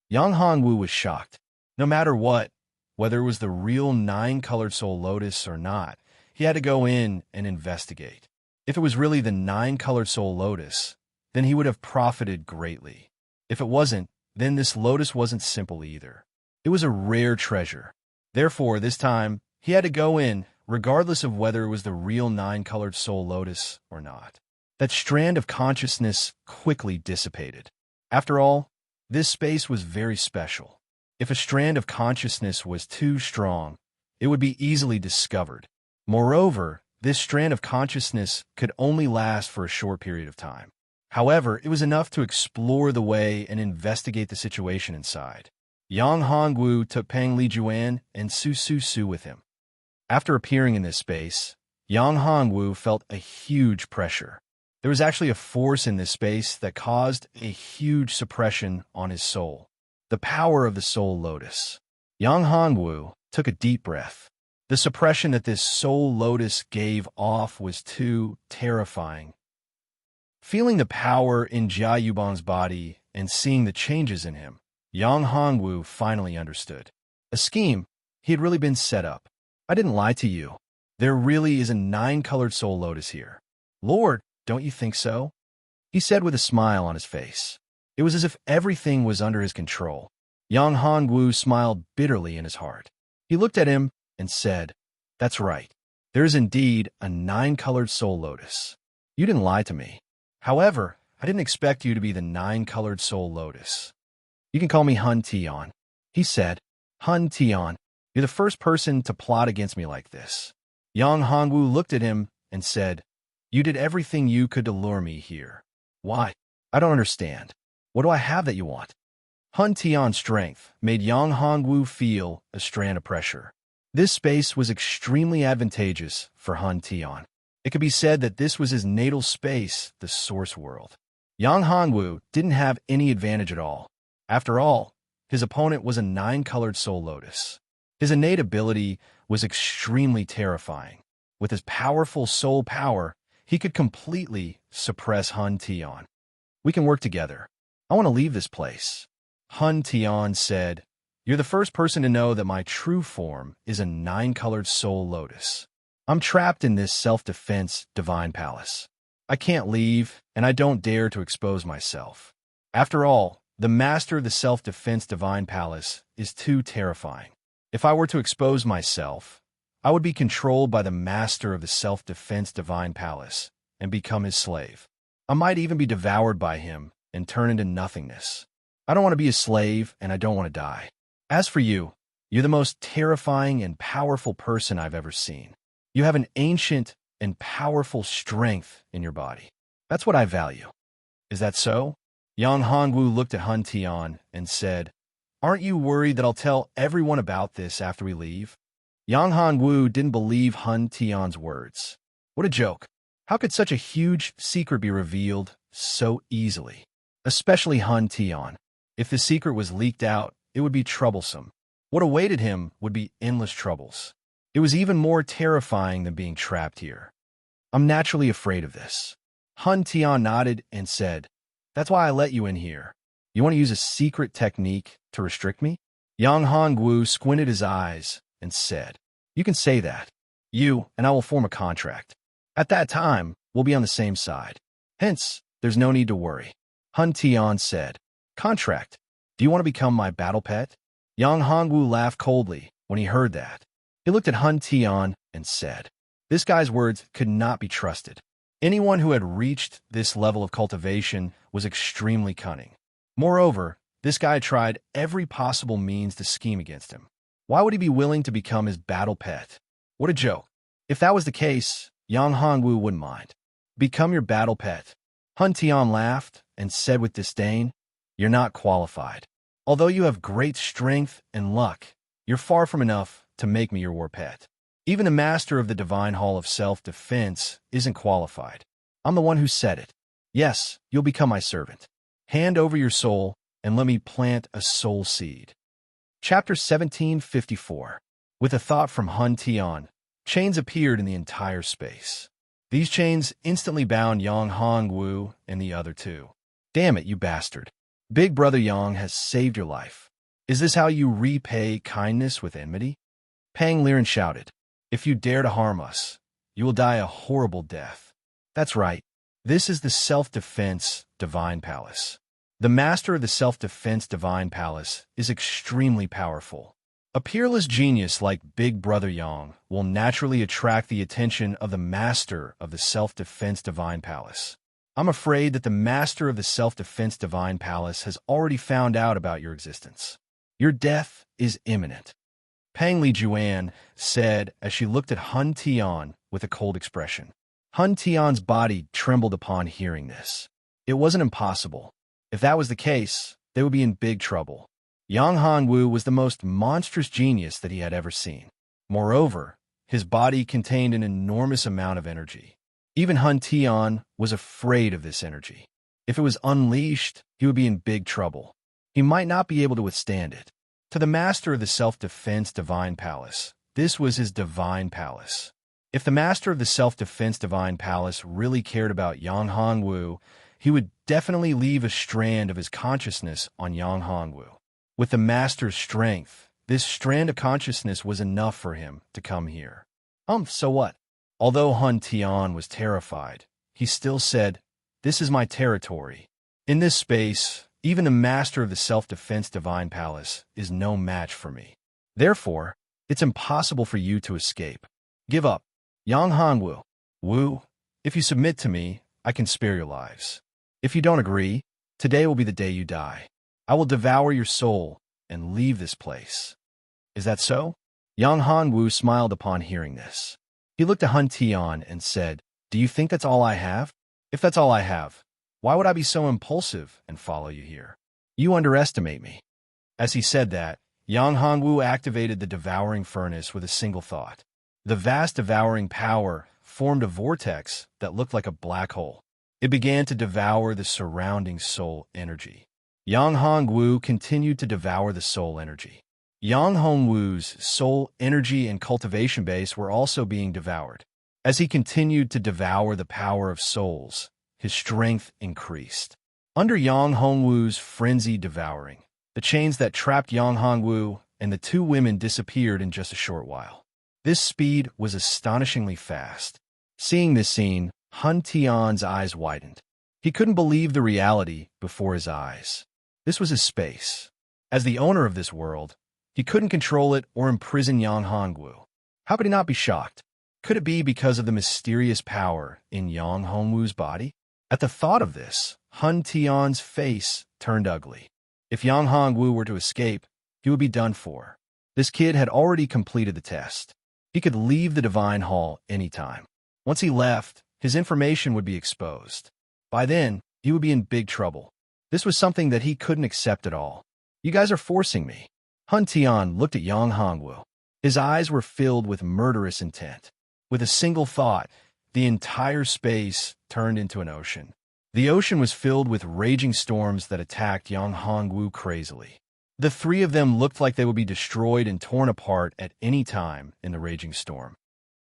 Yang Hongwu was shocked. No matter what, whether it was the real 9-colored soul lotus or not, he had to go in and investigate. If it was really the 9-colored soul lotus, then he would have profited greatly. If it wasn't, then this lotus wasn't simple either. It was a rare treasure. Therefore, this time, he had to go in, regardless of whether it was the real 9-colored soul lotus or not. That strand of consciousness quickly dissipated. After all, this space was very special. If a strand of consciousness was too strong, it would be easily discovered. Moreover, this strand of consciousness could only last for a short period of time. However, it was enough to explore the way and investigate the situation inside. Yang Hongwu took Pang Li Juan and Su Su Su with him. After appearing in this space, Yang Hongwu felt a huge pressure. There was actually a force in this space that caused a huge suppression on his soul. The power of the soul lotus. Yang Hongwu took a deep breath. The suppression that this soul lotus gave off was too terrifying. Feeling the power in Jia Yubong's body and seeing the changes in him, Yang Hongwu finally understood. A scheme. He had really been set up. I didn't lie to you. There really is a 9-colored soul lotus here. Lord, don't you think so? He said with a smile on his face. It was as if everything was under his control. Yang Hongwu smiled bitterly in his heart. He looked at him and said, "That's right. There is indeed a 9-colored soul lotus. You didn't lie to me. However, I didn't expect you to be the 9-colored soul lotus. You can call me Hun Tian," he said. "Hun Tian, you're the first person to plot against me like this." Yang Hongwu looked at him and said, "You did everything you could to lure me here. Why? I don't understand. What do I have that you want?" Hun Tian's strength made Yang Hongwu feel a strand of pressure. This space was extremely advantageous for Hun Tian. It could be said that this was his natal space, the source world. Yang Hongwu didn't have any advantage at all. After all, his opponent was a 9-colored soul lotus. His innate ability was extremely terrifying. With his powerful soul power, he could completely suppress Hun Tian. "We can work together. I want to leave this place." Hun Tian said, "You're the first person to know that my true form is a 9-colored soul lotus. I'm trapped in this self-defense divine palace. I can't leave, and I don't dare to expose myself. After all, the master of the self-defense divine palace is too terrifying. If I were to expose myself, I would be controlled by the master of the self-defense divine palace and become his slave. I might even be devoured by him and turn into nothingness. I don't want to be a slave, and I don't want to die. As for you, you're the most terrifying and powerful person I've ever seen. You have an ancient and powerful strength in your body. That's what I value." "Is that so?" Yang Hongwu looked at Hun Tian and said, "Aren't you worried that I'll tell everyone about this after we leave?" Yang Hongwu didn't believe Hun Tian's words. What a joke. How could such a huge secret be revealed so easily? Especially Hun Tian. If the secret was leaked out, it would be troublesome. What awaited him would be endless troubles. It was even more terrifying than being trapped here. "I'm naturally afraid of this." Hun Tian nodded and said, "That's why I let you in here. You want to use a secret technique to restrict me?" Yang Hongwu squinted his eyes and said, "You can say that. You and I will form a contract. At that time, we'll be on the same side. Hence, there's no need to worry." Hun Tian said, "Contract? Do you want to become my battle pet?" Yang Hongwu laughed coldly when he heard that. He looked at Hun Tian and said, "This guy's words could not be trusted. Anyone who had reached this level of cultivation was extremely cunning. Moreover, this guy tried every possible means to scheme against him. Why would he be willing to become his battle pet? What a joke. If that was the case, Yang Hongwu wouldn't mind. Become your battle pet." Hun Tian laughed and said with disdain, "You're not qualified. Although you have great strength and luck, you're far from enough to make me your war pet. Even a master of the Divine Hall of Self-Defense isn't qualified. I'm the one who said it. Yes, you'll become my servant. Hand over your soul and let me plant a soul seed." Chapter 1754. With a thought from Hun Tian, chains appeared in the entire space. These chains instantly bound Yang Hongwu and the other two. "Damn it, you bastard. Big Brother Yang has saved your life. Is this how you repay kindness with enmity?" Pang Liren shouted, "If you dare to harm us, you will die a horrible death." That's right. This is the Self-Defense Divine Palace. The master of the Self-Defense Divine Palace is extremely powerful. A peerless genius like Big Brother Yang will naturally attract the attention of the master of the Self-Defense Divine Palace. I'm afraid that the master of the Self-Defense Divine Palace has already found out about your existence. Your death is imminent." Pang Li Juan said as she looked at Hun Tian with a cold expression. Hun Tian's body trembled upon hearing this. It wasn't impossible. If that was the case, they would be in big trouble. Yang Hongwu was the most monstrous genius that he had ever seen. Moreover, his body contained an enormous amount of energy. Even Hun Tian was afraid of this energy. If it was unleashed, he would be in big trouble. He might not be able to withstand it. To the master of the Self-Defense Divine Palace, this was his divine palace. If the master of the Self-Defense Divine Palace really cared about Yang Hongwu, he would definitely leave a strand of his consciousness on Yang Hongwu. With the master's strength, this strand of consciousness was enough for him to come here. So what? Although Hun Tian was terrified, he still said, "This is my territory. In this space, Even the master of the self-defense divine palace is no match for me. Therefore, it's impossible for you to escape. Give up. Yang Hongwu. Wu, if you submit to me, I can spare your lives. If you don't agree, today will be the day you die. I will devour your soul and leave this place. Is that so? Yang Hongwu smiled upon hearing this. He looked at Hun Tian and said, Do you think that's all I have? If that's all I have, why would I be so impulsive and follow you here? You underestimate me. As he said that, Yang Hongwu activated the devouring furnace with a single thought. The vast devouring power formed a vortex that looked like a black hole. It began to devour the surrounding soul energy. Yang Hongwu continued to devour the soul energy. Yang Hongwu's soul energy and cultivation base were also being devoured. As he continued to devour the power of souls, his strength increased. Under Yang Hongwu's frenzied devouring, the chains that trapped Yang Hongwu and the two women disappeared in just a short while. This speed was astonishingly fast. Seeing this scene, Hun Tian's eyes widened. He couldn't believe the reality before his eyes. This was his space. As the owner of this world, he couldn't control it or imprison Yang Hongwu. How could he not be shocked? Could it be because of the mysterious power in Yang Hongwu's body? At the thought of this, Hun Tian's face turned ugly. If Yang Hongwu were to escape, he would be done for. This kid had already completed the test. He could leave the Divine Hall anytime. Once he left, his information would be exposed. By then, he would be in big trouble. This was something that he couldn't accept at all. You guys are forcing me. Hun Tian looked at Yang Hongwu. His eyes were filled with murderous intent. With a single thought, the entire space turned into an ocean. The ocean was filled with raging storms that attacked Yang Hongwu crazily. The three of them looked like they would be destroyed and torn apart at any time in the raging storm.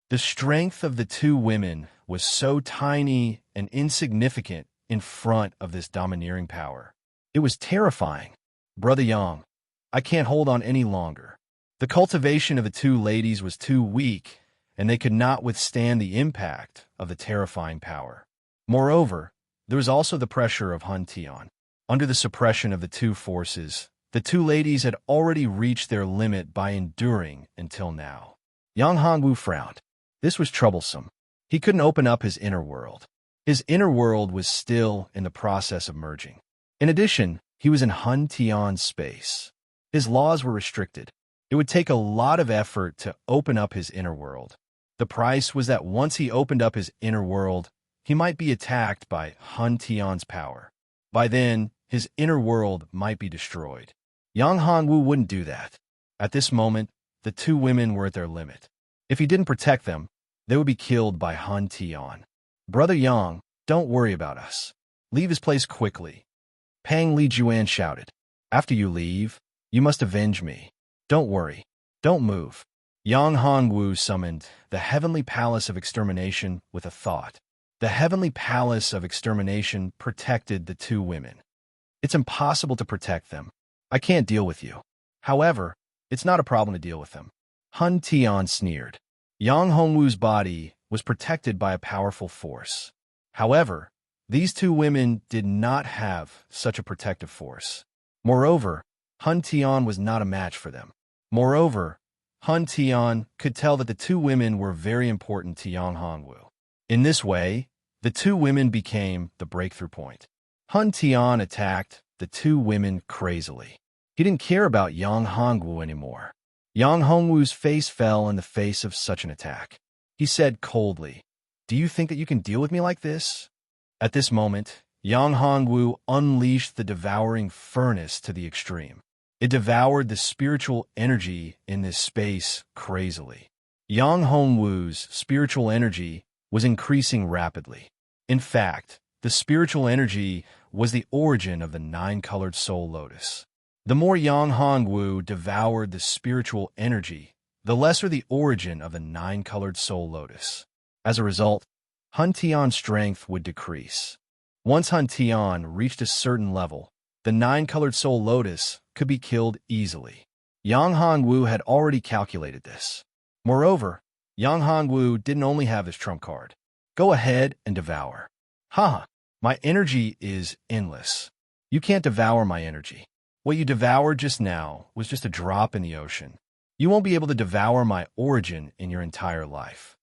The strength of the two women was so tiny and insignificant in front of this domineering power. It was terrifying. Brother Yang, I can't hold on any longer. The cultivation of the two ladies was too weak, and they could not withstand the impact of the terrifying power. Moreover, there was also the pressure of Hun Tian. Under the suppression of the two forces, the two ladies had already reached their limit by enduring until now. Yang Hongwu frowned. This was troublesome. He couldn't open up his inner world. His inner world was still in the process of merging. In addition, he was in Hun Tian's space. His laws were restricted. It would take a lot of effort to open up his inner world. The price was that once he opened up his inner world, he might be attacked by Hun Tian's power. By then, his inner world might be destroyed. Yang Hongwu wouldn't do that. At this moment, the two women were at their limit. If he didn't protect them, they would be killed by Hun Tian. Brother Yang, don't worry about us. Leave this place quickly. Pang Li Juan shouted. After you leave, you must avenge me. Don't worry. Don't move. Yang Hongwu summoned the Heavenly Palace of Extermination with a thought. The Heavenly Palace of Extermination protected the two women. It's impossible to protect them. I can't deal with you. However, it's not a problem to deal with them. Hun Tian sneered. Yang Hongwu's body was protected by a powerful force. However, these two women did not have such a protective force. Moreover, Hun Tian was not a match for them. Moreover, Hun Tian could tell that the two women were very important to Yang Hongwu. In this way, the two women became the breakthrough point. Hun Tian attacked the two women crazily. He didn't care about Yang Hongwu anymore. Yang Hongwu's face fell in the face of such an attack. He said coldly, "Do you think that you can deal with me like this?" At this moment, Yang Hongwu unleashed the devouring furnace to the extreme. It devoured the spiritual energy in this space crazily. Yang Hongwu's spiritual energy was increasing rapidly. In fact, the spiritual energy was the origin of the nine-colored soul lotus. The more Yang Hongwu devoured the spiritual energy, the lesser the origin of the nine-colored soul lotus. As a result, Hun Tian's strength would decrease. Once Hun Tian reached a certain level, the nine-colored soul lotus could be killed easily. Yang Hongwu had already calculated this. Moreover, Yang Hongwu didn't only have his trump card. Go ahead and devour. Haha, my energy is endless. You can't devour my energy. What you devoured just now was just a drop in the ocean. You won't be able to devour my origin in your entire life.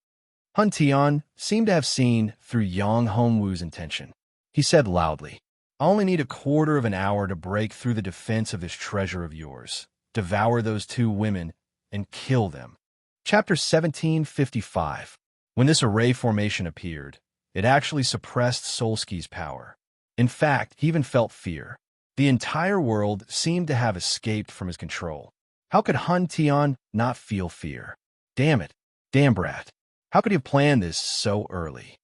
Hun Tian seemed to have seen through Yang Hongwu's intention. He said loudly, I only need a quarter of an hour to break through the defense of this treasure of yours, devour those two women, and kill them. Chapter 1755. When this array formation appeared, it actually suppressed Solski's power. In fact, he even felt fear. The entire world seemed to have escaped from his control. How could Hun Tian not feel fear? Damn it. Damn brat. How could he have planned this so early?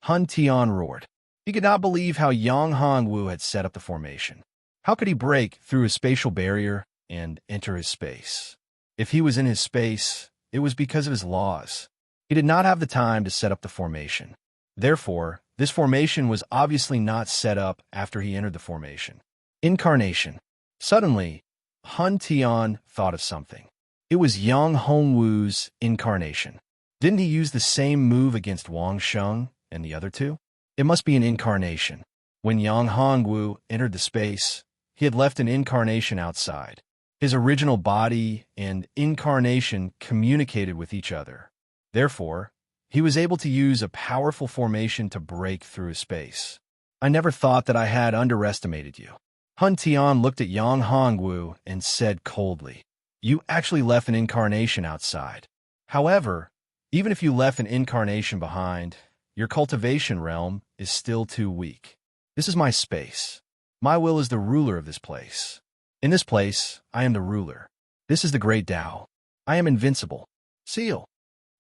Hun Tian roared. He could not believe how Yang Hongwu had set up the formation. How could he break through his spatial barrier and enter his space? If he was in his space, it was because of his laws. He did not have the time to set up the formation. Therefore, this formation was obviously not set up after he entered the formation. Incarnation. Suddenly, Hun Tian thought of something. It was Yang Hongwu's incarnation. Didn't he use the same move against Wang Sheng and the other two? It must be an incarnation. When Yang Hongwu entered the space, he had left an incarnation outside. His original body and incarnation communicated with each other. Therefore, he was able to use a powerful formation to break through space. I never thought that I had underestimated you. Hun Tian looked at Yang Hongwu and said coldly, You actually left an incarnation outside. However, even if you left an incarnation behind, your cultivation realm is still too weak. This is my space. My will is the ruler of this place. In this place, I am the ruler. This is the great Tao. I am invincible. Seal.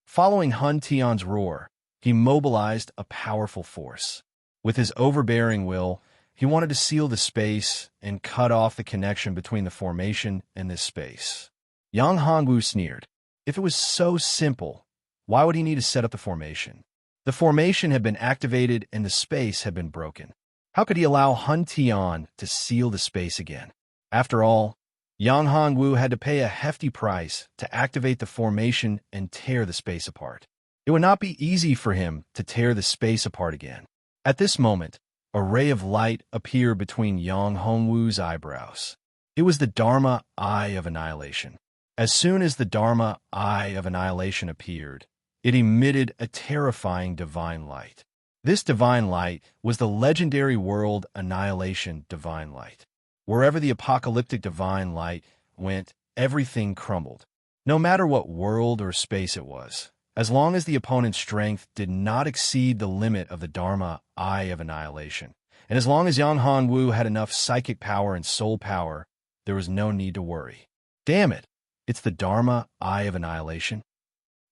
Following Hun Tian's roar, he mobilized a powerful force. With his overbearing will, he wanted to seal the space and cut off the connection between the formation and this space. Yang Hongwu sneered. If it was so simple, why would he need to set up the formation? The formation had been activated and the space had been broken. How could he allow Hun Tian to seal the space again? After all, Yang Hongwu had to pay a hefty price to activate the formation and tear the space apart. It would not be easy for him to tear the space apart again. At this moment, a ray of light appeared between Yang Hongwu's eyebrows. It was the Dharma Eye of Annihilation. As soon as the Dharma Eye of Annihilation appeared, it emitted a terrifying divine light. This divine light was the legendary world annihilation divine light. Wherever the apocalyptic divine light went, everything crumbled. No matter what world or space it was, as long as the opponent's strength did not exceed the limit of the Dharma Eye of Annihilation, and as long as Yang Hongwu had enough psychic power and soul power, there was no need to worry. Damn it, it's the Dharma Eye of Annihilation.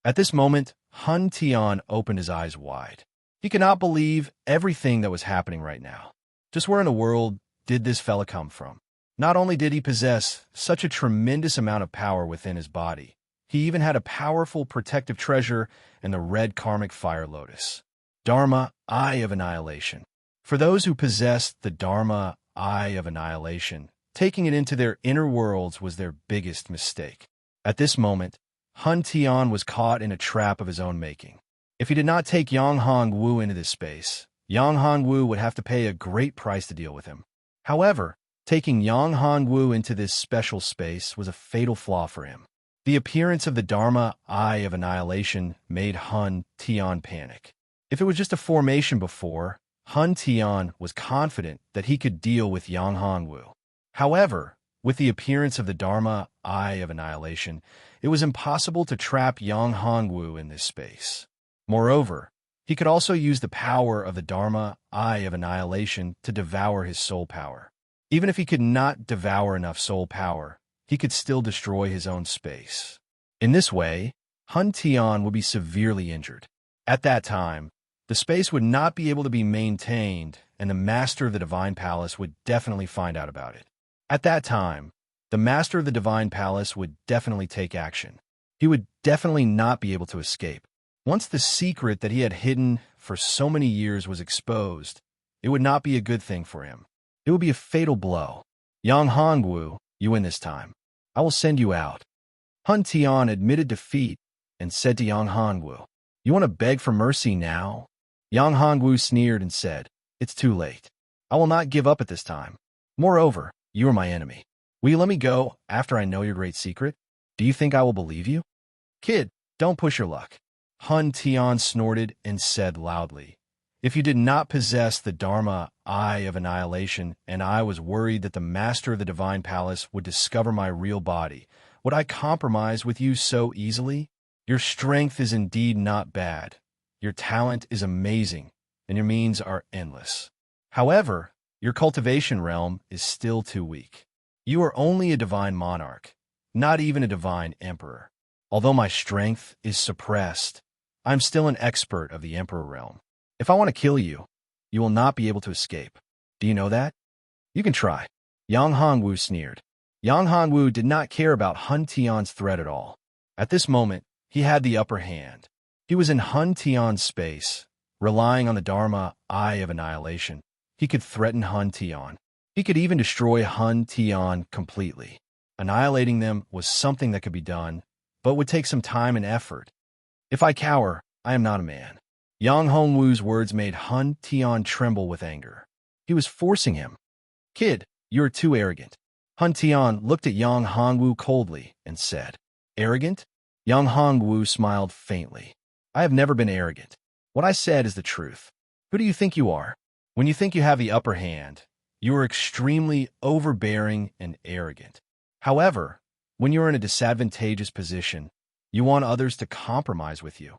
At this moment, Hun Tian opened his eyes wide. He could not believe everything that was happening right now. Just where in the world did this fella come from? Not only did he possess such a tremendous amount of power within his body, he even had a powerful protective treasure in the red karmic fire lotus. Dharma Eye of Annihilation. For those who possessed the Dharma Eye of Annihilation, taking it into their inner worlds was their biggest mistake. At this moment, Hun Tian was caught in a trap of his own making. If he did not take Yang Hongwu into this space, Yang Hongwu would have to pay a great price to deal with him. However, taking Yang Hongwu into this special space was a fatal flaw for him. The appearance of the Dharma Eye of Annihilation made Hun Tian panic. If it was just a formation before, Hun Tian was confident that he could deal with Yang Hongwu. However, with the appearance of the Dharma Eye of Annihilation, it was impossible to trap Yang Hongwu in this space. Moreover, he could also use the power of the Dharma Eye of Annihilation to devour his soul power. Even if he could not devour enough soul power, he could still destroy his own space. In this way, Hun Tian would be severely injured. At that time, the space would not be able to be maintained, and the Master of the Divine Palace would definitely find out about it. At that time, the Master of the Divine Palace would definitely take action. He would definitely not be able to escape. Once the secret that he had hidden for so many years was exposed, it would not be a good thing for him. It would be a fatal blow. Yang Hongwu, you win this time. I will send you out. Hun Tian admitted defeat and said to Yang Hongwu, You want to beg for mercy now? Yang Hongwu sneered and said, It's too late. I will not give up at this time. Moreover, you are my enemy. Will you let me go after I know your great secret? Do you think I will believe you? Kid, don't push your luck. Hun Tian snorted and said loudly, if you did not possess the Dharma Eye of Annihilation, and I was worried that the master of the Divine Palace would discover my real body, would I compromise with you so easily? Your strength is indeed not bad. Your talent is amazing, and your means are endless. However, your cultivation realm is still too weak. You are only a divine monarch, not even a divine emperor. Although my strength is suppressed, I'm still an expert of the emperor realm. If I want to kill you, you will not be able to escape. Do you know that? You can try. Yang Hongwu sneered. Yang Hongwu did not care about Hun Tian's threat at all. At this moment, he had the upper hand. He was in Hun Tian's space, relying on the Dharma Eye of Annihilation. He could threaten Hun Tian. He could even destroy Hun Tian completely. Annihilating them was something that could be done, but would take some time and effort. If I cower, I am not a man. Yang Hongwu's words made Hun Tian tremble with anger. He was forcing him. Kid, you are too arrogant. Hun Tian looked at Yang Hongwu coldly and said, Arrogant? Yang Hongwu smiled faintly. I have never been arrogant. What I said is the truth. Who do you think you are? When you think you have the upper hand, you are extremely overbearing and arrogant. However, when you are in a disadvantageous position, you want others to compromise with you.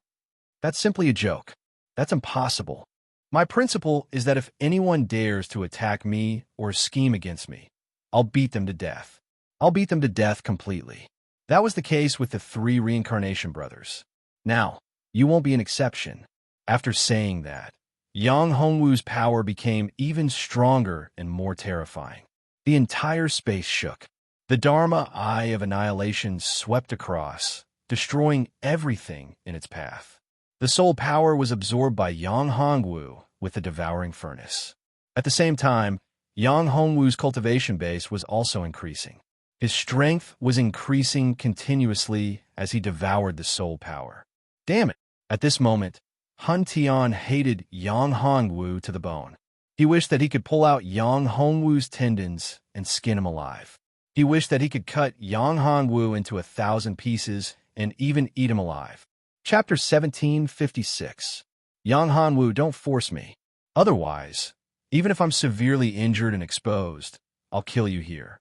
That's simply a joke. That's impossible. My principle is that if anyone dares to attack me or scheme against me, I'll beat them to death. I'll beat them to death completely. That was the case with the 3 reincarnation brothers. Now, you won't be an exception. After saying that, Yang Hongwu's power became even stronger and more terrifying. The entire space shook. The Dharma Eye of Annihilation swept across, destroying everything in its path. The soul power was absorbed by Yang Hongwu with the devouring furnace. At the same time, Yang Hongwu's cultivation base was also increasing. His strength was increasing continuously as he devoured the soul power. Damn it! At this moment, Hun Tian hated Yang Hongwu to the bone. He wished that he could pull out Yang Hongwu's tendons and skin him alive. He wished that he could cut Yang Hongwu into 1,000 pieces and even eat him alive. Chapter 1756. Yang Hongwu, don't force me. Otherwise, even if I'm severely injured and exposed, I'll kill you here.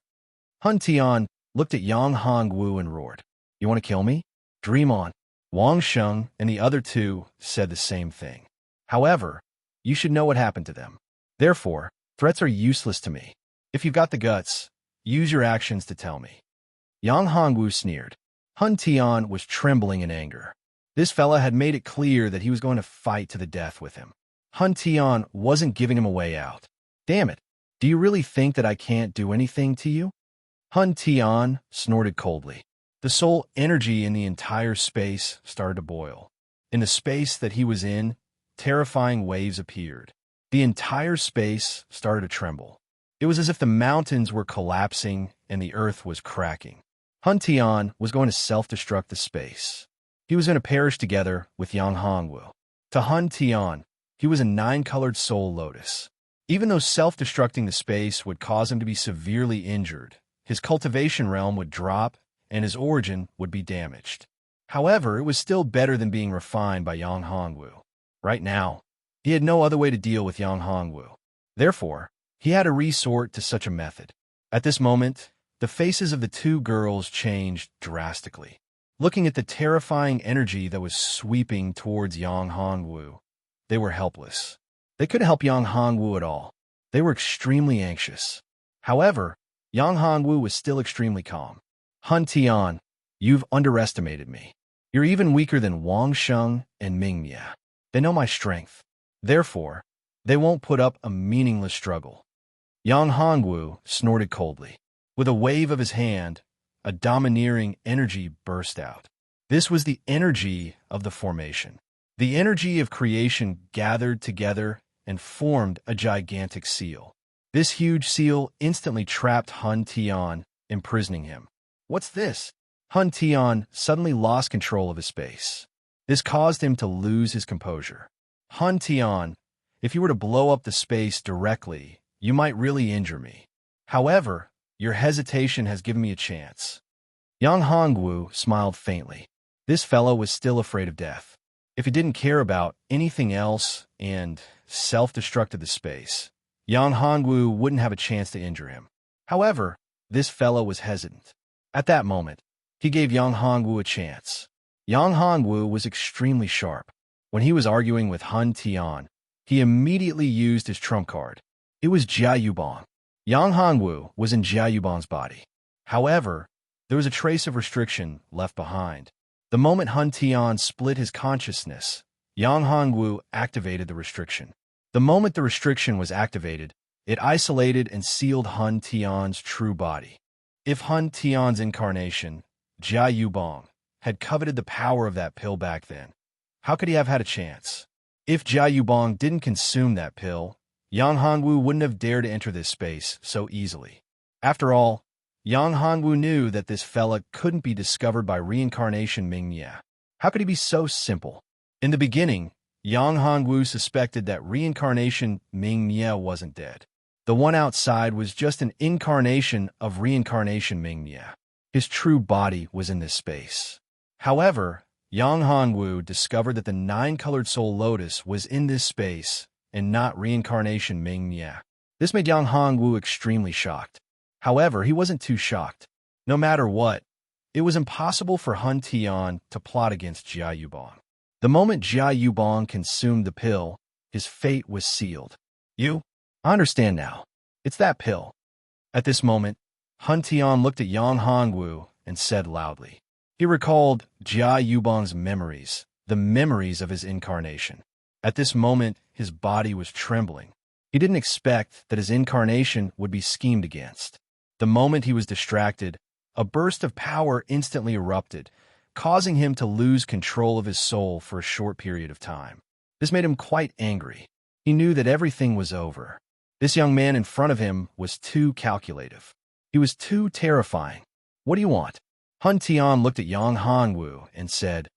Hun Tian looked at Yang Hongwu and roared, You want to kill me? Dream on. Wang Sheng and the other 2 said the same thing. However, you should know what happened to them. Therefore, threats are useless to me. If you've got the guts, use your actions to tell me. Yang Hongwu sneered. Hun Tian was trembling in anger. This fella had made it clear that he was going to fight to the death with him. Hun Tian wasn't giving him a way out. Damn it, do you really think that I can't do anything to you? Hun Tian snorted coldly. The soul energy in the entire space started to boil. In the space that he was in, terrifying waves appeared. The entire space started to tremble. It was as if the mountains were collapsing and the earth was cracking. Hun Tian was going to self-destruct the space. He was going to perish together with Yang Hongwu. To Hun Tian, he was a 9-colored soul lotus. Even though self-destructing the space would cause him to be severely injured, his cultivation realm would drop and his origin would be damaged. However, it was still better than being refined by Yang Hongwu. Right now, he had no other way to deal with Yang Hongwu. Therefore, he had to resort to such a method. At this moment, the faces of the 2 girls changed drastically. Looking at the terrifying energy that was sweeping towards Yang Hongwu, they were helpless. They couldn't help Yang Hongwu at all. They were extremely anxious. However, Yang Hongwu was still extremely calm. Hun Tian, you've underestimated me. You're even weaker than Wang Sheng and Ming Mia. They know my strength. Therefore, they won't put up a meaningless struggle. Yang Hongwu snorted coldly. With a wave of his hand, a domineering energy burst out. This was the energy of the formation. The energy of creation gathered together and formed a gigantic seal. This huge seal instantly trapped Hun Tian, imprisoning him. What's this? Hun Tian suddenly lost control of his space. This caused him to lose his composure. Hun Tian, if you were to blow up the space directly, you might really injure me. However, your hesitation has given me a chance. Yang Hongwu smiled faintly. This fellow was still afraid of death. If he didn't care about anything else and self-destructed the space, Yang Hongwu wouldn't have a chance to injure him. However, this fellow was hesitant. At that moment, he gave Yang Hongwu a chance. Yang Hongwu was extremely sharp. When he was arguing with Hun Tian, he immediately used his trump card. It was Jia Yubong. Yang Hongwu was in Jia Yubong's body. However, there was a trace of restriction left behind. The moment Hun Tian split his consciousness, Yang Hongwu activated the restriction. The moment the restriction was activated, it isolated and sealed Hun Tian's true body. If Hun Tian's incarnation, Jia Yubong, had coveted the power of that pill back then, how could he have had a chance? If Jia Yubong didn't consume that pill, Yang Hongwu wouldn't have dared to enter this space so easily. After all, Yang Hongwu knew that this fella couldn't be discovered by reincarnation Ming Ye. How could he be so simple? In the beginning, Yang Hongwu suspected that reincarnation Ming Ye wasn't dead. The one outside was just an incarnation of reincarnation Ming Ye. His true body was in this space. However, Yang Hongwu discovered that the nine-colored soul lotus was in this space and not reincarnation Ming Ye. This made Yang Hongwu extremely shocked. However, he wasn't too shocked. No matter what, it was impossible for Hun Tian to plot against Jia Yubong. The moment Jia Yubong consumed the pill, his fate was sealed. I understand now. It's that pill. At this moment, Hun Tian looked at Yang Hongwu and said loudly. He recalled Jia Yubong's memories, the memories of his incarnation. At this moment, his body was trembling. He didn't expect that his incarnation would be schemed against. The moment he was distracted, a burst of power instantly erupted, causing him to lose control of his soul for a short period of time. This made him quite angry. He knew that everything was over. This young man in front of him was too calculative. He was too terrifying. What do you want? Hun Tian looked at Yang Hongwu and said,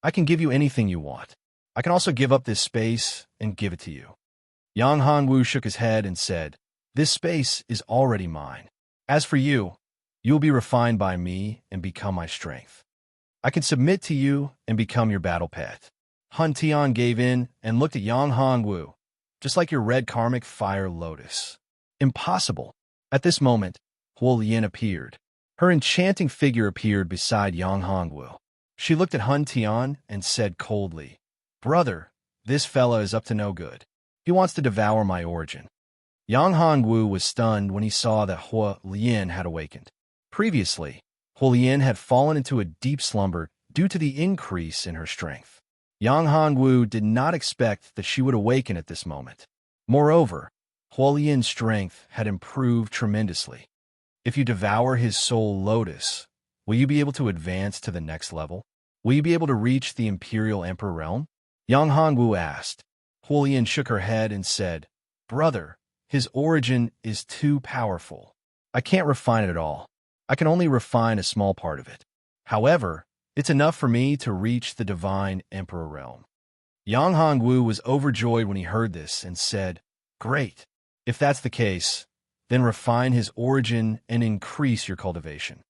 I can give you anything you want. I can also give up this space and give it to you. Yang Hongwu shook his head and said, This space is already mine. As for you, you will be refined by me and become my strength. I can submit to you and become your battle pet. Hun Tian gave in and looked at Yang Hongwu, just like your red karmic fire lotus. Impossible. At this moment, Huo Lian appeared. Her enchanting figure appeared beside Yang Hongwu. She looked at Hun Tian and said coldly, Brother, this fella is up to no good. He wants to devour my origin. Yang Hongwu was stunned when he saw that Huo Lian had awakened. Previously, Huo Lian had fallen into a deep slumber due to the increase in her strength. Yang Hongwu did not expect that she would awaken at this moment. Moreover, Huo Lian's strength had improved tremendously. If you devour his soul lotus, will you be able to advance to the next level? Will you be able to reach the Imperial Emperor realm? Yang Hongwu asked. Huo Lian shook her head and said, Brother, his origin is too powerful. I can't refine it at all. I can only refine a small part of it. However, it's enough for me to reach the divine emperor realm. Yang Hongwu was overjoyed when he heard this and said, Great. If that's the case, then refine his origin and increase your cultivation.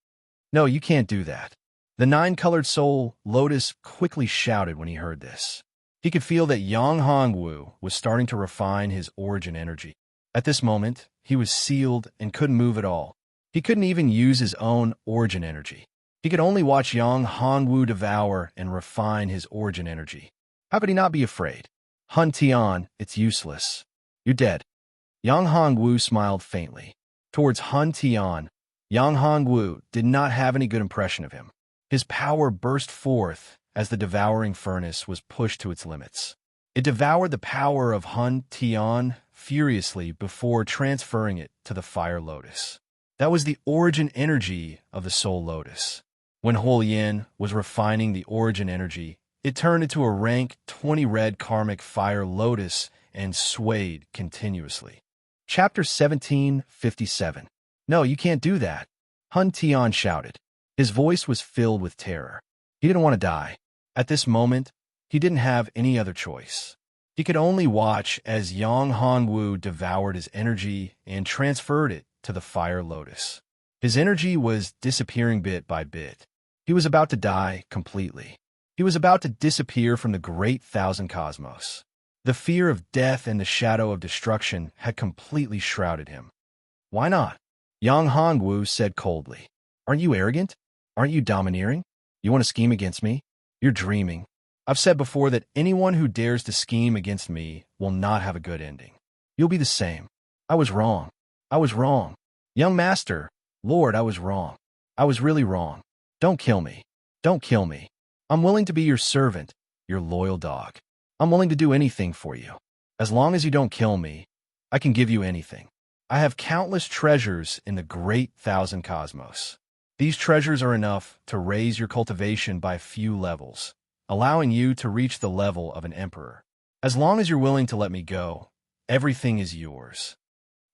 No, you can't do that. The nine-colored soul lotus quickly shouted when he heard this. He could feel that Yang Hongwu was starting to refine his origin energy. At this moment, he was sealed and couldn't move at all. He couldn't even use his own origin energy. He could only watch Yang Hongwu devour and refine his origin energy. How could he not be afraid? Hun Tian, it's useless. You're dead. Yang Hongwu smiled faintly. Towards Hun Tian, Yang Hongwu did not have any good impression of him. His power burst forth as the devouring furnace was pushed to its limits. It devoured the power of Hun Tian furiously before transferring it to the fire lotus. That was the origin energy of the soul lotus. When Huo Lian was refining the origin energy, it turned into a rank 20 red karmic fire lotus and swayed continuously. Chapter 1757. No, you can't do that. Hun Tian shouted. His voice was filled with terror. He didn't want to die. At this moment, he didn't have any other choice. He could only watch as Yang Hongwu devoured his energy and transferred it to the fire lotus. His energy was disappearing bit by bit. He was about to die completely. He was about to disappear from the great thousand cosmos. The fear of death and the shadow of destruction had completely shrouded him. Why not? Yang Hongwu said coldly. Aren't you arrogant? Aren't you domineering? You want to scheme against me? You're dreaming. I've said before that anyone who dares to scheme against me will not have a good ending. You'll be the same. I was wrong. I was wrong. Young master, Lord, I was wrong. I was really wrong. Don't kill me. Don't kill me. I'm willing to be your servant, your loyal dog. I'm willing to do anything for you. As long as you don't kill me, I can give you anything. I have countless treasures in the great thousand cosmos. These treasures are enough to raise your cultivation by a few levels, allowing you to reach the level of an emperor. As long as you're willing to let me go, everything is yours.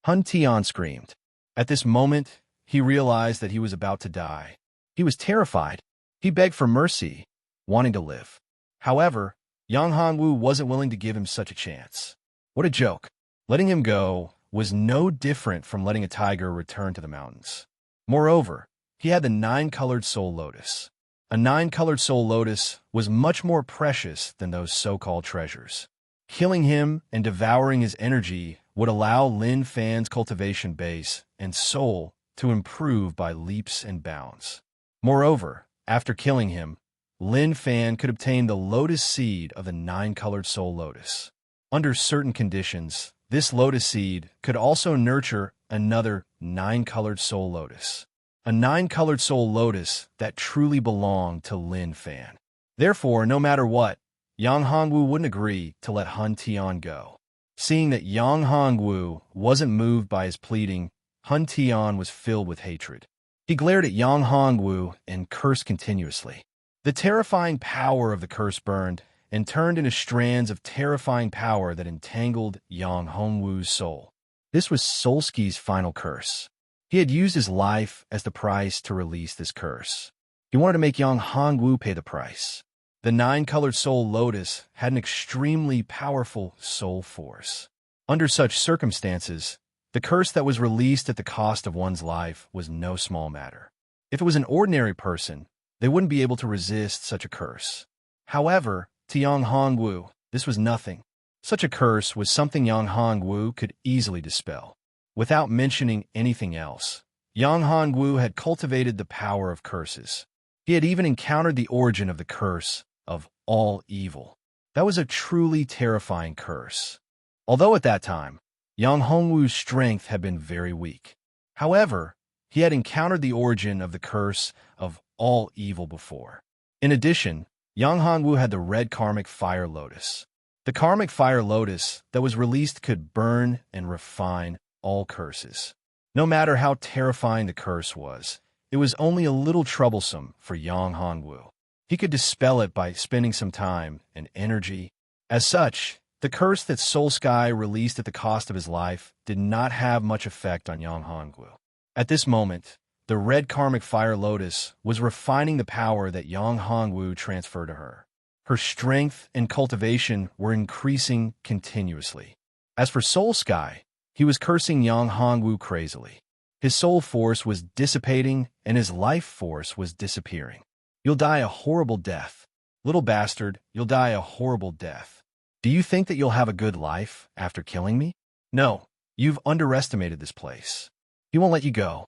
Hun Tian screamed. At this moment, he realized that he was about to die. He was terrified. He begged for mercy, wanting to live. However, Yang Hongwu wasn't willing to give him such a chance. What a joke. Letting him go was no different from letting a tiger return to the mountains. Moreover, he had the 9-colored soul lotus. A 9-colored soul lotus was much more precious than those so-called treasures. Killing him and devouring his energy would allow Lin Fan's cultivation base and soul to improve by leaps and bounds. Moreover, after killing him, Lin Fan could obtain the lotus seed of the 9-colored soul lotus. Under certain conditions, this lotus seed could also nurture another 9-colored soul lotus. A 9-colored soul lotus that truly belonged to Lin Fan. Therefore, no matter what, Yang Hongwu wouldn't agree to let Hun Tian go. Seeing that Yang Hongwu wasn't moved by his pleading, Hun Tian was filled with hatred. He glared at Yang Hongwu and cursed continuously. The terrifying power of the curse burned and turned into strands of terrifying power that entangled Yang Hongwu's soul. This was Solski's final curse. He had used his life as the price to release this curse. He wanted to make Yang Hongwu pay the price. The 9-colored soul lotus had an extremely powerful soul force. Under such circumstances, the curse that was released at the cost of one's life was no small matter. If it was an ordinary person, they wouldn't be able to resist such a curse. However, to Yang Hongwu, this was nothing. Such a curse was something Yang Hongwu could easily dispel. Without mentioning anything else, Yang Hongwu had cultivated the power of curses. He had even encountered the origin of the curse of all evil. That was a truly terrifying curse. Although at that time, Yang Hongwu's strength had been very weak. However, he had encountered the origin of the curse of all evil before. In addition, Yang Hongwu had the red karmic fire lotus. The karmic fire lotus that was released could burn and refine all curses. No matter how terrifying the curse was, it was only a little troublesome for Yang Hongwu. He could dispel it by spending some time and energy. As such, the curse that Soul Sky released at the cost of his life did not have much effect on Yang Hongwu. At this moment, the red karmic fire lotus was refining the power that Yang Hongwu transferred to her. Her strength and cultivation were increasing continuously. As for Soul Sky, he was cursing Yang Hongwu crazily. His soul force was dissipating and his life force was disappearing. You'll die a horrible death. Little bastard, you'll die a horrible death. Do you think that you'll have a good life after killing me? No, you've underestimated this place. He won't let you go.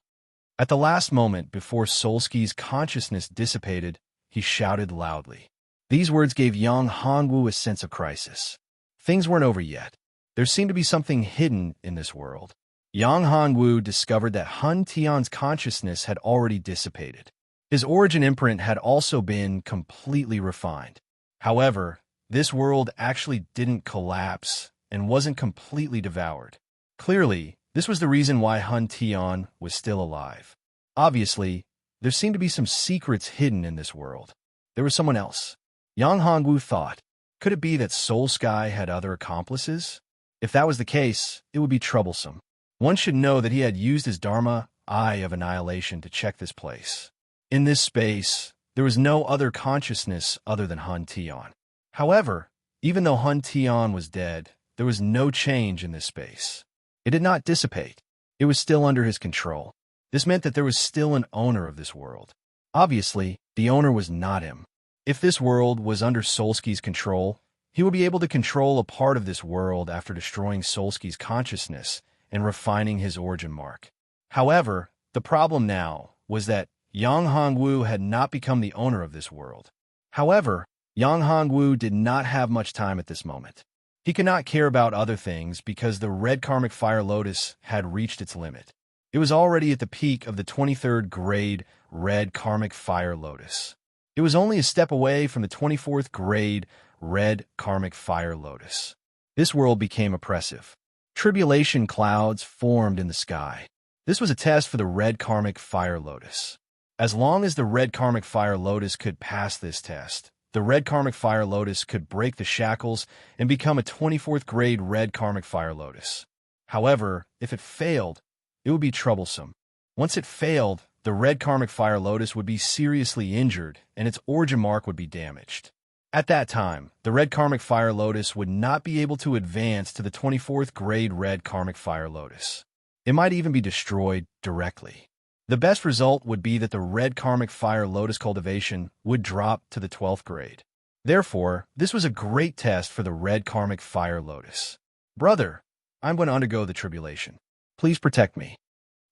At the last moment before Solski's consciousness dissipated, he shouted loudly. These words gave Yang Hongwu a sense of crisis. Things weren't over yet. There seemed to be something hidden in this world. Yang Hongwu discovered that Hun Tian's consciousness had already dissipated. His origin imprint had also been completely refined. However, this world actually didn't collapse and wasn't completely devoured. Clearly, this was the reason why Hun Tian was still alive. Obviously, there seemed to be some secrets hidden in this world. There was someone else. Yang Hongwu thought, could it be that Soul Sky had other accomplices? If that was the case, it would be troublesome. One should know that he had used his Dharma Eye of Annihilation to check this place. In this space, there was no other consciousness other than Hun Tian. However, even though Hun Tian was dead, there was no change in this space. It did not dissipate. It was still under his control. This meant that there was still an owner of this world. Obviously, the owner was not him. If this world was under Solski's control, he would be able to control a part of this world after destroying Solski's consciousness and refining his origin mark. However, the problem now was that Yang Hongwu had not become the owner of this world. However, Yang Hongwu did not have much time at this moment. He could not care about other things because the red karmic fire lotus had reached its limit. It was already at the peak of the 23rd grade red karmic fire lotus. It was only a step away from the 24th grade red karmic fire lotus. This world became oppressive. Tribulation clouds formed in the sky. This was a test for the red karmic fire lotus. As long as the red karmic fire lotus could pass this test, the red karmic fire lotus could break the shackles and become a 24th grade red karmic fire lotus. However, if it failed, it would be troublesome. Once it failed, the red karmic fire lotus would be seriously injured and its origin mark would be damaged. At that time, the red karmic fire lotus would not be able to advance to the 24th grade red karmic fire lotus. It might even be destroyed directly. The best result would be that the red karmic fire lotus cultivation would drop to the 12th grade. Therefore, this was a great test for the red karmic fire lotus. Brother, I'm going to undergo the tribulation. Please protect me.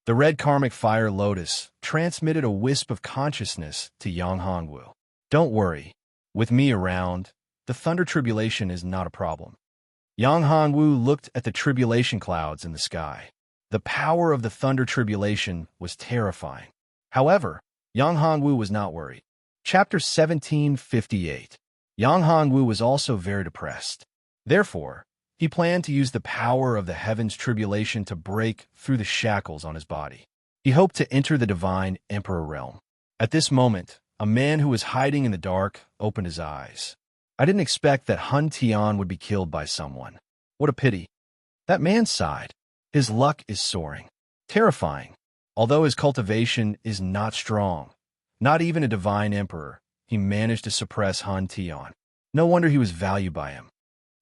The red karmic fire lotus transmitted a wisp of consciousness to Yang Hongwu. Don't worry. With me around, the thunder tribulation is not a problem. Yang Hongwu looked at the tribulation clouds in the sky. The power of the thunder tribulation was terrifying. However, Yang Hongwu was not worried. Chapter 1758. Yang Hongwu was also very depressed. Therefore, he planned to use the power of the heavens tribulation to break through the shackles on his body. He hoped to enter the divine emperor realm. At this moment, a man who was hiding in the dark opened his eyes. I didn't expect that Hun Tian would be killed by someone. What a pity. That man sighed. His luck is soaring. Terrifying. Although his cultivation is not strong, not even a divine emperor, he managed to suppress Han Tian. No wonder he was valued by him.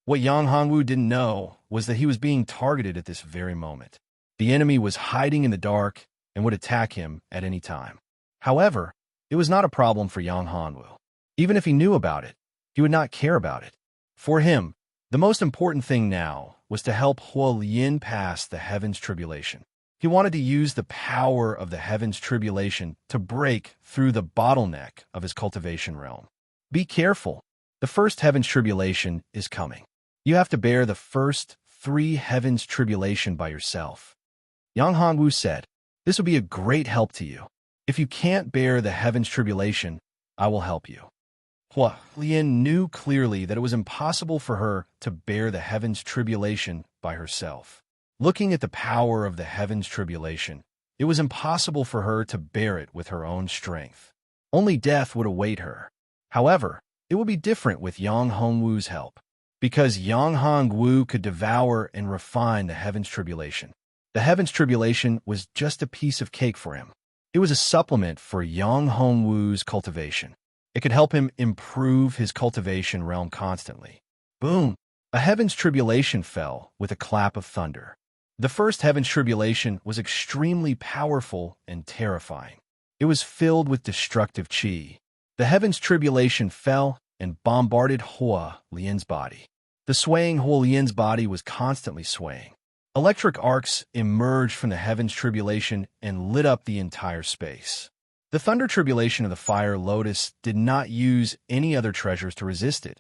What Yang Hongwu didn't know was that he was being targeted at this very moment. The enemy was hiding in the dark and would attack him at any time. However, it was not a problem for Yang Hongwu. Even if he knew about it, he would not care about it. For him, the most important thing now was to help Huolian pass the heavens tribulation. He wanted to use the power of the heavens tribulation to break through the bottleneck of his cultivation realm. Be careful. The first heavens tribulation is coming. You have to bear the first 3 heavens tribulation by yourself. Yang Hongwu said, this will be a great help to you. If you can't bear the heavens tribulation, I will help you. Huolian knew clearly that it was impossible for her to bear the heavens tribulation by herself. Looking at the power of the heavens tribulation, it was impossible for her to bear it with her own strength. Only death would await her. However, it would be different with Yang Hongwu's help, because Yang Hongwu could devour and refine the heavens tribulation. The heavens tribulation was just a piece of cake for him. It was a supplement for Yang Hongwu's cultivation. It could help him improve his cultivation realm constantly. Boom! A heavens tribulation fell with a clap of thunder. The first heavens tribulation was extremely powerful and terrifying. It was filled with destructive chi. The heavens tribulation fell and bombarded Huolian's body. The swaying Huolian's body was constantly swaying. Electric arcs emerged from the heavens tribulation and lit up the entire space. The thunder tribulation of the fire lotus did not use any other treasures to resist it,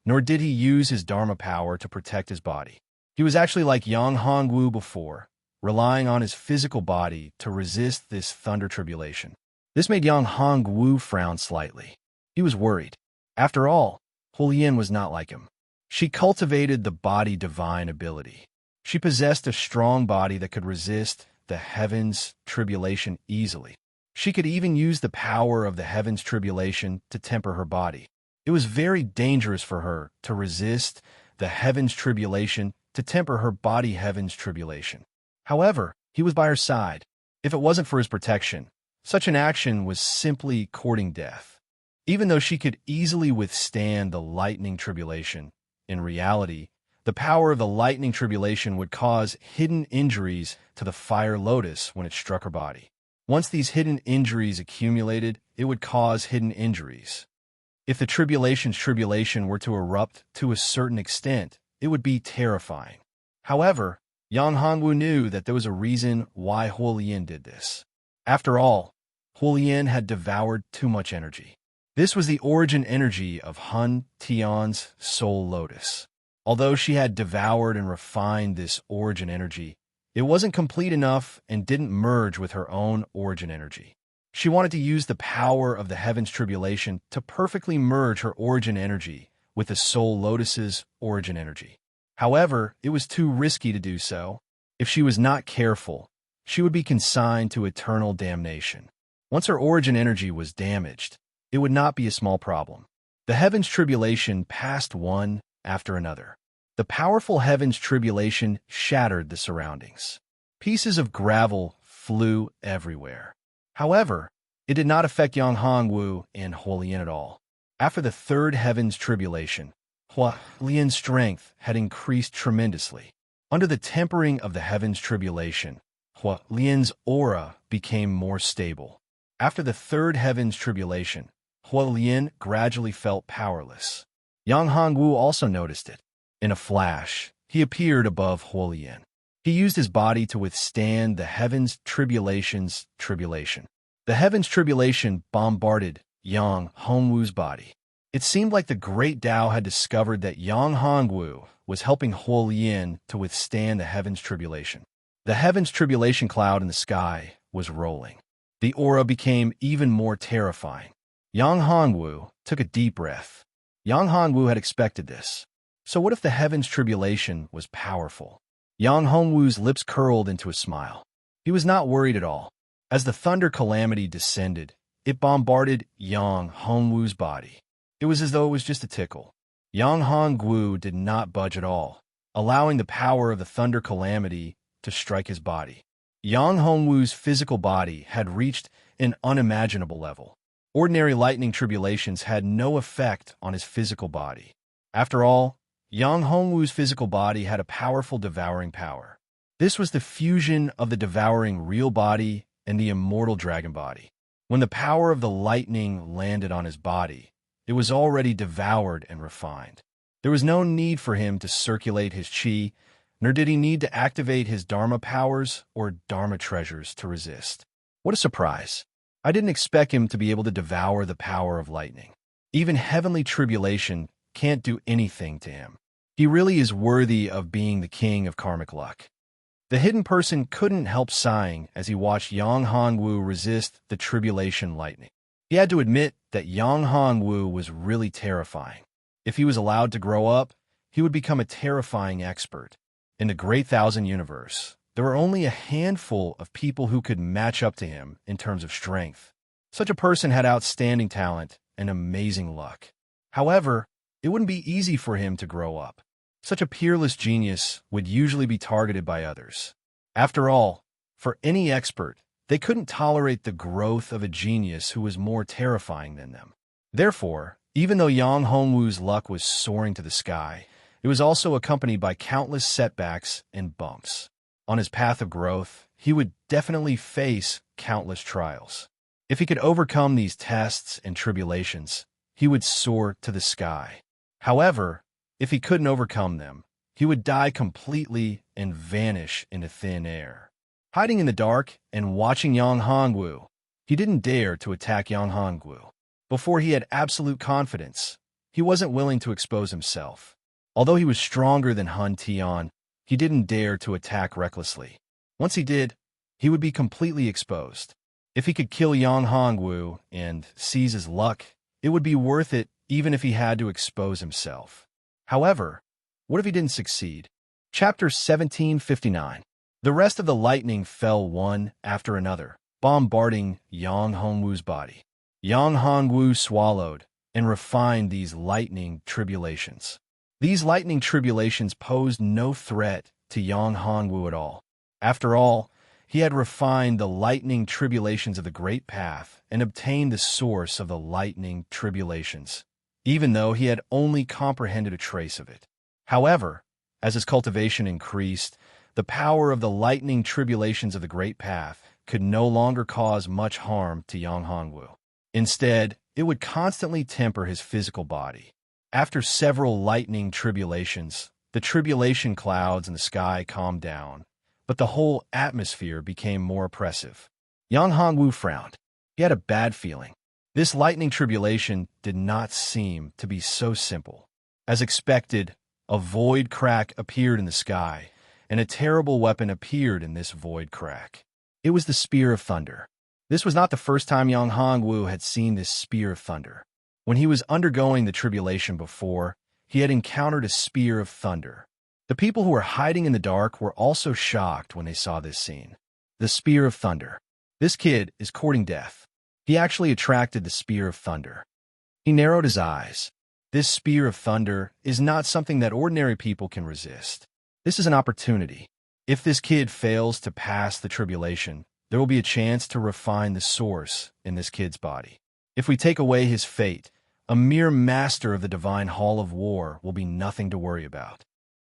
nor did he use his dharma power to protect his body. He was actually like Yang Hongwu before, relying on his physical body to resist this thunder tribulation. This made Yang Hongwu frown slightly. He was worried. After all, Huolian was not like him. She cultivated the body divine ability. She possessed a strong body that could resist the heavens tribulation easily. She could even use the power of the heavens tribulation to temper her body. It was very dangerous for her to resist the heavens tribulation to temper her body heavens tribulation. However, he was by her side. If it wasn't for his protection, such an action was simply courting death. Even though she could easily withstand the lightning tribulation, in reality, The power of the lightning tribulation would cause hidden injuries to the fire lotus when it struck her body. Once these hidden injuries accumulated, it would cause hidden injuries. If the tribulation's tribulation were to erupt to a certain extent, it would be terrifying. However, Yang Hongwu knew that there was a reason why Huolian did this. After all, Huolian had devoured too much energy. This was the origin energy of Han Tian's soul lotus. Although she had devoured and refined this origin energy, it wasn't complete enough and didn't merge with her own origin energy. She wanted to use the power of the heavens tribulation to perfectly merge her origin energy with the soul lotus's origin energy. However, it was too risky to do so. If she was not careful, she would be consigned to eternal damnation. Once her origin energy was damaged, it would not be a small problem. The heavens tribulation passed one after another. The powerful heavens tribulation shattered the surroundings. Pieces of gravel flew everywhere. However, it did not affect Yang Hongwu and Huolian at all. After the third heavens tribulation, Huolian's strength had increased tremendously. Under the tempering of the heavens tribulation, Huolian's aura became more stable. After the third heavens tribulation, Huolian gradually felt powerless. Yang Hongwu also noticed it. In a flash, he appeared above Huolian. He used his body to withstand the heavens tribulation's tribulation. The heavens tribulation bombarded Yang Hongwu's body. It seemed like the great Tao had discovered that Yang Hongwu was helping Huolian to withstand the heavens tribulation. The heavens tribulation cloud in the sky was rolling. The aura became even more terrifying. Yang Hongwu took a deep breath. Yang Hongwu had expected this. So what if the heavens tribulation was powerful? Yang Hongwu's lips curled into a smile. He was not worried at all. As the thunder calamity descended, it bombarded Yang Hongwu's body. It was as though it was just a tickle. Yang Hongwu did not budge at all, allowing the power of the thunder calamity to strike his body. Yang Hongwu's physical body had reached an unimaginable level. Ordinary lightning tribulations had no effect on his physical body. After all, Yang Hongwu's physical body had a powerful devouring power. This was the fusion of the devouring real body and the immortal dragon body. When the power of the lightning landed on his body, it was already devoured and refined. There was no need for him to circulate his chi, nor did he need to activate his Dharma powers or Dharma treasures to resist. What a surprise! I didn't expect him to be able to devour the power of lightning. Even heavenly tribulation can't do anything to him. He really is worthy of being the king of karmic luck. The hidden person couldn't help sighing as he watched Yang Hongwu resist the tribulation lightning. He had to admit that Yang Hongwu was really terrifying. If he was allowed to grow up, he would become a terrifying expert. In the Great Thousand Universe, there were only a handful of people who could match up to him in terms of strength. Such a person had outstanding talent and amazing luck. However, it wouldn't be easy for him to grow up. Such a peerless genius would usually be targeted by others. After all, for any expert, they couldn't tolerate the growth of a genius who was more terrifying than them. Therefore, even though Yang Hongwu's luck was soaring to the sky, it was also accompanied by countless setbacks and bumps. On his path of growth, he would definitely face countless trials. If he could overcome these tests and tribulations, he would soar to the sky. However, if he couldn't overcome them, he would die completely and vanish into thin air. Hiding in the dark and watching Yang Hongwu, he didn't dare to attack Yang Hongwu. Before he had absolute confidence, he wasn't willing to expose himself. Although he was stronger than Han Tian, he didn't dare to attack recklessly. Once he did, he would be completely exposed. If he could kill Yang Hongwu and seize his luck, it would be worth it even if he had to expose himself. However, what if he didn't succeed? Chapter 1759. The rest of the lightning fell one after another, bombarding Yang Hongwu's body. Yang Hongwu swallowed and refined these lightning tribulations. These lightning tribulations posed no threat to Yang Hongwu at all. After all, he had refined the lightning tribulations of the Great Path and obtained the source of the lightning tribulations, even though he had only comprehended a trace of it. However, As his cultivation increased, the power of the lightning tribulations of the Great Path could no longer cause much harm to Yang Hongwu. Instead, it would constantly temper his physical body. After several lightning tribulations, the tribulation clouds in the sky calmed down, but the whole atmosphere became more oppressive. Yang Hongwu frowned. He had a bad feeling. This lightning tribulation did not seem to be so simple. As expected, a void crack appeared in the sky, and a terrible weapon appeared in this void crack. It was the Spear of Thunder. This was not the first time Yang Hongwu had seen this Spear of Thunder. When he was undergoing the tribulation before, he had encountered a Spear of Thunder. The people who were hiding in the dark were also shocked when they saw this scene. The Spear of Thunder. This kid is courting death. He actually attracted the Spear of Thunder. He narrowed his eyes. This Spear of Thunder is not something that ordinary people can resist. This is an opportunity. If this kid fails to pass the tribulation, there will be a chance to refine the source in this kid's body. If we take away his fate, a mere master of the divine hall of war will be nothing to worry about.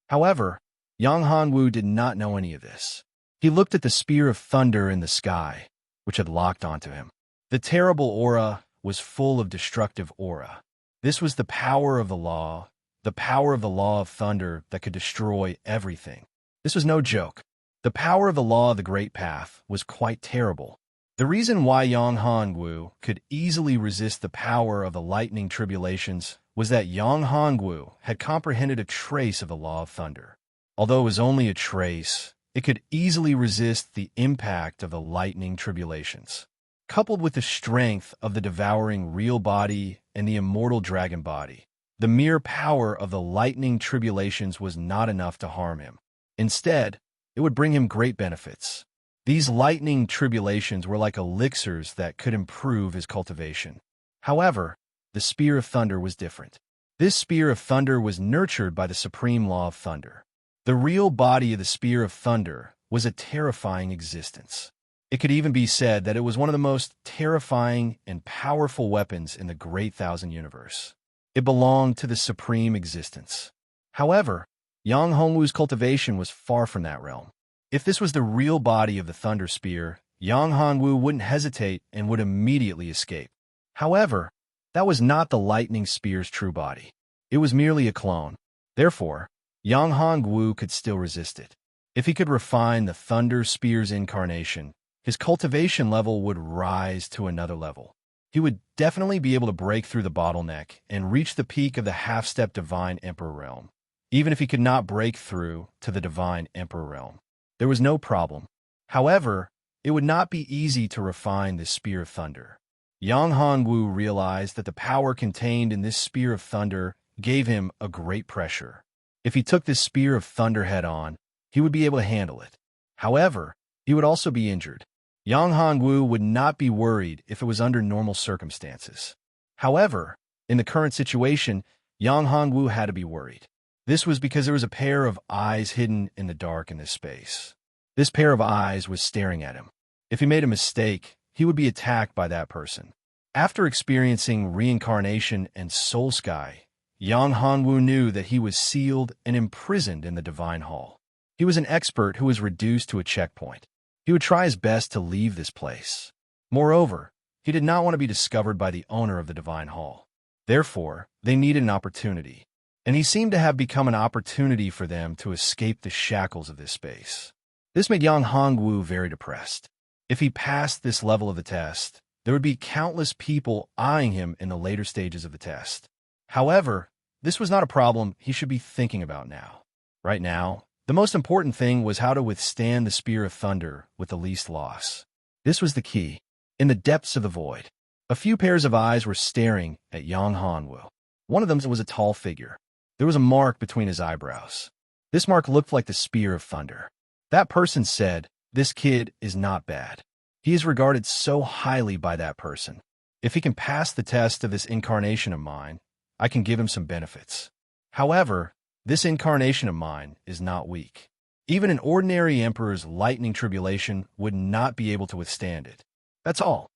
However, Yang Hongwu did not know any of this. He looked at the Spear of Thunder in the sky, which had locked onto him. The terrible aura was full of destructive aura. This was the power of the law of thunder that could destroy everything. This was no joke. The power of the law of the Great Path was quite terrible. The reason why Yang Hongwu could easily resist the power of the lightning tribulations was that Yang Hongwu had comprehended a trace of the law of thunder. Although it was only a trace, it could easily resist the impact of the lightning tribulations. Coupled with the strength of the devouring real body and the immortal dragon body, the mere power of the lightning tribulations was not enough to harm him. Instead, it would bring him great benefits. These lightning tribulations were like elixirs that could improve his cultivation. However, the Spear of Thunder was different. This Spear of Thunder was nurtured by the supreme law of thunder. The real body of the Spear of Thunder was a terrifying existence. It could even be said that it was one of the most terrifying and powerful weapons in the Great Thousand Universe. It belonged to the supreme existence. However, Yang Hongwu's cultivation was far from that realm. If this was the real body of the Thunder Spear, Yang Hongwu wouldn't hesitate and would immediately escape. However, that was not the Lightning Spear's true body. It was merely a clone. Therefore, Yang Hongwu could still resist it. If he could refine the Thunder Spear's incarnation, his cultivation level would rise to another level. He would definitely be able to break through the bottleneck and reach the peak of the half-step Divine Emperor realm. Even if he could not break through to the Divine Emperor realm, there was no problem. However, it would not be easy to refine this Spear of Thunder. Yang Hongwu realized that the power contained in this Spear of Thunder gave him a great pressure. If he took this Spear of Thunder head-on, he would be able to handle it. However, he would also be injured. Yang Hongwu would not be worried if it was under normal circumstances. However, in the current situation, Yang Hongwu had to be worried. This was because there was a pair of eyes hidden in the dark in this space. This pair of eyes was staring at him. If he made a mistake, he would be attacked by that person. After experiencing reincarnation and soul sky, Yang Hongwu knew that he was sealed and imprisoned in the Divine Hall. He was an expert who was reduced to a checkpoint. He would try his best to leave this place. Moreover, he did not want to be discovered by the owner of the Divine Hall. Therefore, they needed an opportunity, and he seemed to have become an opportunity for them to escape the shackles of this space. This made Yang Hongwu very depressed. If he passed this level of the test, there would be countless people eyeing him in the later stages of the test. However, this was not a problem he should be thinking about now. Right now, the most important thing was how to withstand the Spear of Thunder with the least loss. This was the key. In the depths of the void, a few pairs of eyes were staring at Yang Hongwu. One of them was a tall figure. There was a mark between his eyebrows. This mark looked like the Spear of Thunder. That person said, "This kid is not bad." He is regarded so highly by that person. If he can pass the test of this incarnation of mine, I can give him some benefits. However, this incarnation of mine is not weak. Even an ordinary emperor's lightning tribulation would not be able to withstand it. That's all.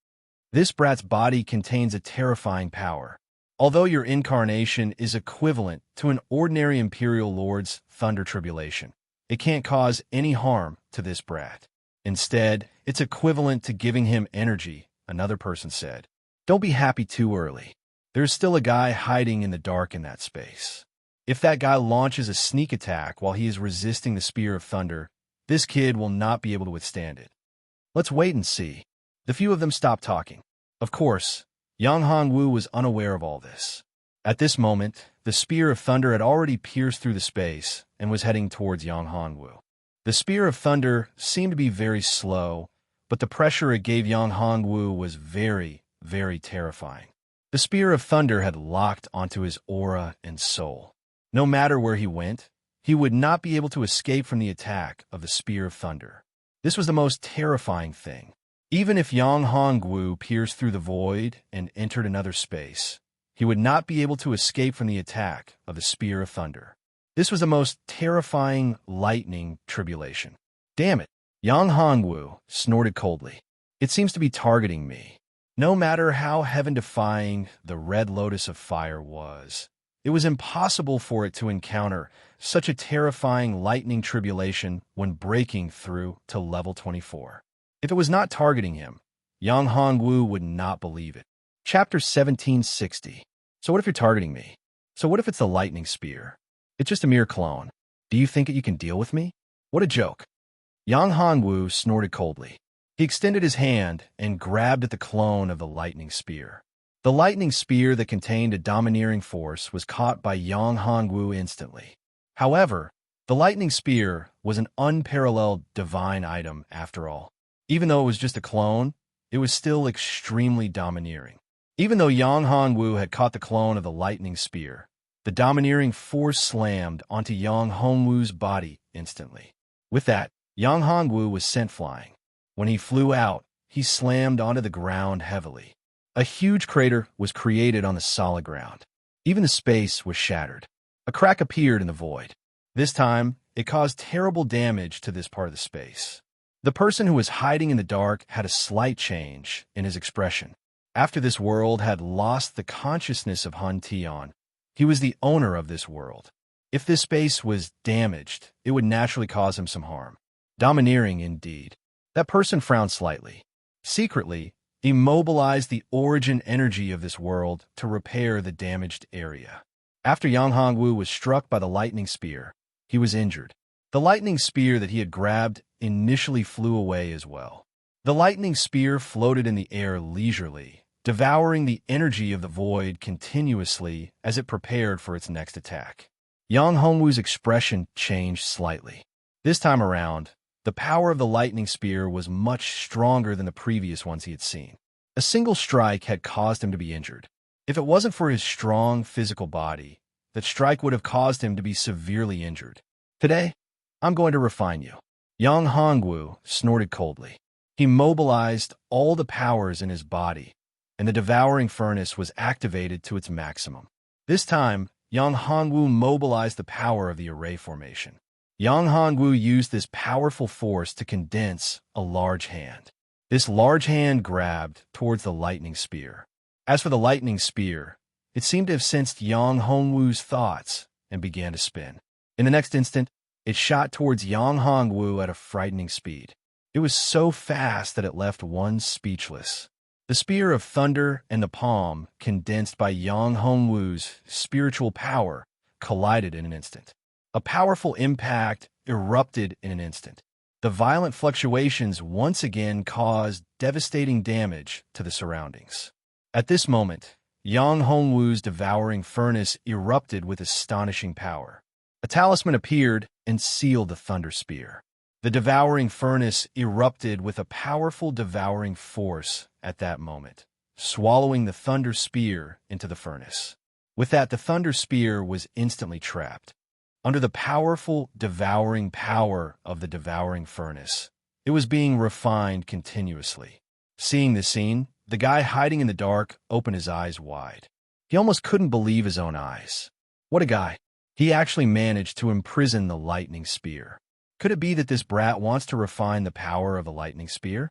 This brat's body contains a terrifying power. Although your incarnation is equivalent to an ordinary Imperial Lord's thunder tribulation, it can't cause any harm to this brat. Instead, it's equivalent to giving him energy, another person said. Don't be happy too early. There's still a guy hiding in the dark in that space. If that guy launches a sneak attack while he is resisting the Spear of Thunder, this kid will not be able to withstand it. Let's wait and see. The few of them stopped talking. Of course, Yang Hongwu was unaware of all this. At this moment, the Spear of Thunder had already pierced through the space and was heading towards Yang Hongwu. The Spear of Thunder seemed to be very slow, but the pressure it gave Yang Hongwu was very, very terrifying. The Spear of Thunder had locked onto his aura and soul. No matter where he went, he would not be able to escape from the attack of the Spear of Thunder. This was the most terrifying thing. Even if Yang Hongwu pierced through the void and entered another space, he would not be able to escape from the attack of the Spear of Thunder. This was the most terrifying lightning tribulation. Damn it, Yang Hongwu snorted coldly. It seems to be targeting me. No matter how heaven-defying the Red Lotus of Fire was, it was impossible for it to encounter such a terrifying lightning tribulation when breaking through to level 24. If it was not targeting him, Yang Hongwu would not believe it. Chapter 1760. So what if you're targeting me? So what if it's the lightning spear? It's just a mere clone. Do you think that you can deal with me? What a joke. Yang Hongwu snorted coldly. He extended his hand and grabbed at the clone of the lightning spear. The lightning spear that contained a domineering force was caught by Yang Hongwu instantly. However, the lightning spear was an unparalleled divine item after all. Even though it was just a clone, it was still extremely domineering. Even though Yang Hongwu had caught the clone of the lightning spear, the domineering force slammed onto Yang Hongwu's body instantly. With that, Yang Hongwu was sent flying. When he flew out, he slammed onto the ground heavily. A huge crater was created on the solid ground. Even the space was shattered. A crack appeared in the void. This time, it caused terrible damage to this part of the space. The person who was hiding in the dark had a slight change in his expression. After this world had lost the consciousness of Hun Tian, he was the owner of this world. If this space was damaged, it would naturally cause him some harm. Domineering indeed. That person frowned slightly. Secretly, he mobilized the origin energy of this world to repair the damaged area. After Yang Hongwu was struck by the lightning spear, he was injured. The lightning spear that he had grabbed initially flew away as well. The lightning spear floated in the air leisurely, devouring the energy of the void continuously as it prepared for its next attack. Yang Hongwu's expression changed slightly. This time around, the power of the lightning spear was much stronger than the previous ones he had seen. A single strike had caused him to be injured. If it wasn't for his strong physical body, that strike would have caused him to be severely injured. Today, I'm going to refine you. Yang Hongwu snorted coldly. He mobilized all the powers in his body, and the devouring furnace was activated to its maximum. This time, Yang Hongwu mobilized the power of the array formation. Yang Hongwu used this powerful force to condense a large hand. This large hand grabbed towards the lightning spear. As for the lightning spear, it seemed to have sensed Yang Hongwu's thoughts and began to spin. In the next instant, it shot towards Yang Hongwu at a frightening speed. It was so fast that it left one speechless. The Spear of Thunder and the palm, condensed by Yang Hongwu's spiritual power, collided in an instant. A powerful impact erupted in an instant. The violent fluctuations once again caused devastating damage to the surroundings. At this moment, Yang Hongwu's devouring furnace erupted with astonishing power. A talisman appeared and sealed the thunder spear. The devouring furnace erupted with a powerful devouring force at that moment, swallowing the thunder spear into the furnace. With that, the thunder spear was instantly trapped. Under the powerful devouring power of the devouring furnace, it was being refined continuously. Seeing this scene, the guy hiding in the dark opened his eyes wide. He almost couldn't believe his own eyes. What a guy. He actually managed to imprison the lightning spear. Could it be that this brat wants to refine the power of a lightning spear?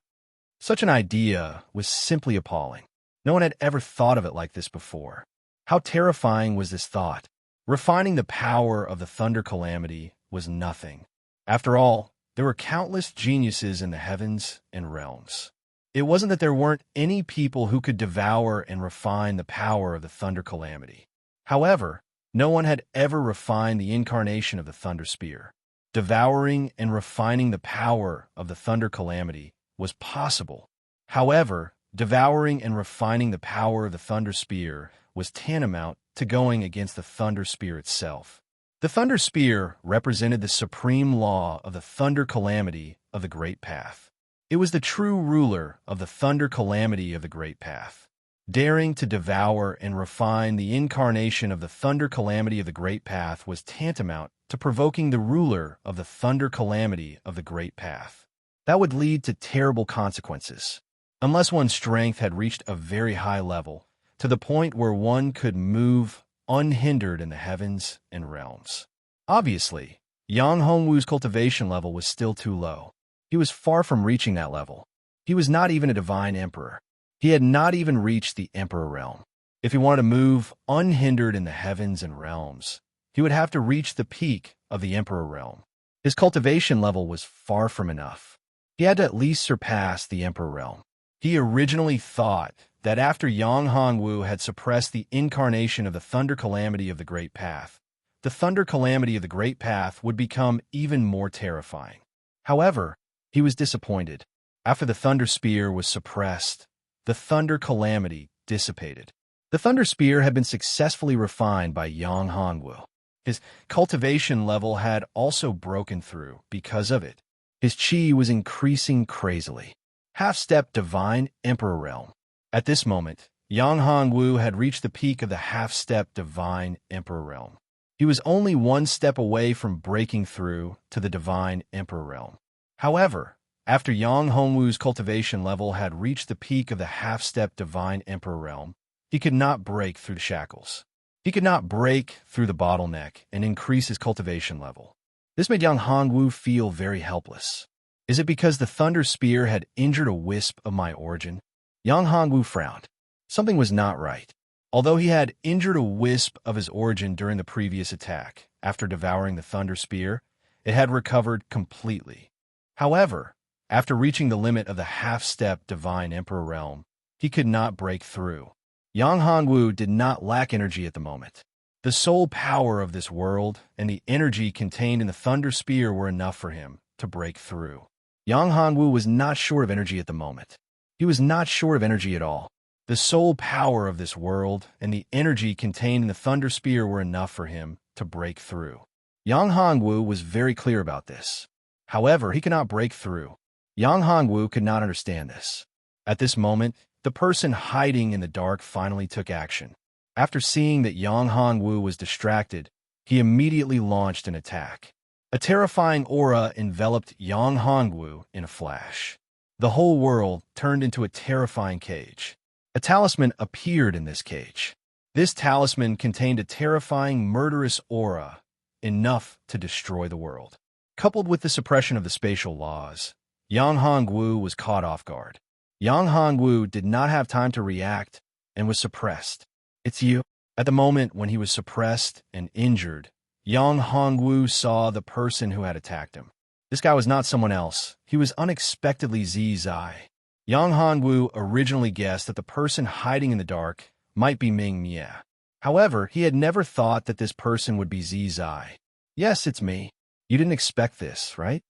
Such an idea was simply appalling. No one had ever thought of it like this before. How terrifying was this thought? Refining the power of the thunder calamity was nothing. After all, there were countless geniuses in the heavens and realms. It wasn't that there weren't any people who could devour and refine the power of the thunder calamity. However, no one had ever refined the incarnation of the thunder spear. Devouring and refining the power of the thunder calamity was possible. However, devouring and refining the power of the thunder spear was tantamount to going against the thunder spear itself. The thunder spear represented the supreme law of the thunder calamity of the Great Path. It was the true ruler of the thunder calamity of the Great Path. Daring to devour and refine the incarnation of the thunder calamity of the Great Path was tantamount to provoking the ruler of the thunder calamity of the Great Path. That would lead to terrible consequences. Unless one's strength had reached a very high level, to the point where one could move unhindered in the heavens and realms. Obviously, Yang Hongwu's cultivation level was still too low. He was far from reaching that level. He was not even a divine emperor. He had not even reached the emperor realm. If he wanted to move unhindered in the heavens and realms, he would have to reach the peak of the emperor realm. His cultivation level was far from enough. He had to at least surpass the emperor realm. He originally thought that after Yang Hongwu had suppressed the incarnation of the thunder calamity of the Great Path, the thunder calamity of the Great Path would become even more terrifying. However, he was disappointed. After the thunder spear was suppressed, the thunder calamity dissipated. The thunder spear had been successfully refined by Yang Hongwu. His cultivation level had also broken through because of it. His qi was increasing crazily. Half-step divine emperor realm. At this moment, Yang Hongwu had reached the peak of the half-step divine emperor realm. He was only one step away from breaking through to the divine emperor realm. However, after Yang Hongwu's cultivation level had reached the peak of the half-step divine emperor realm, he could not break through the shackles. He could not break through the bottleneck and increase his cultivation level. This made Yang Hongwu feel very helpless. Is it because the thunder spear had injured a wisp of my origin? Yang Hongwu frowned. Something was not right. Although he had injured a wisp of his origin during the previous attack, after devouring the thunder spear, it had recovered completely. However, after reaching the limit of the half-step divine emperor realm, he could not break through. Yang Hongwu did not lack energy at the moment. The soul power of this world and the energy contained in the thunder spear were enough for him to break through. Yang Hongwu was not short of energy at the moment. He was not short of energy at all. The soul power of this world and the energy contained in the thunder spear were enough for him to break through. Yang Hongwu was very clear about this. However, he could not break through. Yang Hongwu could not understand this. At this moment, the person hiding in the dark finally took action. After seeing that Yang Hongwu was distracted, he immediately launched an attack. A terrifying aura enveloped Yang Hongwu in a flash. The whole world turned into a terrifying cage. A talisman appeared in this cage. This talisman contained a terrifying, murderous aura, enough to destroy the world. Coupled with the suppression of the spatial laws, Yang Hongwu was caught off guard. Yang Hongwu did not have time to react and was suppressed. It's you. At the moment when he was suppressed and injured, Yang Hongwu saw the person who had attacked him. This guy was not someone else. He was unexpectedly Zai. Yang Hongwu originally guessed that the person hiding in the dark might be Ming Mie. However, he had never thought that this person would be Zai. Yes, it's me. You didn't expect this, right?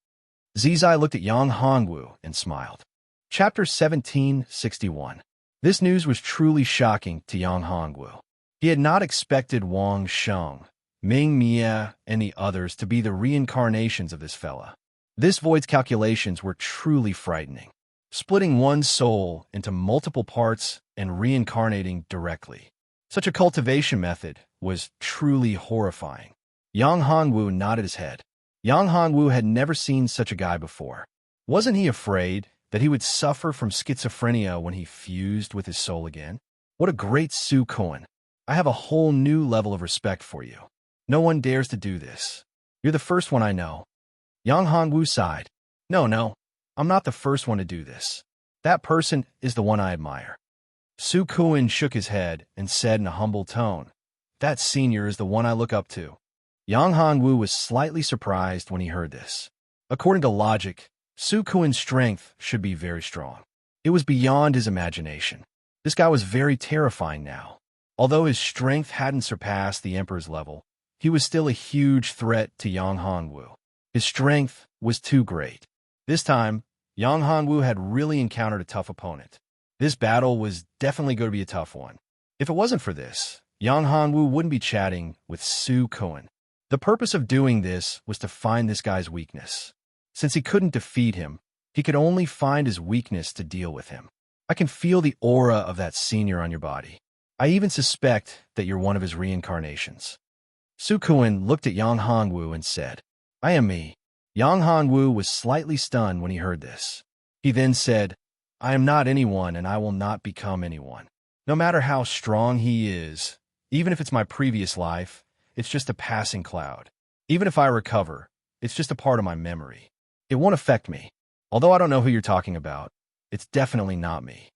Zai looked at Yang Hongwu and smiled. Chapter 1761. This news was truly shocking to Yang Hongwu. He had not expected Wang Sheng, Ming Mie, and the others to be the reincarnations of this fella. This void's calculations were truly frightening. Splitting one's soul into multiple parts and reincarnating directly. Such a cultivation method was truly horrifying. Yang Hongwu nodded his head. Yang Hongwu had never seen such a guy before. Wasn't he afraid that he would suffer from schizophrenia when he fused with his soul again? What a great Su Koan. I have a whole new level of respect for you. No one dares to do this. You're the first one I know. Yang Hongwu sighed. No, I'm not the first one to do this. That person is the one I admire. Su Kuan shook his head and said in a humble tone, "That senior is the one I look up to." Yang Hongwu was slightly surprised when he heard this. According to logic, Su Kuan's strength should be very strong. It was beyond his imagination. This guy was very terrifying now. Although his strength hadn't surpassed the Emperor's level, he was still a huge threat to Yang Hongwu. His strength was too great. This time, Yang Hongwu had really encountered a tough opponent. This battle was definitely going to be a tough one. If it wasn't for this, Yang Hongwu wouldn't be chatting with Su Kuan. The purpose of doing this was to find this guy's weakness. Since he couldn't defeat him, he could only find his weakness to deal with him. I can feel the aura of that senior on your body. I even suspect that you're one of his reincarnations. Su Kuan looked at Yang Hongwu and said, "I am me." Yang Hongwu was slightly stunned when he heard this. He then said, "I am not anyone and I will not become anyone. No matter how strong he is, even if it's my previous life, it's just a passing cloud. Even if I recover, it's just a part of my memory. It won't affect me. Although I don't know who you're talking about, it's definitely not me."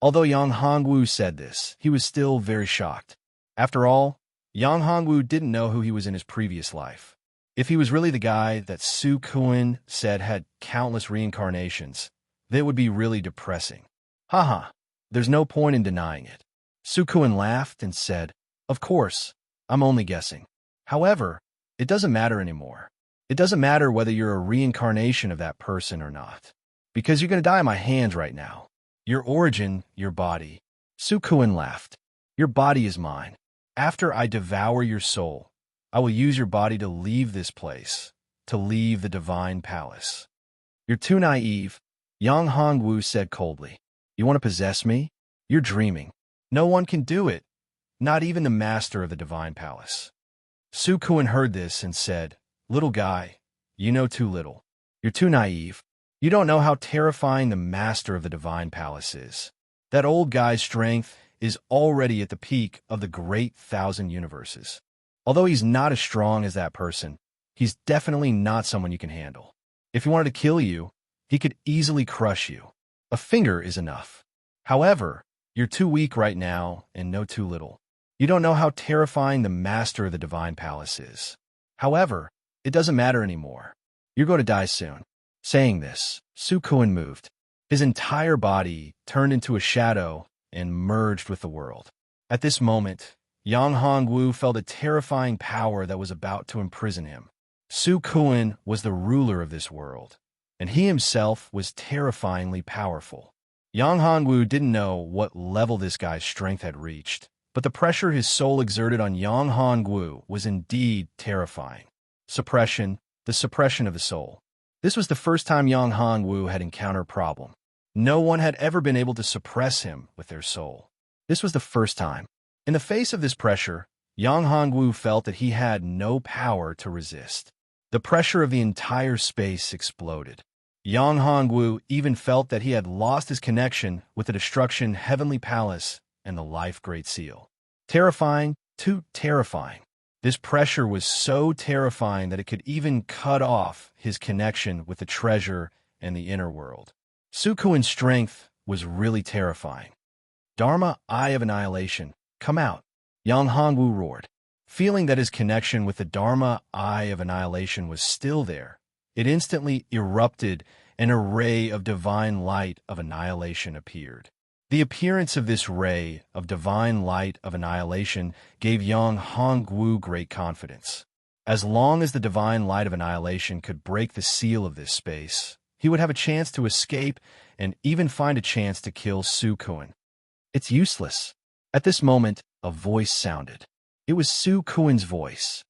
Although Yang Hongwu said this, he was still very shocked. After all, Yang Hongwu didn't know who he was in his previous life. If he was really the guy that Su Kuan said had countless reincarnations, that would be really depressing. Haha, there's no point in denying it. Su Kuan laughed and said, "Of course, I'm only guessing. However, it doesn't matter anymore. It doesn't matter whether you're a reincarnation of that person or not, because you're going to die in my hands right now. Your origin, your body." Su Kuan laughed. "Your body is mine. After I devour your soul, I will use your body to leave this place, to leave the divine palace." "You're too naive," Yang Hongwu said coldly. "You want to possess me? You're dreaming. No one can do it, not even the master of the divine palace." Su Kuan heard this and said, "Little guy, you know too little. You're too naive. You don't know how terrifying the master of the divine palace is. That old guy's strength is already at the peak of the great 1,000 universes. Although he's not as strong as that person, he's definitely not someone you can handle. If he wanted to kill you, he could easily crush you. A finger is enough. However, you're too weak right now and know too little. You don't know how terrifying the master of the divine palace is. However, it doesn't matter anymore. You're going to die soon." Saying this, Su Kuan moved. His entire body turned into a shadow and merged with the world. At this moment, Yang Hongwu felt a terrifying power that was about to imprison him. Su Kuan was the ruler of this world, and he himself was terrifyingly powerful. Yang Hongwu didn't know what level this guy's strength had reached, but the pressure his soul exerted on Yang Hongwu was indeed terrifying. Suppression, the suppression of the soul. This was the first time Yang Hongwu had encountered a problem. No one had ever been able to suppress him with their soul. This was the first time. In the face of this pressure, Yang Hongwu felt that he had no power to resist. The pressure of the entire space exploded. Yang Hongwu even felt that he had lost his connection with the destruction heavenly palace and the life great seal. Terrifying, too terrifying. This pressure was so terrifying that it could even cut off his connection with the treasure and the inner world. Su Kuan's strength was really terrifying. "Dharma, Eye of Annihilation, come out," Yang Hongwu roared. Feeling that his connection with the Dharma, Eye of Annihilation was still there, it instantly erupted and a ray of divine light of annihilation appeared. The appearance of this ray of divine light of annihilation gave Yang Hongwu great confidence. As long as the divine light of annihilation could break the seal of this space, he would have a chance to escape and even find a chance to kill Su Kuan. "It's useless." At this moment, a voice sounded. It was Su Kuan's voice.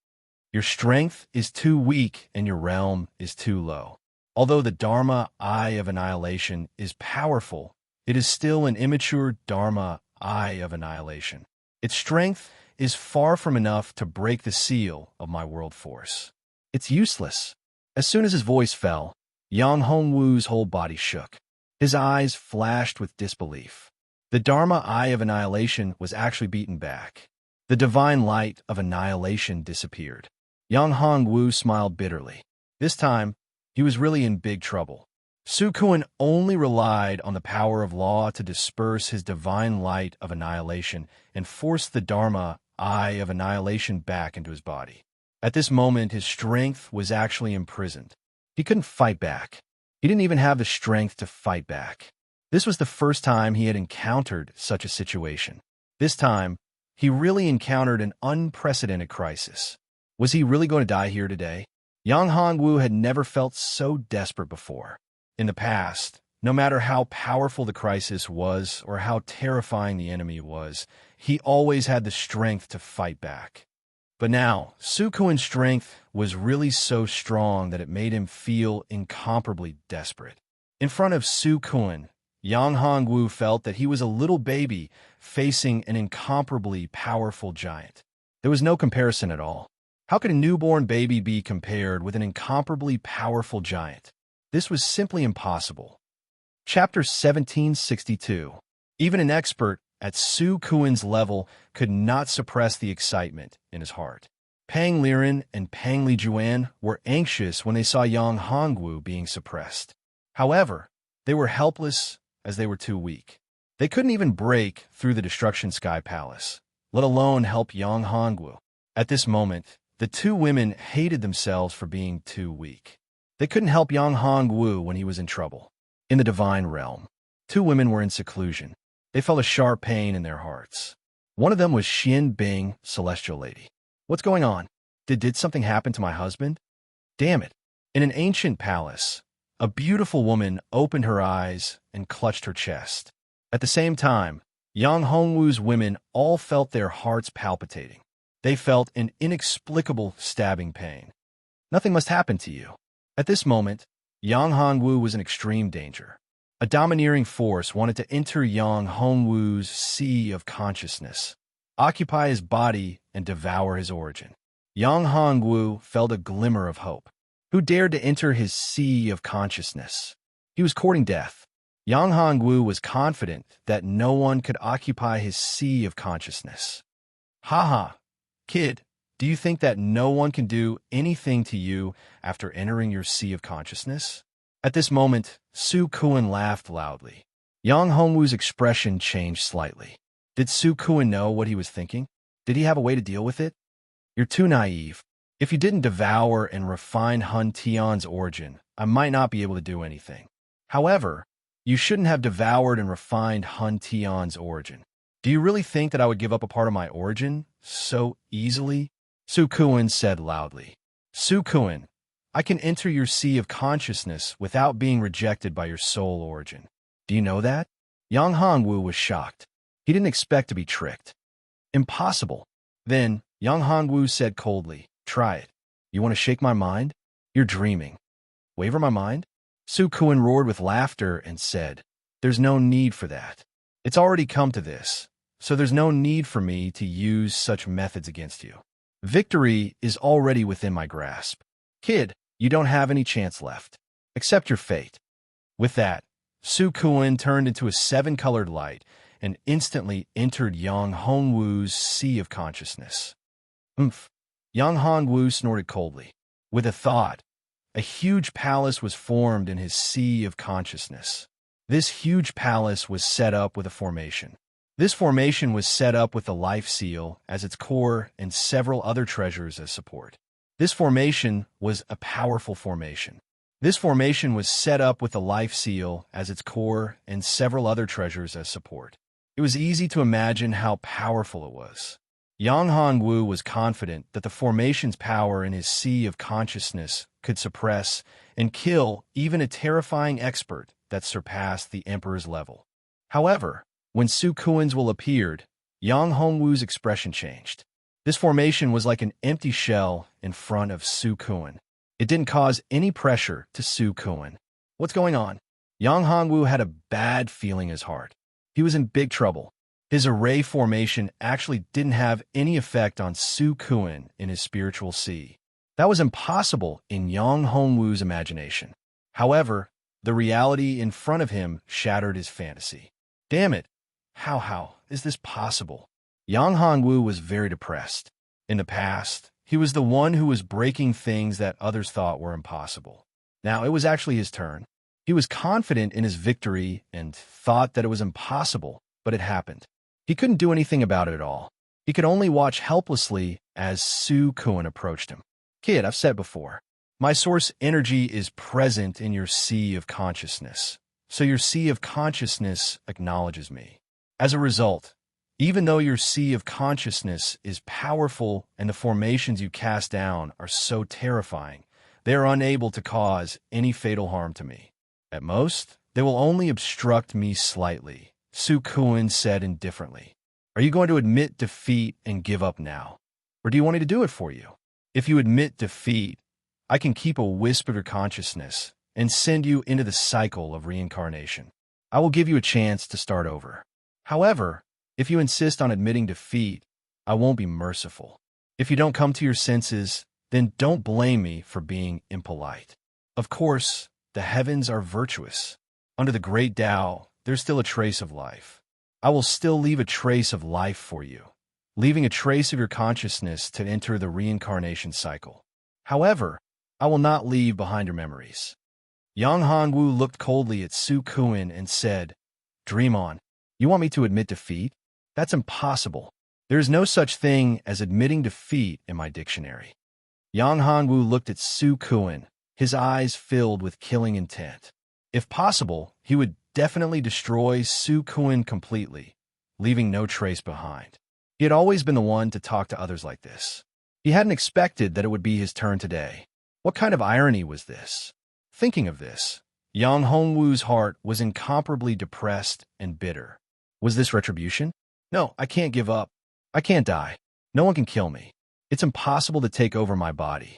"Your strength is too weak and your realm is too low. Although the Dharma, Eye of Annihilation, is powerful, it is still an immature Dharma, Eye of Annihilation. Its strength is far from enough to break the seal of my world force. It's useless." As soon as his voice fell, Yang Hongwu's whole body shook. His eyes flashed with disbelief. The Dharma, Eye of Annihilation was actually beaten back. The divine light of annihilation disappeared. Yang Hongwu smiled bitterly. This time, he was really in big trouble. Su Kuan only relied on the power of law to disperse his divine light of annihilation and force the Dharma eye of annihilation back into his body. At this moment, his strength was actually imprisoned. He couldn't fight back. He didn't even have the strength to fight back. This was the first time he had encountered such a situation. This time, he really encountered an unprecedented crisis. Was he really going to die here today? Yang Hongwu had never felt so desperate before. In the past, no matter how powerful the crisis was or how terrifying the enemy was, he always had the strength to fight back. But now, Su Kuan's strength was really so strong that it made him feel incomparably desperate. In front of Su Kuan, Yang Hongwu felt that he was a little baby facing an incomparably powerful giant. There was no comparison at all. How could a newborn baby be compared with an incomparably powerful giant? This was simply impossible. Chapter 1762. Even an expert at Su Kuan's level could not suppress the excitement in his heart. Pang Liren and Pang Lijuan were anxious when they saw Yang Hongwu being suppressed. However, they were helpless as they were too weak. They couldn't even break through the Destruction Sky Palace, let alone help Yang Hongwu. At this moment, the two women hated themselves for being too weak. They couldn't help Yang Hongwu when he was in trouble. In the divine realm, two women were in seclusion. They felt a sharp pain in their hearts. One of them was Xian Bing, Celestial Lady. What's going on? Did something happen to my husband? Damn it. In an ancient palace, a beautiful woman opened her eyes and clutched her chest. At the same time, Yang Hongwu's women all felt their hearts palpitating. They felt an inexplicable stabbing pain. Nothing must happen to you. At this moment, Yang Hongwu was in extreme danger. A domineering force wanted to enter Yang Hongwu's sea of consciousness, occupy his body, and devour his origin. Yang Hongwu felt a glimmer of hope. Who dared to enter his sea of consciousness? He was courting death. Yang Hongwu was confident that no one could occupy his sea of consciousness. Haha, kid, do you think that no one can do anything to you after entering your sea of consciousness? At this moment, Su Kuan laughed loudly. Yang Hongwu's expression changed slightly. Did Su Kuan know what he was thinking? Did he have a way to deal with it? You're too naive. If you didn't devour and refine Hun Tian's origin, I might not be able to do anything. However, you shouldn't have devoured and refined Hun Tian's origin. Do you really think that I would give up a part of my origin so easily? Su Kuan said loudly. Su Kuan, I can enter your sea of consciousness without being rejected by your soul origin. Do you know that? Yang Hongwu was shocked. He didn't expect to be tricked. Impossible. Then, Yang Hongwu said coldly, try it. You want to shake my mind? You're dreaming. Waver my mind? Su Kuan roared with laughter and said, there's no need for that. It's already come to this, so there's no need for me to use such methods against you. Victory is already within my grasp. Kid, you don't have any chance left. Accept your fate. With that, Su Kuan turned into a seven-colored light and instantly entered Yang Hongwu's sea of consciousness. Umph. Yang Hongwu snorted coldly. With a thought, a huge palace was formed in his sea of consciousness. This huge palace was set up with a formation. This formation was set up with the life seal as its core and several other treasures as support. This formation was a powerful formation. This formation was set up with the life seal as its core and several other treasures as support. It was easy to imagine how powerful it was. Yang Hongwu was confident that the formation's power in his sea of consciousness could suppress and kill even a terrifying expert that surpassed the emperor's level. However, when Su Kuan's will appeared, Yang Hongwu's expression changed. This formation was like an empty shell in front of Su Kuan. It didn't cause any pressure to Su Kuan. What's going on? Yang Hongwu had a bad feeling in his heart. He was in big trouble. His array formation actually didn't have any effect on Su Kuan in his spiritual sea. That was impossible in Yang Hongwu's imagination. However, the reality in front of him shattered his fantasy. Damn it! How is this possible? Yang Hongwu was very depressed. In the past, he was the one who was breaking things that others thought were impossible. Now it was actually his turn. He was confident in his victory and thought that it was impossible, but it happened. He couldn't do anything about it at all. He could only watch helplessly as Su-kun approached him. Kid, I've said before, my source energy is present in your sea of consciousness, so your sea of consciousness acknowledges me. As a result, even though your sea of consciousness is powerful and the formations you cast down are so terrifying, they are unable to cause any fatal harm to me. At most, they will only obstruct me slightly, Su-kun said indifferently. Are you going to admit defeat and give up now? Or do you want me to do it for you? If you admit defeat, I can keep a wisp of your consciousness and send you into the cycle of reincarnation. I will give you a chance to start over. However, if you insist on admitting defeat, I won't be merciful. If you don't come to your senses, then don't blame me for being impolite. Of course, the heavens are virtuous. Under the great Tao, there's still a trace of life. I will still leave a trace of life for you, leaving a trace of your consciousness to enter the reincarnation cycle. However, I will not leave behind your memories. Yang Hongwu looked coldly at Su-kun and said, Dream on. You want me to admit defeat? That's impossible. There is no such thing as admitting defeat in my dictionary. Yang Hongwu looked at Su-kun, his eyes filled with killing intent. If possible, he would definitely destroy Su-kun completely, leaving no trace behind. He had always been the one to talk to others like this. He hadn't expected that it would be his turn today. What kind of irony was this? Thinking of this, Yang Hongwu's heart was incomparably depressed and bitter. Was this retribution? No, I can't give up. I can't die. No one can kill me. It's impossible to take over my body.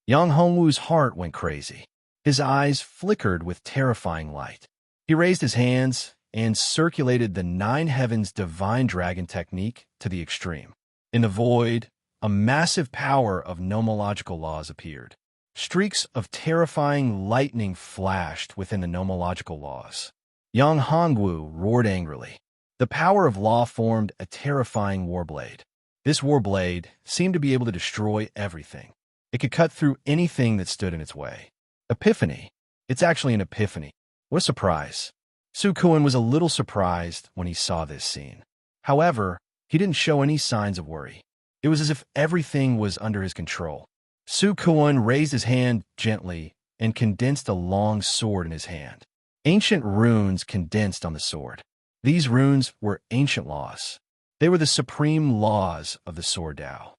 Yang Hongwu's heart went crazy. His eyes flickered with terrifying light. He raised his hands and circulated the nine heavens divine dragon technique to the extreme. In the void, a massive power of nomological laws appeared. Streaks of terrifying lightning flashed within the nomological laws. Yang Hongwu roared angrily. The power of law formed a terrifying warblade. This warblade seemed to be able to destroy everything. It could cut through anything that stood in its way. Epiphany. It's actually an epiphany. What a surprise. Su-kun was a little surprised when he saw this scene. However, he didn't show any signs of worry. It was as if everything was under his control. Su-kun raised his hand gently and condensed a long sword in his hand. Ancient runes condensed on the sword. These runes were ancient laws. They were the supreme laws of the Sword Tao.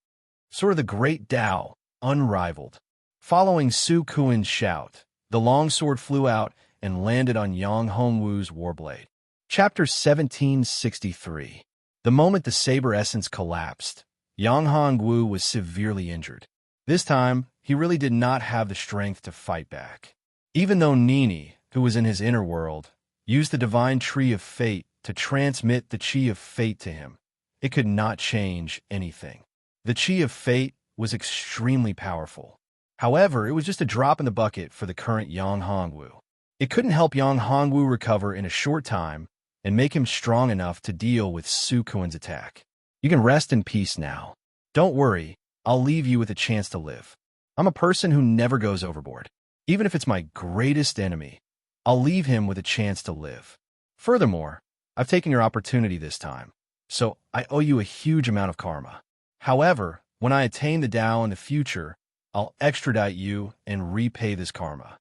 Sort of the great Tao, unrivaled. Following Su-kun's shout, the long sword flew out and landed on Yang Hongwu's warblade. Chapter 1763. The moment the saber essence collapsed, Yang Hongwu was severely injured. This time, he really did not have the strength to fight back. Even though Nini, who was in his inner world, used the divine tree of fate to transmit the chi of fate to him, it could not change anything. The chi of fate was extremely powerful. However, it was just a drop in the bucket for the current Yang Hongwu. It couldn't help Yang Hongwu recover in a short time and make him strong enough to deal with Su-kun's attack. You can rest in peace now. Don't worry, I'll leave you with a chance to live. I'm a person who never goes overboard. Even if it's my greatest enemy, I'll leave him with a chance to live. Furthermore, I've taken your opportunity this time, so I owe you a huge amount of karma. However, when I attain the Tao in the future, I'll extradite you and repay this karma.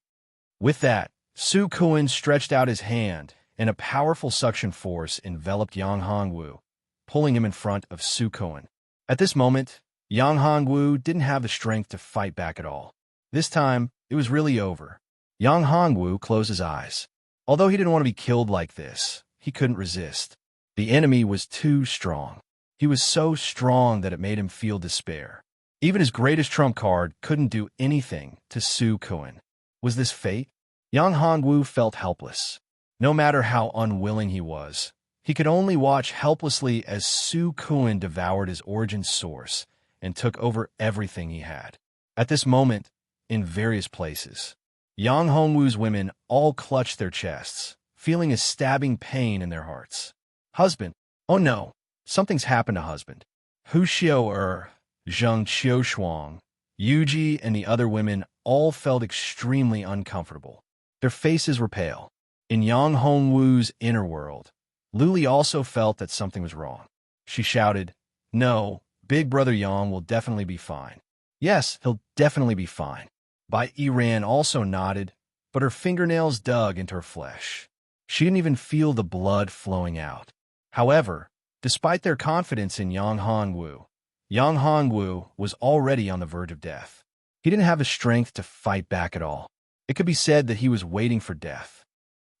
With that, Su-kun stretched out his hand, and a powerful suction force enveloped Yang Hongwu, pulling him in front of Su-kun. At this moment, Yang Hongwu didn't have the strength to fight back at all. This time, it was really over. Yang Hongwu closed his eyes. Although he didn't want to be killed like this, he couldn't resist. The enemy was too strong. He was so strong that it made him feel despair. Even his greatest trump card couldn't do anything to Su-kun. Was this fate? Yang Hongwu felt helpless. No matter how unwilling he was, he could only watch helplessly as Su-kun devoured his origin source and took over everything he had. At this moment, in various places, Yang Hongwu's women all clutched their chests, feeling a stabbing pain in their hearts. Husband. Oh no, something's happened to husband. Hu Xiao Zheng Qiushuang, Yuji, and the other women all felt extremely uncomfortable. Their faces were pale. In Yang Hongwu's inner world, Luli also felt that something was wrong. She shouted, "No, Big Brother Yang will definitely be fine. Yes, he'll definitely be fine." Bai Yiran also nodded, but her fingernails dug into her flesh. She didn't even feel the blood flowing out. However, despite their confidence in Yang Hongwu was already on the verge of death. He didn't have the strength to fight back at all. It could be said that he was waiting for death.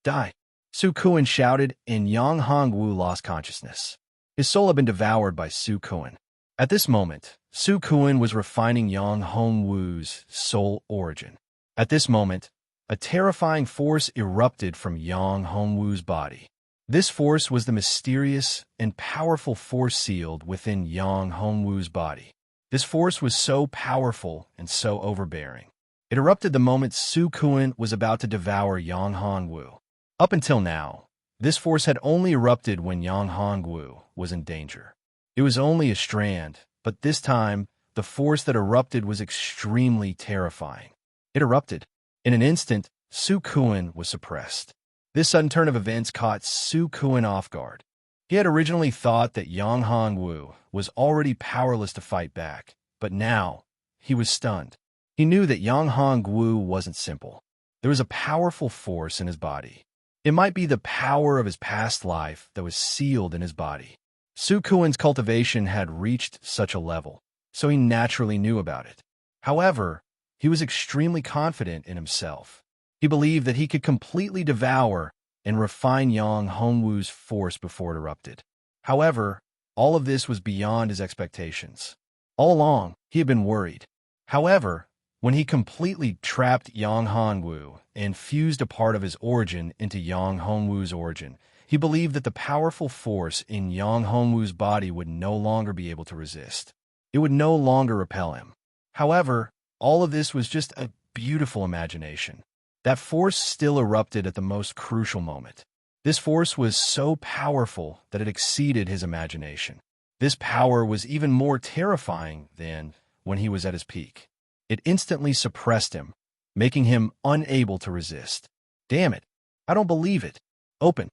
"Die!" Su Kuan shouted, and Yang Hongwu lost consciousness. His soul had been devoured by Su Kuan. At this moment, Su Kuan was refining Yang Hongwu's soul origin. At this moment, a terrifying force erupted from Yang Hongwu's body. This force was the mysterious and powerful force sealed within Yang Hongwu's body. This force was so powerful and so overbearing. It erupted the moment Su Kuan was about to devour Yang Hongwu. Up until now, this force had only erupted when Yang Hongwu was in danger. It was only a strand, but this time, the force that erupted was extremely terrifying. It erupted. In an instant, Su Kuan was suppressed. This sudden turn of events caught Su Kuan off guard. He had originally thought that Yang Hongwu was already powerless to fight back, but now, he was stunned. He knew that Yang Hongwu wasn't simple. There was a powerful force in his body. It might be the power of his past life that was sealed in his body. Su Kuan's cultivation had reached such a level, so he naturally knew about it. However, he was extremely confident in himself. He believed that he could completely devour and refine Yang Hongwu's force before it erupted. However, all of this was beyond his expectations. All along, he had been worried. However, when he completely trapped Yang Hongwu and fused a part of his origin into Yang Hongwu's origin, he believed that the powerful force in Yang Hongwu's body would no longer be able to resist. It would no longer repel him. However, all of this was just a beautiful imagination. That force still erupted at the most crucial moment. This force was so powerful that it exceeded his imagination. This power was even more terrifying than when he was at his peak. It instantly suppressed him, making him unable to resist. "Damn it! I don't believe it! Open!"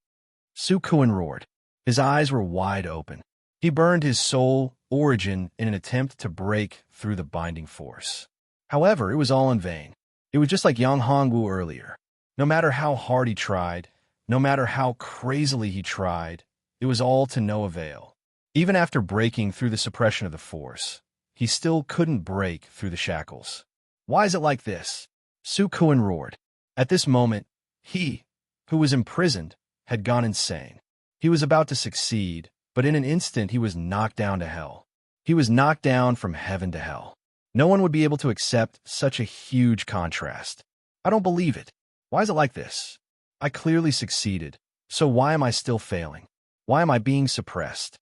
Su Kuan roared. His eyes were wide open. He burned his soul origin in an attempt to break through the binding force. However, it was all in vain. It was just like Yang Hongwu earlier. No matter how hard he tried, no matter how crazily he tried, it was all to no avail. Even after breaking through the suppression of the force, he still couldn't break through the shackles. "Why is it like this?" Su Kuan roared. At this moment, he, who was imprisoned, had gone insane. He was about to succeed, but in an instant he was knocked down to hell. He was knocked down from heaven to hell. No one would be able to accept such a huge contrast. "I don't believe it. Why is it like this? I clearly succeeded, so why am I still failing? Why am I being suppressed?"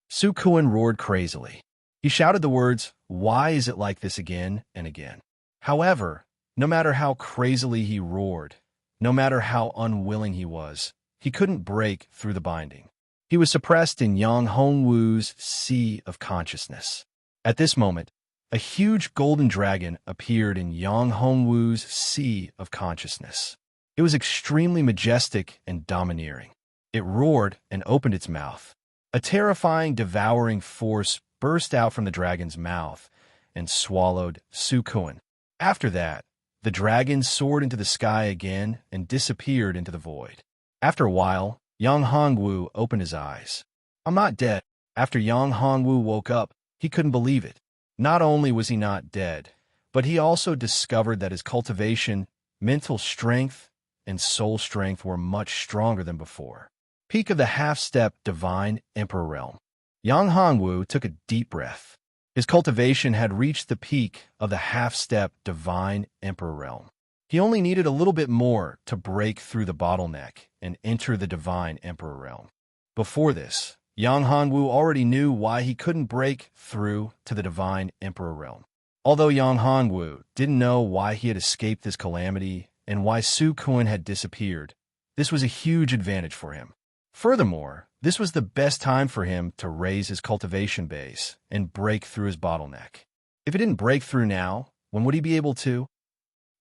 Su Kuan roared crazily. He shouted the words, "Why is it like this?" again and again. However, no matter how crazily he roared, no matter how unwilling he couldn't break through the binding. He was suppressed in Yang Hongwu's sea of consciousness. At this moment, a huge golden dragon appeared in Yang Hongwu's sea of consciousness. It was extremely majestic and domineering. It roared and opened its mouth. A terrifying, devouring force burst out from the dragon's mouth and swallowed Su Kuan. After that, the dragon soared into the sky again and disappeared into the void. After a while, Yang Hongwu opened his eyes. "I'm not dead." After Yang Hongwu woke up, he couldn't believe it. Not only was he not dead, but he also discovered that his cultivation, mental strength, and soul strength were much stronger than before. Peak of the half-step divine emperor realm. Yang Hongwu took a deep breath. His cultivation had reached the peak of the half-step divine emperor realm. He only needed a little bit more to break through the bottleneck and enter the divine emperor realm. Before this, Yang Hongwu already knew why he couldn't break through to the divine emperor realm. Although Yang Hongwu didn't know why he had escaped this calamity and why Su Kuan had disappeared, this was a huge advantage for him. Furthermore, this was the best time for him to raise his cultivation base and break through his bottleneck. If he didn't break through now, when would he be able to?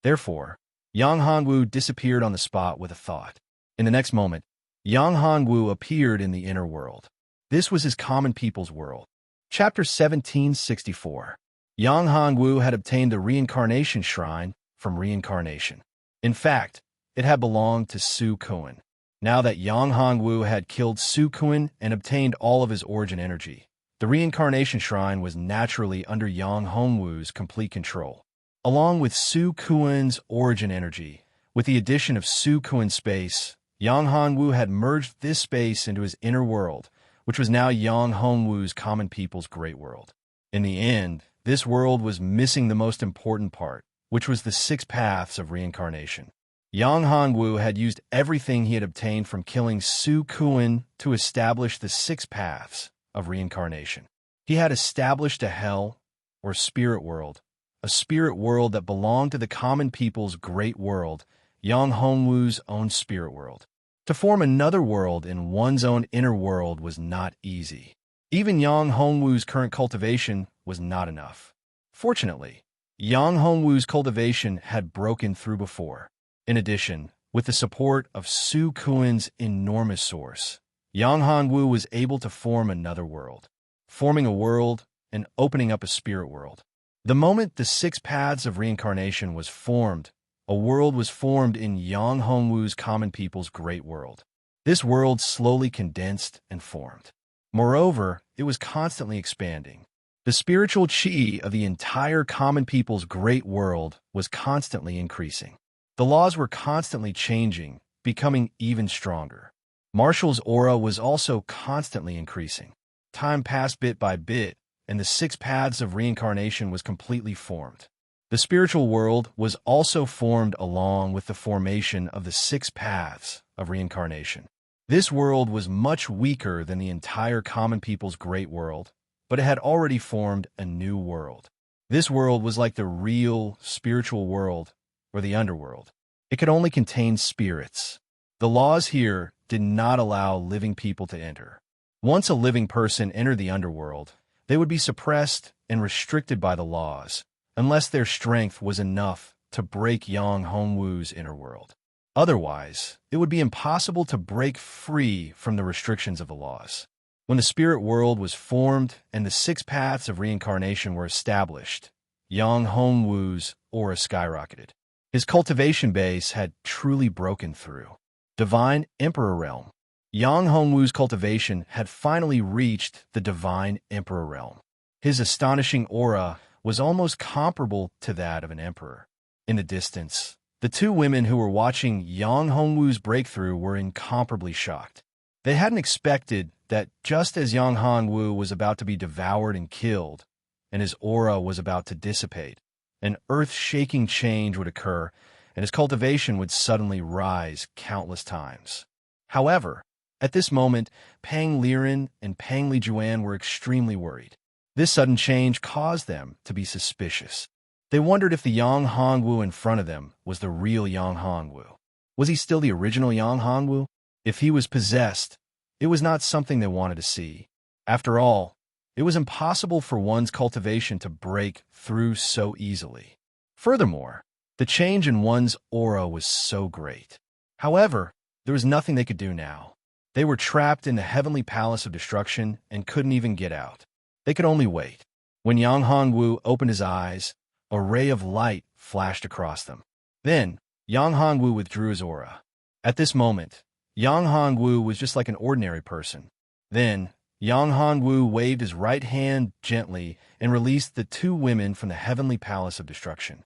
Therefore, Yang Hongwu disappeared on the spot with a thought. In the next moment, Yang Hongwu appeared in the inner world. This was his common people's world. Chapter 1764. Yang Hongwu had obtained the reincarnation shrine from reincarnation. In fact, it had belonged to Su Kuan. Now that Yang Hongwu had killed Su Kuan and obtained all of his origin energy, the reincarnation shrine was naturally under Yang Hongwu's complete control. Along with Su Kuan's origin energy, with the addition of Su Kuan's space, Yang Hongwu had merged this space into his inner world, which was now Yang Hongwu's common people's great world. In the end, this world was missing the most important part, which was the 6 paths of reincarnation. Yang Hongwu had used everything he had obtained from killing Su Kuan to establish the 6 paths of reincarnation. He had established a hell, or spirit world, a spirit world that belonged to the common people's great world, Yang Hongwu's own spirit world. To form another world in one's own inner world was not easy. Even Yang Hongwu's current cultivation was not enough. Fortunately, Yang Hongwu's cultivation had broken through before. In addition, with the support of Su Kuan's enormous source, Yang Hongwu was able to form another world, forming a world and opening up a spirit world. The moment the 6 paths of reincarnation was formed, a world was formed in Yang Hongwu's common people's great world. This world slowly condensed and formed. Moreover, it was constantly expanding. The spiritual qi of the entire common people's great world was constantly increasing. The laws were constantly changing, becoming even stronger. Marshall's aura was also constantly increasing. Time passed bit by bit, and the 6 paths of reincarnation was completely formed. The spiritual world was also formed along with the formation of the 6 paths of reincarnation. This world was much weaker than the entire common people's great world, but it had already formed a new world. This world was like the real spiritual world, or the underworld. It could only contain spirits. The laws here did not allow living people to enter. Once a living person entered the underworld, they would be suppressed and restricted by the laws, unless their strength was enough to break Yang Hongwu's inner world. Otherwise, it would be impossible to break free from the restrictions of the laws. When the spirit world was formed and the 6 paths of reincarnation were established, Yang Hongwu's aura skyrocketed. His cultivation base had truly broken through. Divine Emperor Realm. Yang Hongwu's cultivation had finally reached the Divine Emperor Realm. His astonishing aura was almost comparable to that of an emperor. In the distance, the 2 women who were watching Yang Hongwu's breakthrough were incomparably shocked. They hadn't expected that just as Yang Hongwu was about to be devoured and killed, and his aura was about to dissipate, an earth-shaking change would occur, and his cultivation would suddenly rise countless times. However, at this moment, Pang Liren and Pang Li Juan were extremely worried. This sudden change caused them to be suspicious. They wondered if the Yang Hongwu in front of them was the real Yang Hongwu. Was he still the original Yang Hongwu? If he was possessed, it was not something they wanted to see. After all, it was impossible for one's cultivation to break through so easily. Furthermore, the change in one's aura was so great. However, there was nothing they could do now. They were trapped in the heavenly palace of destruction and couldn't even get out. They could only wait. When Yang Hongwu opened his eyes, a ray of light flashed across them. Then, Yang Hongwu withdrew his aura. At this moment, Yang Hongwu was just like an ordinary person. Then, Yang Hongwu waved his right hand gently and released the 2 women from the heavenly palace of destruction.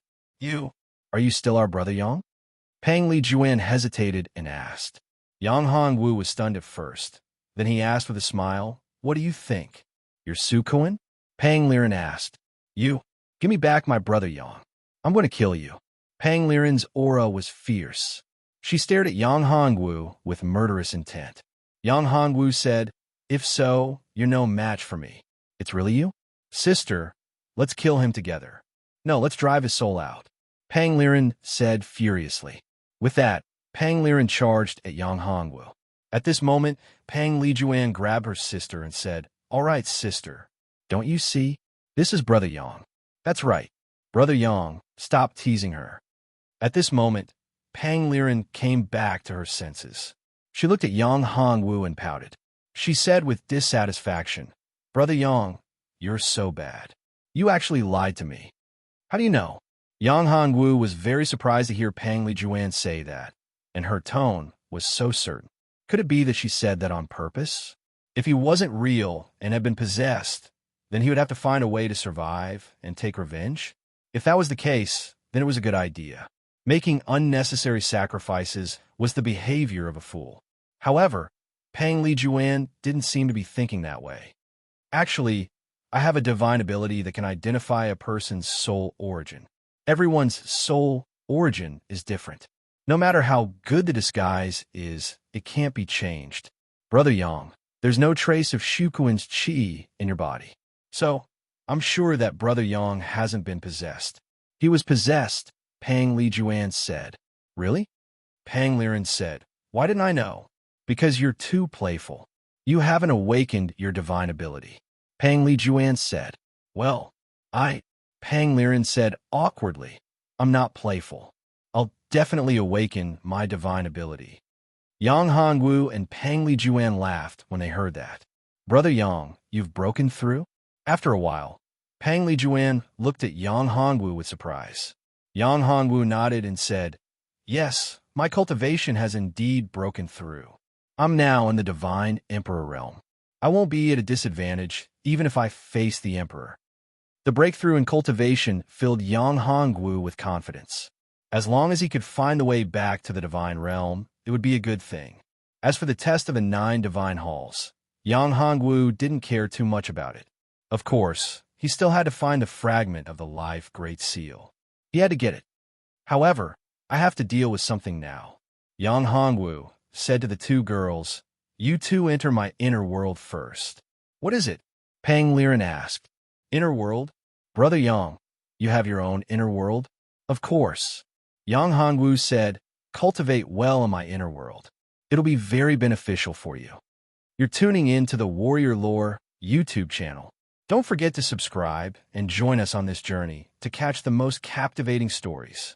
Are you still our brother Yang? Pang Li Juan hesitated and asked. Yang Hongwu was stunned at first. Then he asked with a smile, "What do you think? You're Su Kuan?" Pang Liren asked. Give me back my brother Yang. I'm going to kill you." Pang Liren's aura was fierce. She stared at Yang Hongwu with murderous intent. Yang Hongwu said, "If so, you're no match for me. It's really you? Sister, let's kill him together. No, let's drive his soul out." Pang Liren said furiously. With that, Pang Liren charged at Yang Hongwu. At this moment, Pang Li Juan grabbed her sister and said, "All right, sister. Don't you see? This is Brother Yang. That's right. Brother Yang, stop teasing her." At this moment, Pang Liren came back to her senses. She looked at Yang Hongwu and pouted. She said with dissatisfaction, "Brother Yang, you're so bad. You actually lied to me." "How do you know?" Yang Hongwu was very surprised to hear Pang Lijuan say that, and her tone was so certain. Could it be that she said that on purpose? If he wasn't real and had been possessed, then he would have to find a way to survive and take revenge? If that was the case, then it was a good idea. Making unnecessary sacrifices was the behavior of a fool. However, Pang Lijuan didn't seem to be thinking that way. "Actually, I have a divine ability that can identify a person's soul origin. Everyone's soul origin is different. No matter how good the disguise is, it can't be changed. Brother Yang, there's no trace of Shukuan's chi in your body. So, I'm sure that Brother Yang hasn't been possessed." "He was possessed," Pang Lijuan said. "Really?" Pang Liren said. "Why didn't I know?" "Because you're too playful. You haven't awakened your divine ability." Pang Lijuan said. "Well, Pang Liren said awkwardly, "I'm not playful. I'll definitely awaken my divine ability." Yang Hongwu and Pang Lijuan laughed when they heard that. "Brother Yang, you've broken through?" After a while, Pang Lijuan looked at Yang Hongwu with surprise. Yang Hongwu nodded and said, "Yes, my cultivation has indeed broken through. I'm now in the Divine Emperor realm. I won't be at a disadvantage, even if I face the Emperor." The breakthrough in cultivation filled Yang Hongwu with confidence. As long as he could find the way back to the Divine Realm, it would be a good thing. As for the test of the 9 Divine Halls, Yang Hongwu didn't care too much about it. Of course, he still had to find the fragment of the Life Great Seal. He had to get it. "However, I have to deal with something now." Yang Hongwu said to the 2 girls, "You 2 enter my inner world first." "What is it?" Pang Liren asked. "Inner world? Brother Yang, you have your own inner world?" "Of course." Yang Hongwu said, "Cultivate well in my inner world. It'll be very beneficial for you." You're tuning in to the Warrior Lore YouTube channel. Don't forget to subscribe and join us on this journey to catch the most captivating stories.